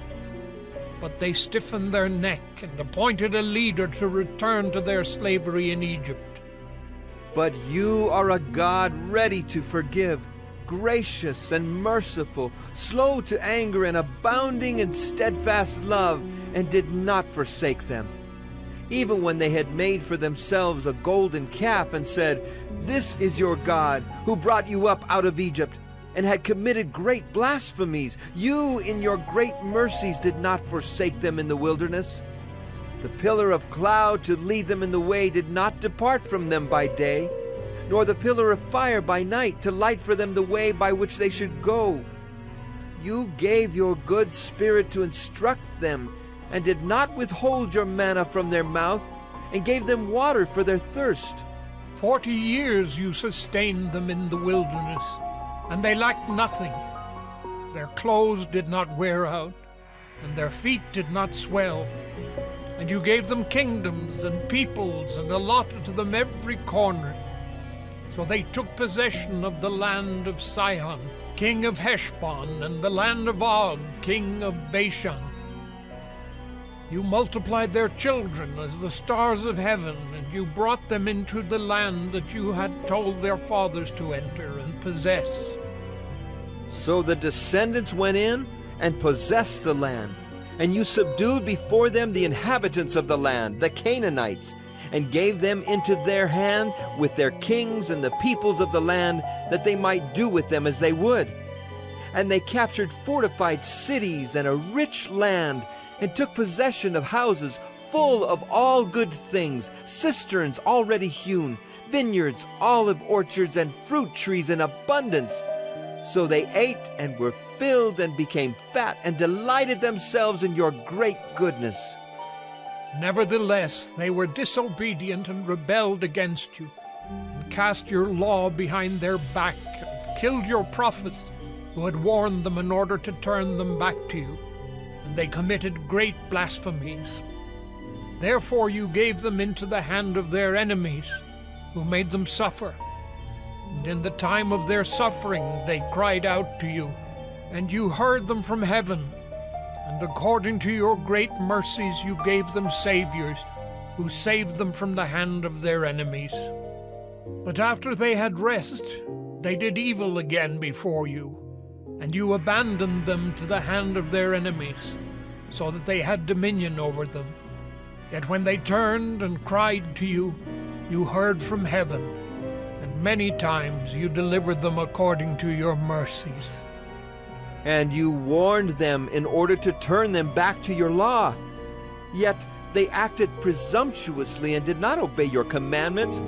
But they stiffened their neck and appointed a leader to return to their slavery in Egypt. But you are a God ready to forgive, gracious and merciful, slow to anger and abounding in steadfast love, and did not forsake them. Even when they had made for themselves a golden calf and said, "This is your God, who brought you up out of Egypt," and had committed great blasphemies, you in your great mercies did not forsake them in the wilderness. The pillar of cloud to lead them in the way did not depart from them by day, nor the pillar of fire by night to light for them the way by which they should go. You gave your good spirit to instruct them, and did not withhold your manna from their mouth, and gave them water for their thirst. 40 years you sustained them in the wilderness, and they lacked nothing. Their clothes did not wear out, and their feet did not swell. And you gave them kingdoms and peoples, and allotted to them every corner. So they took possession of the land of Sihon, king of Heshbon, and the land of Og, king of Bashan. You multiplied their children as the stars of heaven, and you brought them into the land that you had told their fathers to enter and possess. So the descendants went in and possessed the land. And you subdued before them the inhabitants of the land, the Canaanites, and gave them into their hand with their kings and the peoples of the land, that they might do with them as they would. And they captured fortified cities and a rich land, and took possession of houses full of all good things, cisterns already hewn, vineyards, olive orchards, and fruit trees in abundance. So they ate and were filled and became fat, and delighted themselves in your great goodness. Nevertheless, they were disobedient and rebelled against you, and cast your law behind their back, and killed your prophets who had warned them in order to turn them back to you, and they committed great blasphemies. Therefore you gave them into the hand of their enemies, who made them suffer. And in the time of their suffering they cried out to you, and you heard them from heaven. And according to your great mercies you gave them saviors, who saved them from the hand of their enemies. But after they had rest, they did evil again before you, and you abandoned them to the hand of their enemies, so that they had dominion over them. Yet when they turned and cried to you, you heard from heaven, and many times you delivered them according to your mercies. And you warned them in order to turn them back to your law. Yet they acted presumptuously and did not obey your commandments,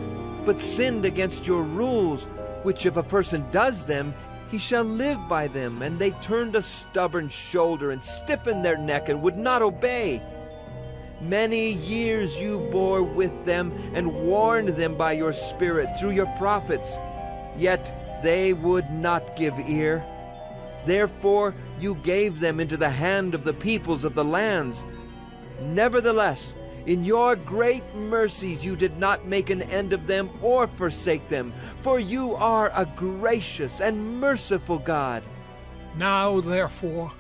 but sinned against your rules, which if a person does them, he shall live by them. And they turned a stubborn shoulder and stiffened their neck and would not obey. Many years you bore with them and warned them by your Spirit through your prophets, yet they would not give ear. Therefore you gave them into the hand of the peoples of the lands. Nevertheless, in your great mercies you did not make an end of them or forsake them, for you are a gracious and merciful God. Now, therefore,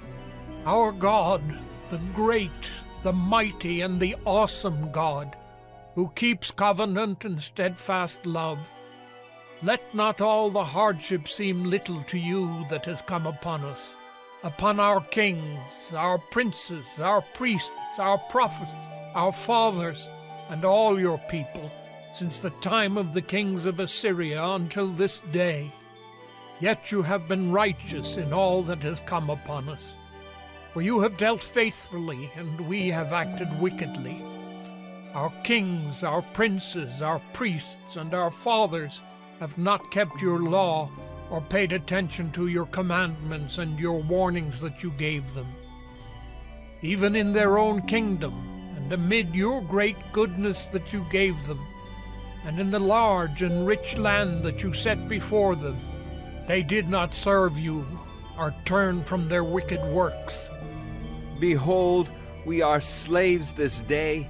our God, the great, the mighty, and the awesome God, who keeps covenant and steadfast love, let not all the hardship seem little to you that has come upon us, upon our kings, our princes, our priests, our prophets, our fathers, and all your people, since the time of the kings of Assyria until this day. Yet you have been righteous in all that has come upon us. For you have dealt faithfully, and we have acted wickedly. Our kings, our princes, our priests, and our fathers have not kept your law or paid attention to your commandments and your warnings that you gave them. Even in their own kingdom, and amid your great goodness that you gave them, and in the large and rich land that you set before them, they did not serve you or turn from their wicked works. Behold, we are slaves this day,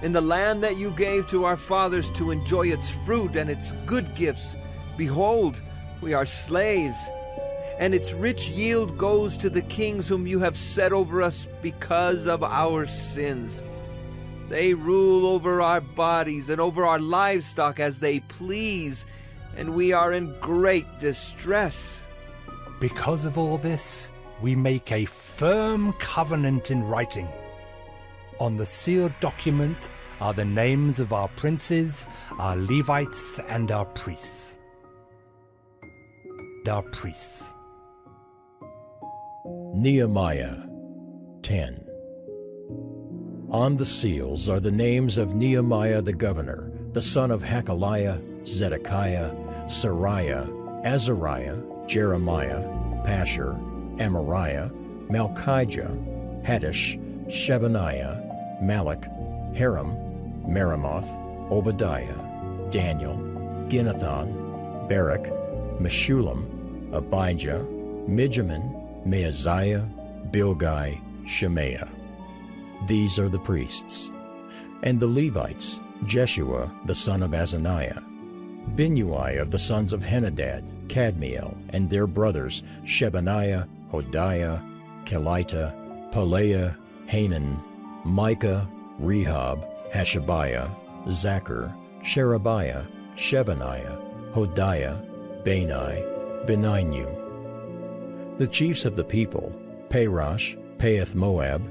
in the land that you gave to our fathers to enjoy its fruit and its good gifts. Behold, we are slaves, and its rich yield goes to the kings whom you have set over us because of our sins. They rule over our bodies and over our livestock as they please, and we are in great distress. Because of all this, we make a firm covenant in writing. On the sealed document are the names of our princes, our Levites, and our priests. Nehemiah 10. On the seals are the names of Nehemiah the governor, the son of Hakaliah, Zedekiah, Sariah, Azariah, Jeremiah, Pashur, Amariah, Malchijah, Haddish, Shebaniah, Malach, Haram, Meremoth, Obadiah, Daniel, Ginnathan, Barak, Meshullam, Abijah, Mijamin, Maaziah, Bilgai, Shemaiah. These are the priests. And the Levites, Jeshua the son of Azaniah, Binnui of the sons of Henadad, Kadmiel, and their brothers Shebaniah, Hodiah, Kelita, Pelaiah, Hanan, Micah, Rehab, Hashabiah, Zachar, Sherebiah, Shebaniah, Hodiah, Bani, Beninu. The chiefs of the people, Parosh, Pahath-Moab,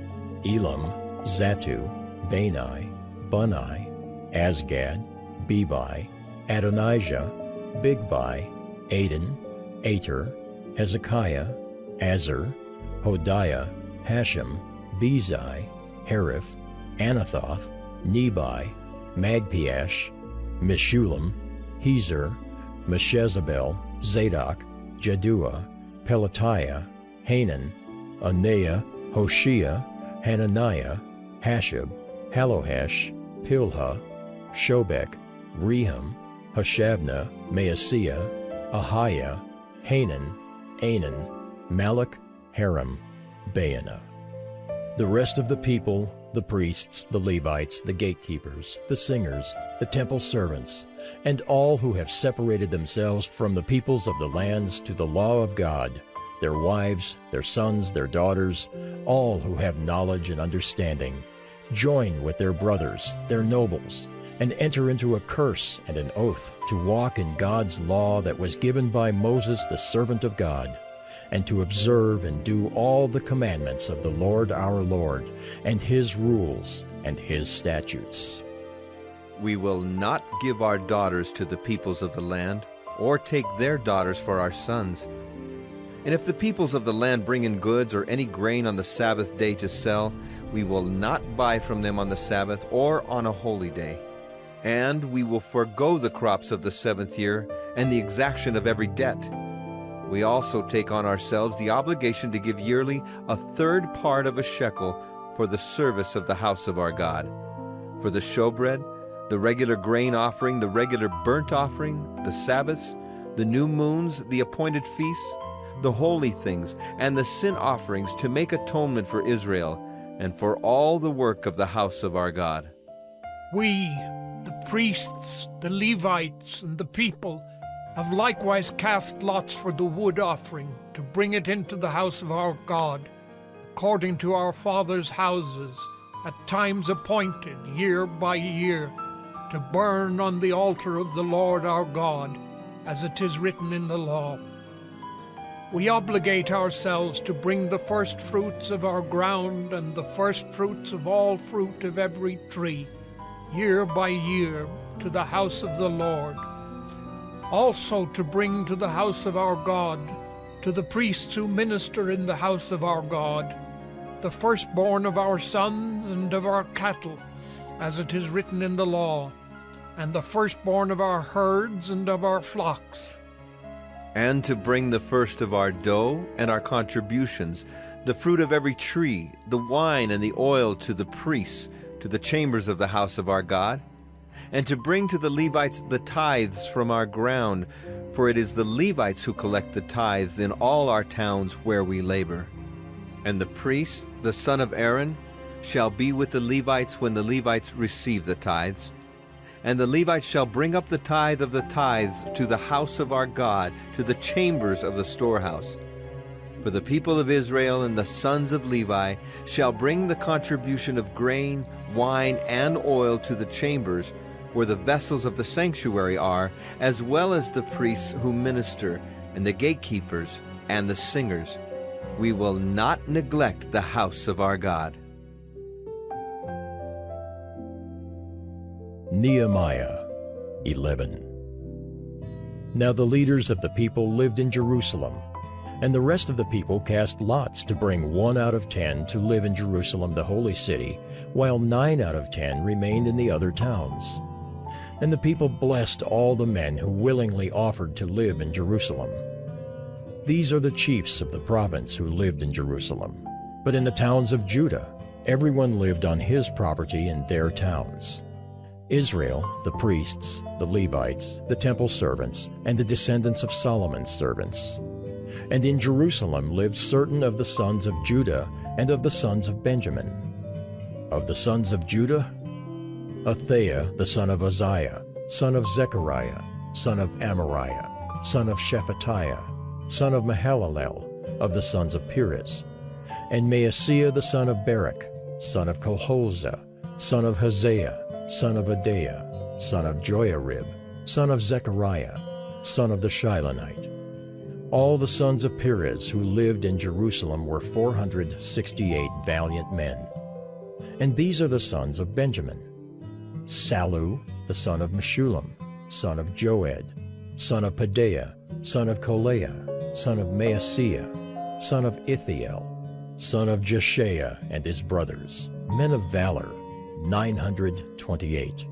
Elam, Zatu, Bani, Bunni, Asgad, Bebai, Adonijah, Bigvai, Aden, Ater, Hezekiah, Azar, Hodiah, Hashem, Bezai, Hariph, Anathoth, Nebai, Magpiash, Meshullam, Hezer, Meshezabel, Zadok, Jaddua, Pelatiah, Hanan, Anaiah, Hoshea, Hananiah, Hashab, Halohesh, Pilha, Shobek, Rehum, Hashabnah, Maaseiah, Ahiah, Hanan, Anan, Malach, Haram, Baanah. The rest of the people, the priests, the Levites, the gatekeepers, the singers, the temple servants, and all who have separated themselves from the peoples of the lands to the law of God, their wives, their sons, their daughters, all who have knowledge and understanding, join with their brothers, their nobles, and enter into a curse and an oath to walk in God's law that was given by Moses the servant of God, and to observe and do all the commandments of the Lord our Lord, and his rules and his statutes. We will not give our daughters to the peoples of the land, or take their daughters for our sons. And if the peoples of the land bring in goods or any grain on the Sabbath day to sell, we will not buy from them on the Sabbath or on a holy day. And we will forego the crops of the 7th year and the exaction of every debt. We also take on ourselves the obligation to give yearly 1/3 part of a shekel for the service of the house of our God, for the showbread, the regular grain offering, the regular burnt offering, the Sabbaths, the new moons, the appointed feasts, the holy things, and the sin offerings, to make atonement for Israel and for all the work of the house of our God. We, the priests, the Levites, and the people, have likewise cast lots for the wood offering, to bring it into the house of our God, according to our fathers' houses, at times appointed, year by year, to burn on the altar of the Lord our God, as it is written in the law. We obligate ourselves to bring the first fruits of our ground and the first fruits of all fruit of every tree, year by year, to the house of the Lord. Also to bring to the house of our God, to the priests who minister in the house of our God, the firstborn of our sons and of our cattle, as it is written in the law, and the firstborn of our herds and of our flocks. And to bring the first of our dough and our contributions, the fruit of every tree, the wine and the oil to the priests, to the chambers of the house of our God, and to bring to the Levites the tithes from our ground, for it is the Levites who collect the tithes in all our towns where we labor. And the priest, the son of Aaron, shall be with the Levites when the Levites receive the tithes. And the Levites shall bring up the tithe of the tithes to the house of our God, to the chambers of the storehouse. For the people of Israel and the sons of Levi shall bring the contribution of grain, wine, and oil to the chambers, where the vessels of the sanctuary are, as well as the priests who minister, and the gatekeepers, and the singers. We will not neglect the house of our God. Nehemiah 11. Now the leaders of the people lived in Jerusalem, and the rest of the people cast lots to bring 1 out of 10 to live in Jerusalem the holy city, while 9 out of 10 remained in the other towns. And the people blessed all the men who willingly offered to live in Jerusalem. These are the chiefs of the province who lived in Jerusalem. But in the towns of Judah, everyone lived on his property in their towns. Israel, the priests, the Levites, the temple servants, and the descendants of Solomon's servants. And in Jerusalem lived certain of the sons of Judah and of the sons of Benjamin. Of the sons of Judah, Athaiah the son of Uzziah, son of Zechariah, son of Amariah, son of Shephatiah, son of Mahalalel, of the sons of Perez, and Maaseiah the son of Barak, son of Colhozah, son of Hosea, son of Adaiah, son of Joiarib, son of Zechariah, son of the Shilonite. All the sons of Perez who lived in Jerusalem were 468 valiant men. And these are the sons of Benjamin: Sallu, the son of Meshullam, son of Joed, son of Pedaiah, son of Kolaiah, son of Maaseiah, son of Ithiel, son of Jeshaiah, and his brothers, men of valor, 928.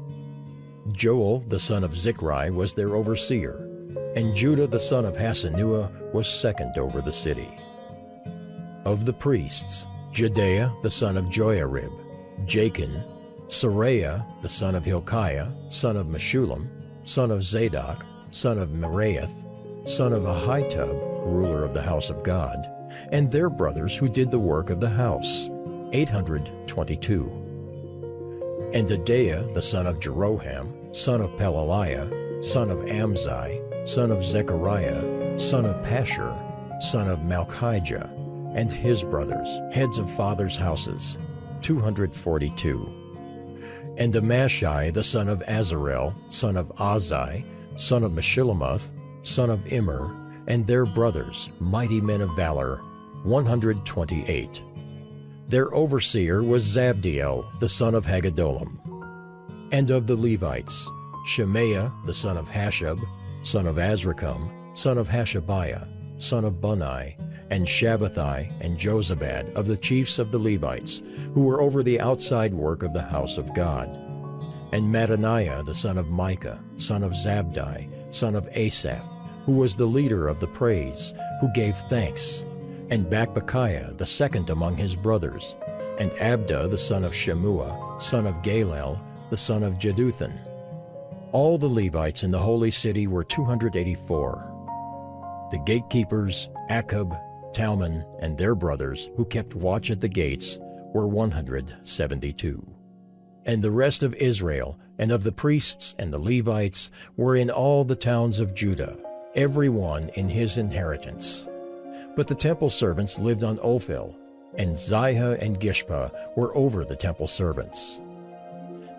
Joel, the son of Zichri, was their overseer, and Judah, the son of Hasenuah, was second over the city. Of the priests, Jedaiah, the son of Joiarib, Jachin, Seraiah, the son of Hilkiah, son of Meshullam, son of Zadok, son of Meraioth, son of Ahitub, ruler of the house of God, and their brothers who did the work of the house, 822. And Adaiah, the son of Jeroham, son of Pelaliah, son of Amzi, son of Zechariah, son of Pashur, son of Malchijah, and his brothers, heads of fathers' houses, 242. And Amashai, the son of Azarel, son of Azai, son of Meshillemoth, son of Immer, and their brothers, mighty men of valor, 128. Their overseer was Zabdiel, the son of Haggedolim. And of the Levites, Shemaiah, the son of Hashab, son of Azrikam, son of Hashabiah, son of Bunai, and Shabbathai and Jozabad of the chiefs of the Levites, who were over the outside work of the house of God. And Mattaniah, the son of Micah, son of Zabdi, son of Asaph, who was the leader of the praise, who gave thanks, and Bakbukiah, the second among his brothers, and Abda, the son of Shemua, son of Galel, the son of Jeduthun. All the Levites in the holy city were 284. The gatekeepers, Akub, Talmon, and their brothers, who kept watch at the gates, were 172. And the rest of Israel, and of the priests and the Levites, were in all the towns of Judah, every one in his inheritance. But the temple servants lived on Ophel, and Ziha and Gishpa were over the temple servants.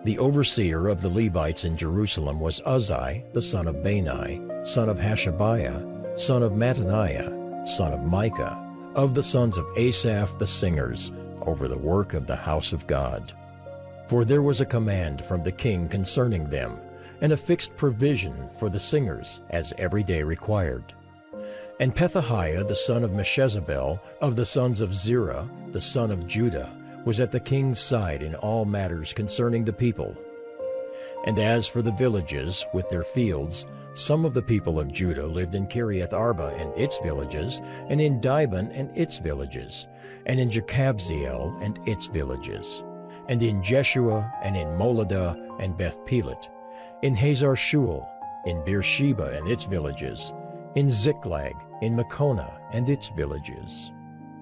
The overseer of the Levites in Jerusalem was Uzzi, the son of Bani, son of Hashabiah, son of Mattaniah, son of Micah, of the sons of Asaph the singers, over the work of the house of God. For there was a command from the king concerning them, and a fixed provision for the singers, as every day required. And Pethahiah the son of Meshezabel, of the sons of Zerah, the son of Judah, was at the king's side in all matters concerning the people. And as for the villages with their fields, some of the people of Judah lived in Kiriath Arba and its villages, and in Dibon and its villages, and in Jekabzeel and its villages, and in Jeshua, and in Moladah, and Beth Pelet, in Hazar Shul, in Beersheba and its villages, in Ziklag, in Makona and its villages,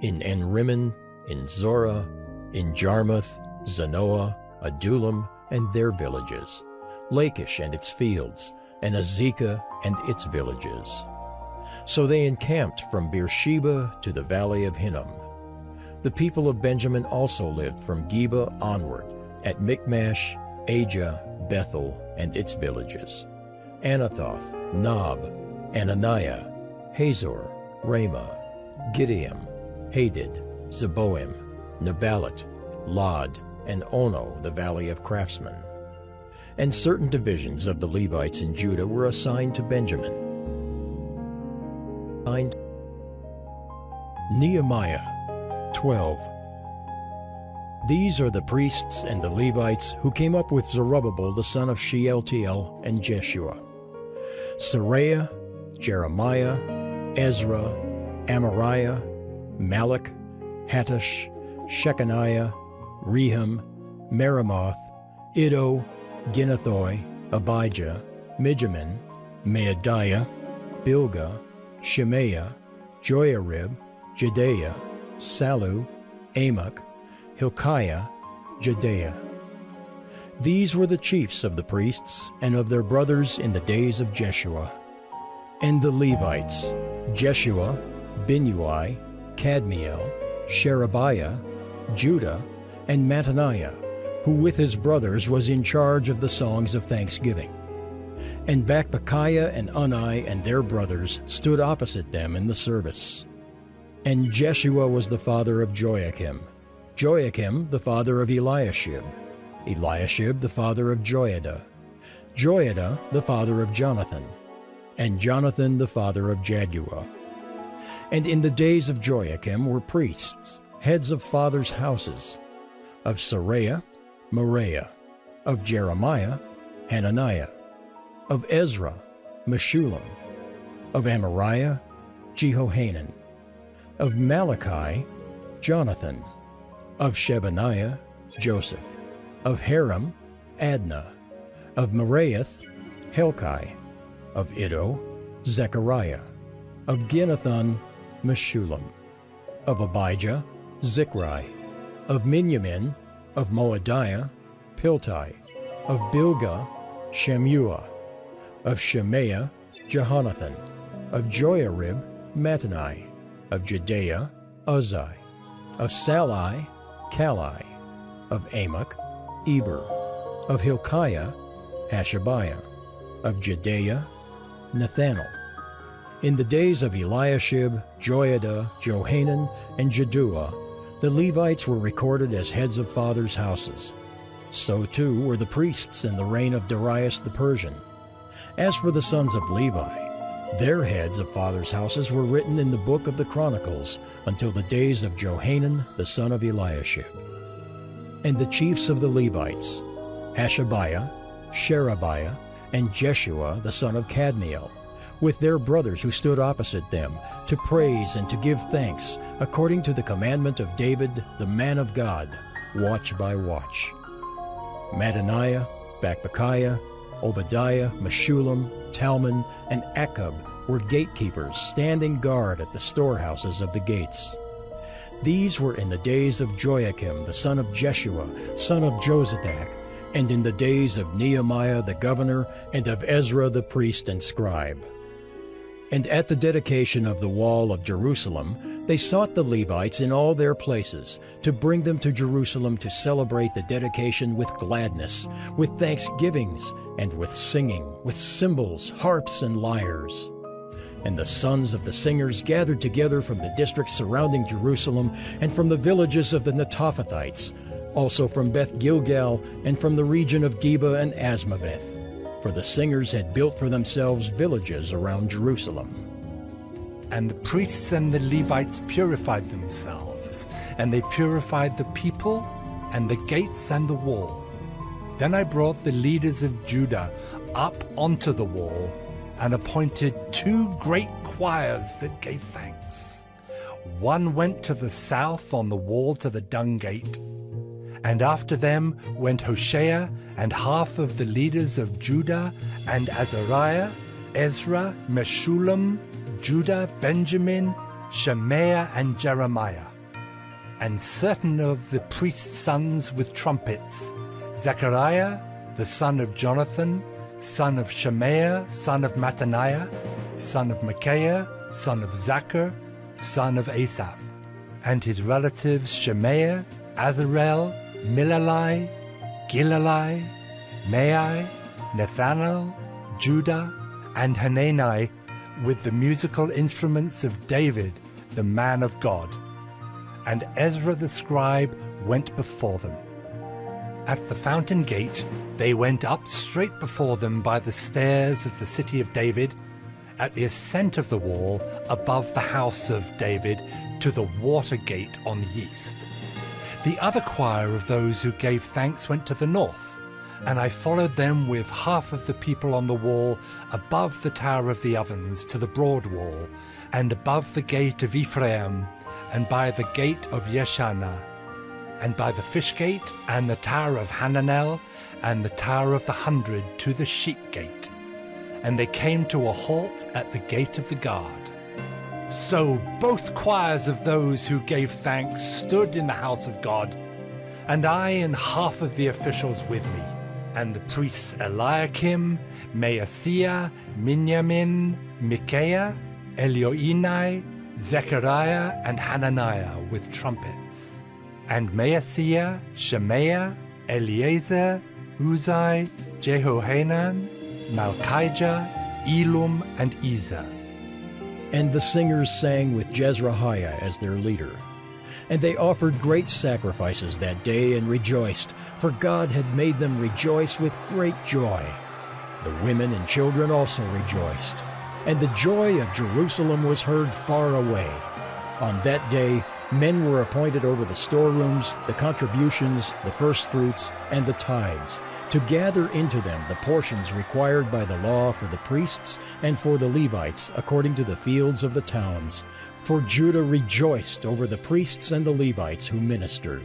in En-Rimmon, in Zorah, in Jarmuth, Zanoah, Adullam and their villages, Lachish and its fields, and Azekah and its villages. So they encamped from Beersheba to the valley of Hinnom. The people of Benjamin also lived from Geba onward, at Michmash, Ajah, Bethel, and its villages, Anathoth, Nob, Ananiah, Hazor, Ramah, Gideam, Hadid, Zeboim, Neballat, Lod, and Ono, the valley of craftsmen. And certain divisions of the Levites in Judah were assigned to Benjamin. Nehemiah 12. These are the priests and the Levites who came up with Zerubbabel the son of Shealtiel and Jeshua: Seraiah, Jeremiah, Ezra, Amariah, Malach, Hattush, Shechaniah, Rehum, Meremoth, Iddo, Ginnathoi, Abijah, Mijamin, Maadiah, Bilgah, Shemaiah, Joiarib, Jedaiah, Sallu, Amok, Hilkiah, Jedaiah. These were the chiefs of the priests and of their brothers in the days of Jeshua. And the Levites, Jeshua, Binnui, Kadmiel, Sherebiah, Judah, and Mattaniah, who with his brothers was in charge of the songs of thanksgiving. And Bakbukiah and Unni and their brothers stood opposite them in the service. And Jeshua was the father of Joachim, Joachim the father of Eliashib, Eliashib the father of Joiada, Joiada the father of Jonathan, and Jonathan the father of Jaddua. And in the days of Joachim were priests, heads of fathers' houses, of Seraiah, Moriah, of Jeremiah, Hananiah, of Ezra, Meshullam, of Amariah, Jehohanan, of Malachi, Jonathan, of Shebaniah, Joseph, of Haram, Adnah, of Meraioth, Helkai, of Iddo, Zechariah, of Ginnathan, Meshullam, of Abijah, Zichri, of Minyamin, of Moadiah, Piltai, of Bilgah, Shammua, of Shemaiah, Jehonathan, of Joiarib, Mattani, of Jedaiah, Uzzi, of Salai, Kalai, of Amok, Eber, of Hilkiah, Hashabiah, of Jedaiah, Nethanel. In the days of Eliashib, Joiada, Johanan, and Jaddua, the Levites were recorded as heads of fathers' houses. So too were the priests in the reign of Darius the Persian. As for the sons of Levi, their heads of fathers' houses were written in the book of the Chronicles until the days of Johanan the son of Eliashib. And the chiefs of the Levites, Hashabiah, Sherebiah, and Jeshua the son of Kadmiel, with their brothers who stood opposite them, to praise and to give thanks, according to the commandment of David, the man of God, watch by watch. Mattaniah, Bakbukiah, Obadiah, Meshullam, Talmon, and Akub were gatekeepers standing guard at the storehouses of the gates. These were in the days of Joachim the son of Jeshua, son of Jozadak, and in the days of Nehemiah the governor, and of Ezra the priest and scribe. And at the dedication of the wall of Jerusalem, they sought the Levites in all their places, to bring them to Jerusalem to celebrate the dedication with gladness, with thanksgivings, and with singing, with cymbals, harps, and lyres. And the sons of the singers gathered together from the districts surrounding Jerusalem, and from the villages of the Netophathites, also from Beth Gilgal, and from the region of Geba and Asmaveth, for the singers had built for themselves villages around Jerusalem. And the priests and the Levites purified themselves, and they purified the people, and the gates and the wall. Then I brought the leaders of Judah up onto the wall, and appointed 2 great choirs that gave thanks. One went to the south on the wall to the dung gate, and after them went Hoshea and half of the leaders of Judah, and Azariah, Ezra, Meshullam, Judah, Benjamin, Shemaiah, and Jeremiah, and certain of the priests' sons with trumpets, Zechariah, the son of Jonathan, son of Shemaiah, son of Mattaniah, son of Micaiah, son of Zachar, son of Asaph, and his relatives Shemaiah, Azarel, Milalai, Gilalai, Maai, Nethanel, Judah, and Hanani, with the musical instruments of David, the man of God. And Ezra the scribe went before them. At the fountain gate they went up straight before them by the stairs of the city of David, at the ascent of the wall above the house of David, to the water gate on the east. The other choir of those who gave thanks went to the north, and I followed them with half of the people on the wall above the Tower of the Ovens to the broad wall, and above the gate of Ephraim, and by the gate of Yeshana, and by the fish gate, and the Tower of Hananel, and the Tower of the 100 to the sheep gate. And they came to a halt at the gate of the guard. So both choirs of those who gave thanks stood in the house of God, and I and half of the officials with me, and the priests Eliakim, Maaseiah, Miniamin, Micaiah, Elioenai, Zechariah, and Hananiah with trumpets, and Maaseiah, Shemaiah, Eleazar, Uzai, Jehohanan, Malchijah, Elum, and Ezer. And the singers sang with Jezrahiah as their leader. And they offered great sacrifices that day and rejoiced, for God had made them rejoice with great joy. The women and children also rejoiced, and the joy of Jerusalem was heard far away. On that day men were appointed over the storerooms, the contributions, the firstfruits, and the tithes, to gather into them the portions required by the law for the priests and for the Levites according to the fields of the towns. For Judah rejoiced over the priests and the Levites who ministered.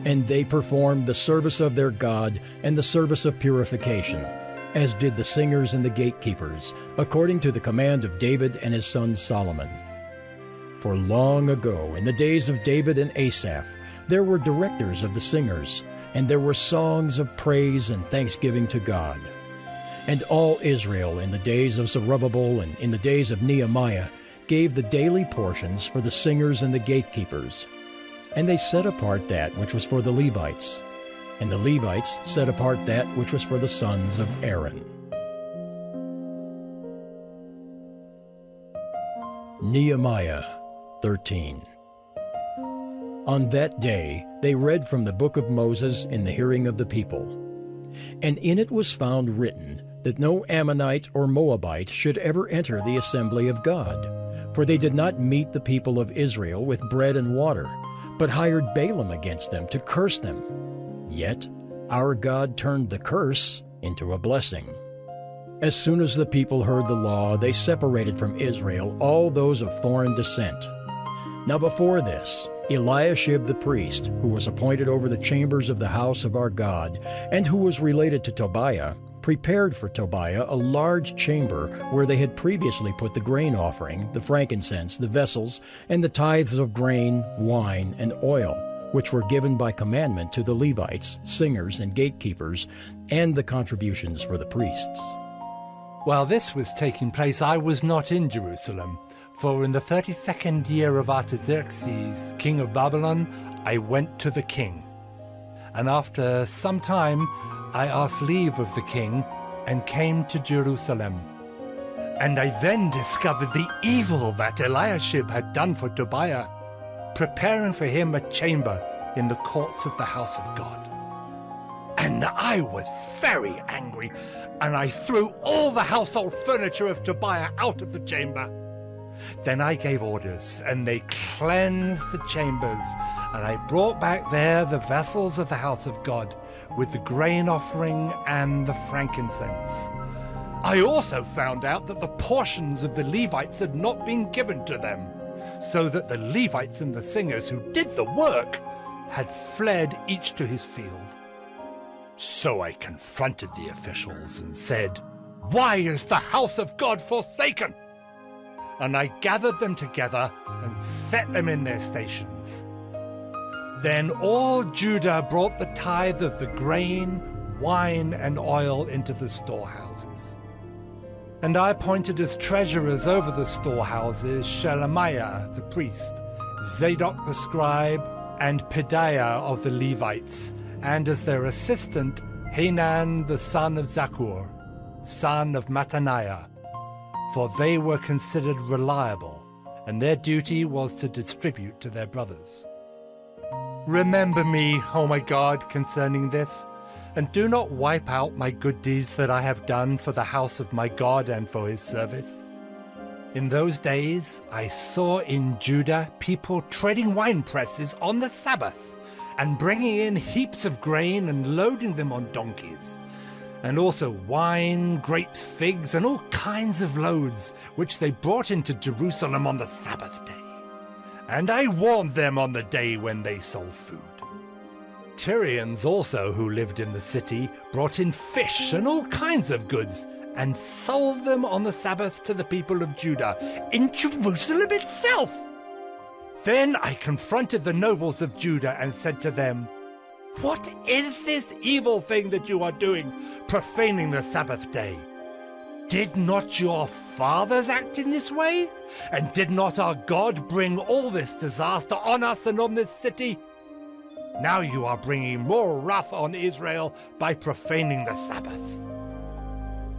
And they performed the service of their God and the service of purification, as did the singers and the gatekeepers, according to the command of David and his son Solomon. For long ago, in the days of David and Asaph, there were directors of the singers, and there were songs of praise and thanksgiving to God. And all Israel in the days of Zerubbabel and in the days of Nehemiah gave the daily portions for the singers and the gatekeepers. And they set apart that which was for the Levites, and the Levites set apart that which was for the sons of Aaron. Nehemiah 13. On that day they read from the book of Moses in the hearing of the people. And in it was found written that no Ammonite or Moabite should ever enter the assembly of God, for they did not meet the people of Israel with bread and water, but hired Balaam against them to curse them. Yet our God turned the curse into a blessing. As soon as the people heard the law, they separated from Israel all those of foreign descent. Now before this, Eliashib the priest, who was appointed over the chambers of the house of our God, and who was related to Tobiah, prepared for Tobiah a large chamber where they had previously put the grain offering, the frankincense, the vessels, and the tithes of grain, wine, and oil, which were given by commandment to the Levites, singers, and gatekeepers, and the contributions for the priests. While this was taking place, I was not in Jerusalem, for in the 32nd year of Artaxerxes, king of Babylon, I went to the king. And after some time I asked leave of the king and came to Jerusalem. And I then discovered the evil that Eliashib had done for Tobiah, preparing for him a chamber in the courts of the house of God. And I was very angry, and I threw all the household furniture of Tobiah out of the chamber. Then I gave orders, and they cleansed the chambers, and I brought back there the vessels of the house of God, with the grain offering and the frankincense. I also found out that the portions of the Levites had not been given to them, so that the Levites and the singers who did the work had fled each to his field. So I confronted the officials and said, "Why is the house of God forsaken?" And I gathered them together and set them in their stations. Then all Judah brought the tithe of the grain, wine, and oil into the storehouses. And I appointed as treasurers over the storehouses Shelemiah the priest, Zadok the scribe, and Pedaiah of the Levites, and as their assistant Hanan the son of Zakur, son of Mattaniah, for they were considered reliable, and their duty was to distribute to their brothers. Remember me, O my God, concerning this, and do not wipe out my good deeds that I have done for the house of my God and for his service. In those days I saw in Judah people treading wine presses on the Sabbath, and bringing in heaps of grain and loading them on donkeys, and also wine, grapes, figs, and all kinds of loads, which they brought into Jerusalem on the Sabbath day. And I warned them on the day when they sold food. Tyrians also, who lived in the city, brought in fish and all kinds of goods, and sold them on the Sabbath to the people of Judah, in Jerusalem itself. Then I confronted the nobles of Judah and said to them, "What is this evil thing that you are doing, profaning the Sabbath day? Did not your fathers act in this way? And did not our God bring all this disaster on us and on this city? Now you are bringing more wrath on Israel by profaning the Sabbath."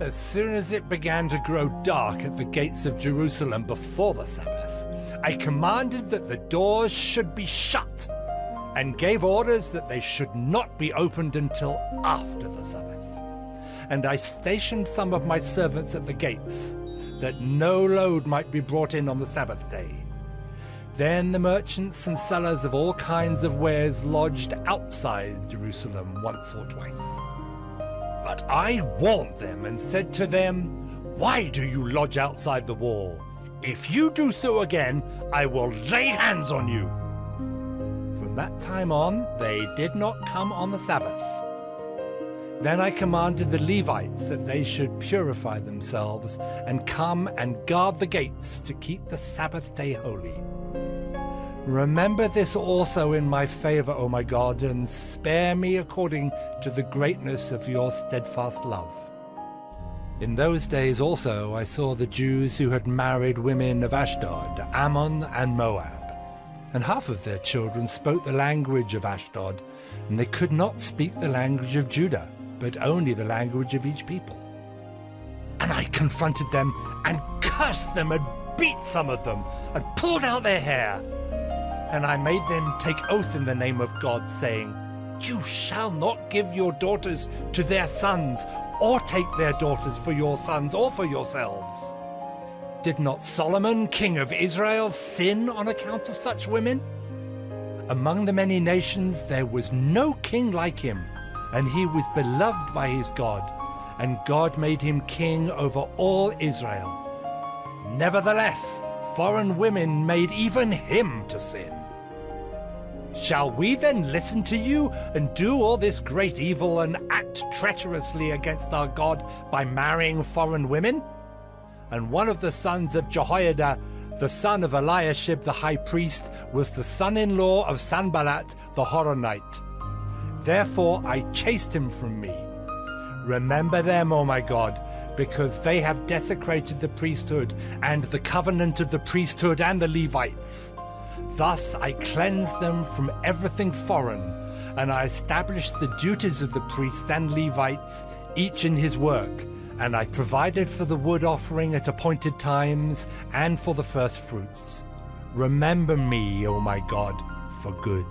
As soon as it began to grow dark at the gates of Jerusalem before the Sabbath, I commanded that the doors should be shut, and gave orders that they should not be opened until after the Sabbath. And I stationed some of my servants at the gates, that no load might be brought in on the Sabbath day. Then the merchants and sellers of all kinds of wares lodged outside Jerusalem once or twice. But I warned them and said to them, "Why do you lodge outside the wall? If you do so again, I will lay hands on you." From that time on, they did not come on the Sabbath. Then I commanded the Levites that they should purify themselves and come and guard the gates to keep the Sabbath day holy. Remember this also in my favor, O my God, and spare me according to the greatness of your steadfast love. In those days also I saw the Jews who had married women of Ashdod, Ammon, and Moab, and half of their children spoke the language of Ashdod, and they could not speak the language of Judah, but only the language of each people. And I confronted them and cursed them and beat some of them and pulled out their hair. And I made them take oath in the name of God, saying, "You shall not give your daughters to their sons, or take their daughters for your sons or for yourselves." Did not Solomon, king of Israel, sin on account of such women? Among the many nations there was no king like him, and he was beloved by his God, and God made him king over all Israel. Nevertheless, foreign women made even him to sin. Shall we then listen to you and do all this great evil and act treacherously against our God by marrying foreign women? And one of the sons of Jehoiada, the son of Eliashib the high priest, was the son-in-law of Sanballat the Horonite. Therefore I chased him from me. Remember them, O my God, because they have desecrated the priesthood and the covenant of the priesthood and the Levites. Thus I cleansed them from everything foreign, and I established the duties of the priests and Levites, each in his work, and I provided for the wood offering at appointed times and for the first fruits. Remember me, O my God, for good.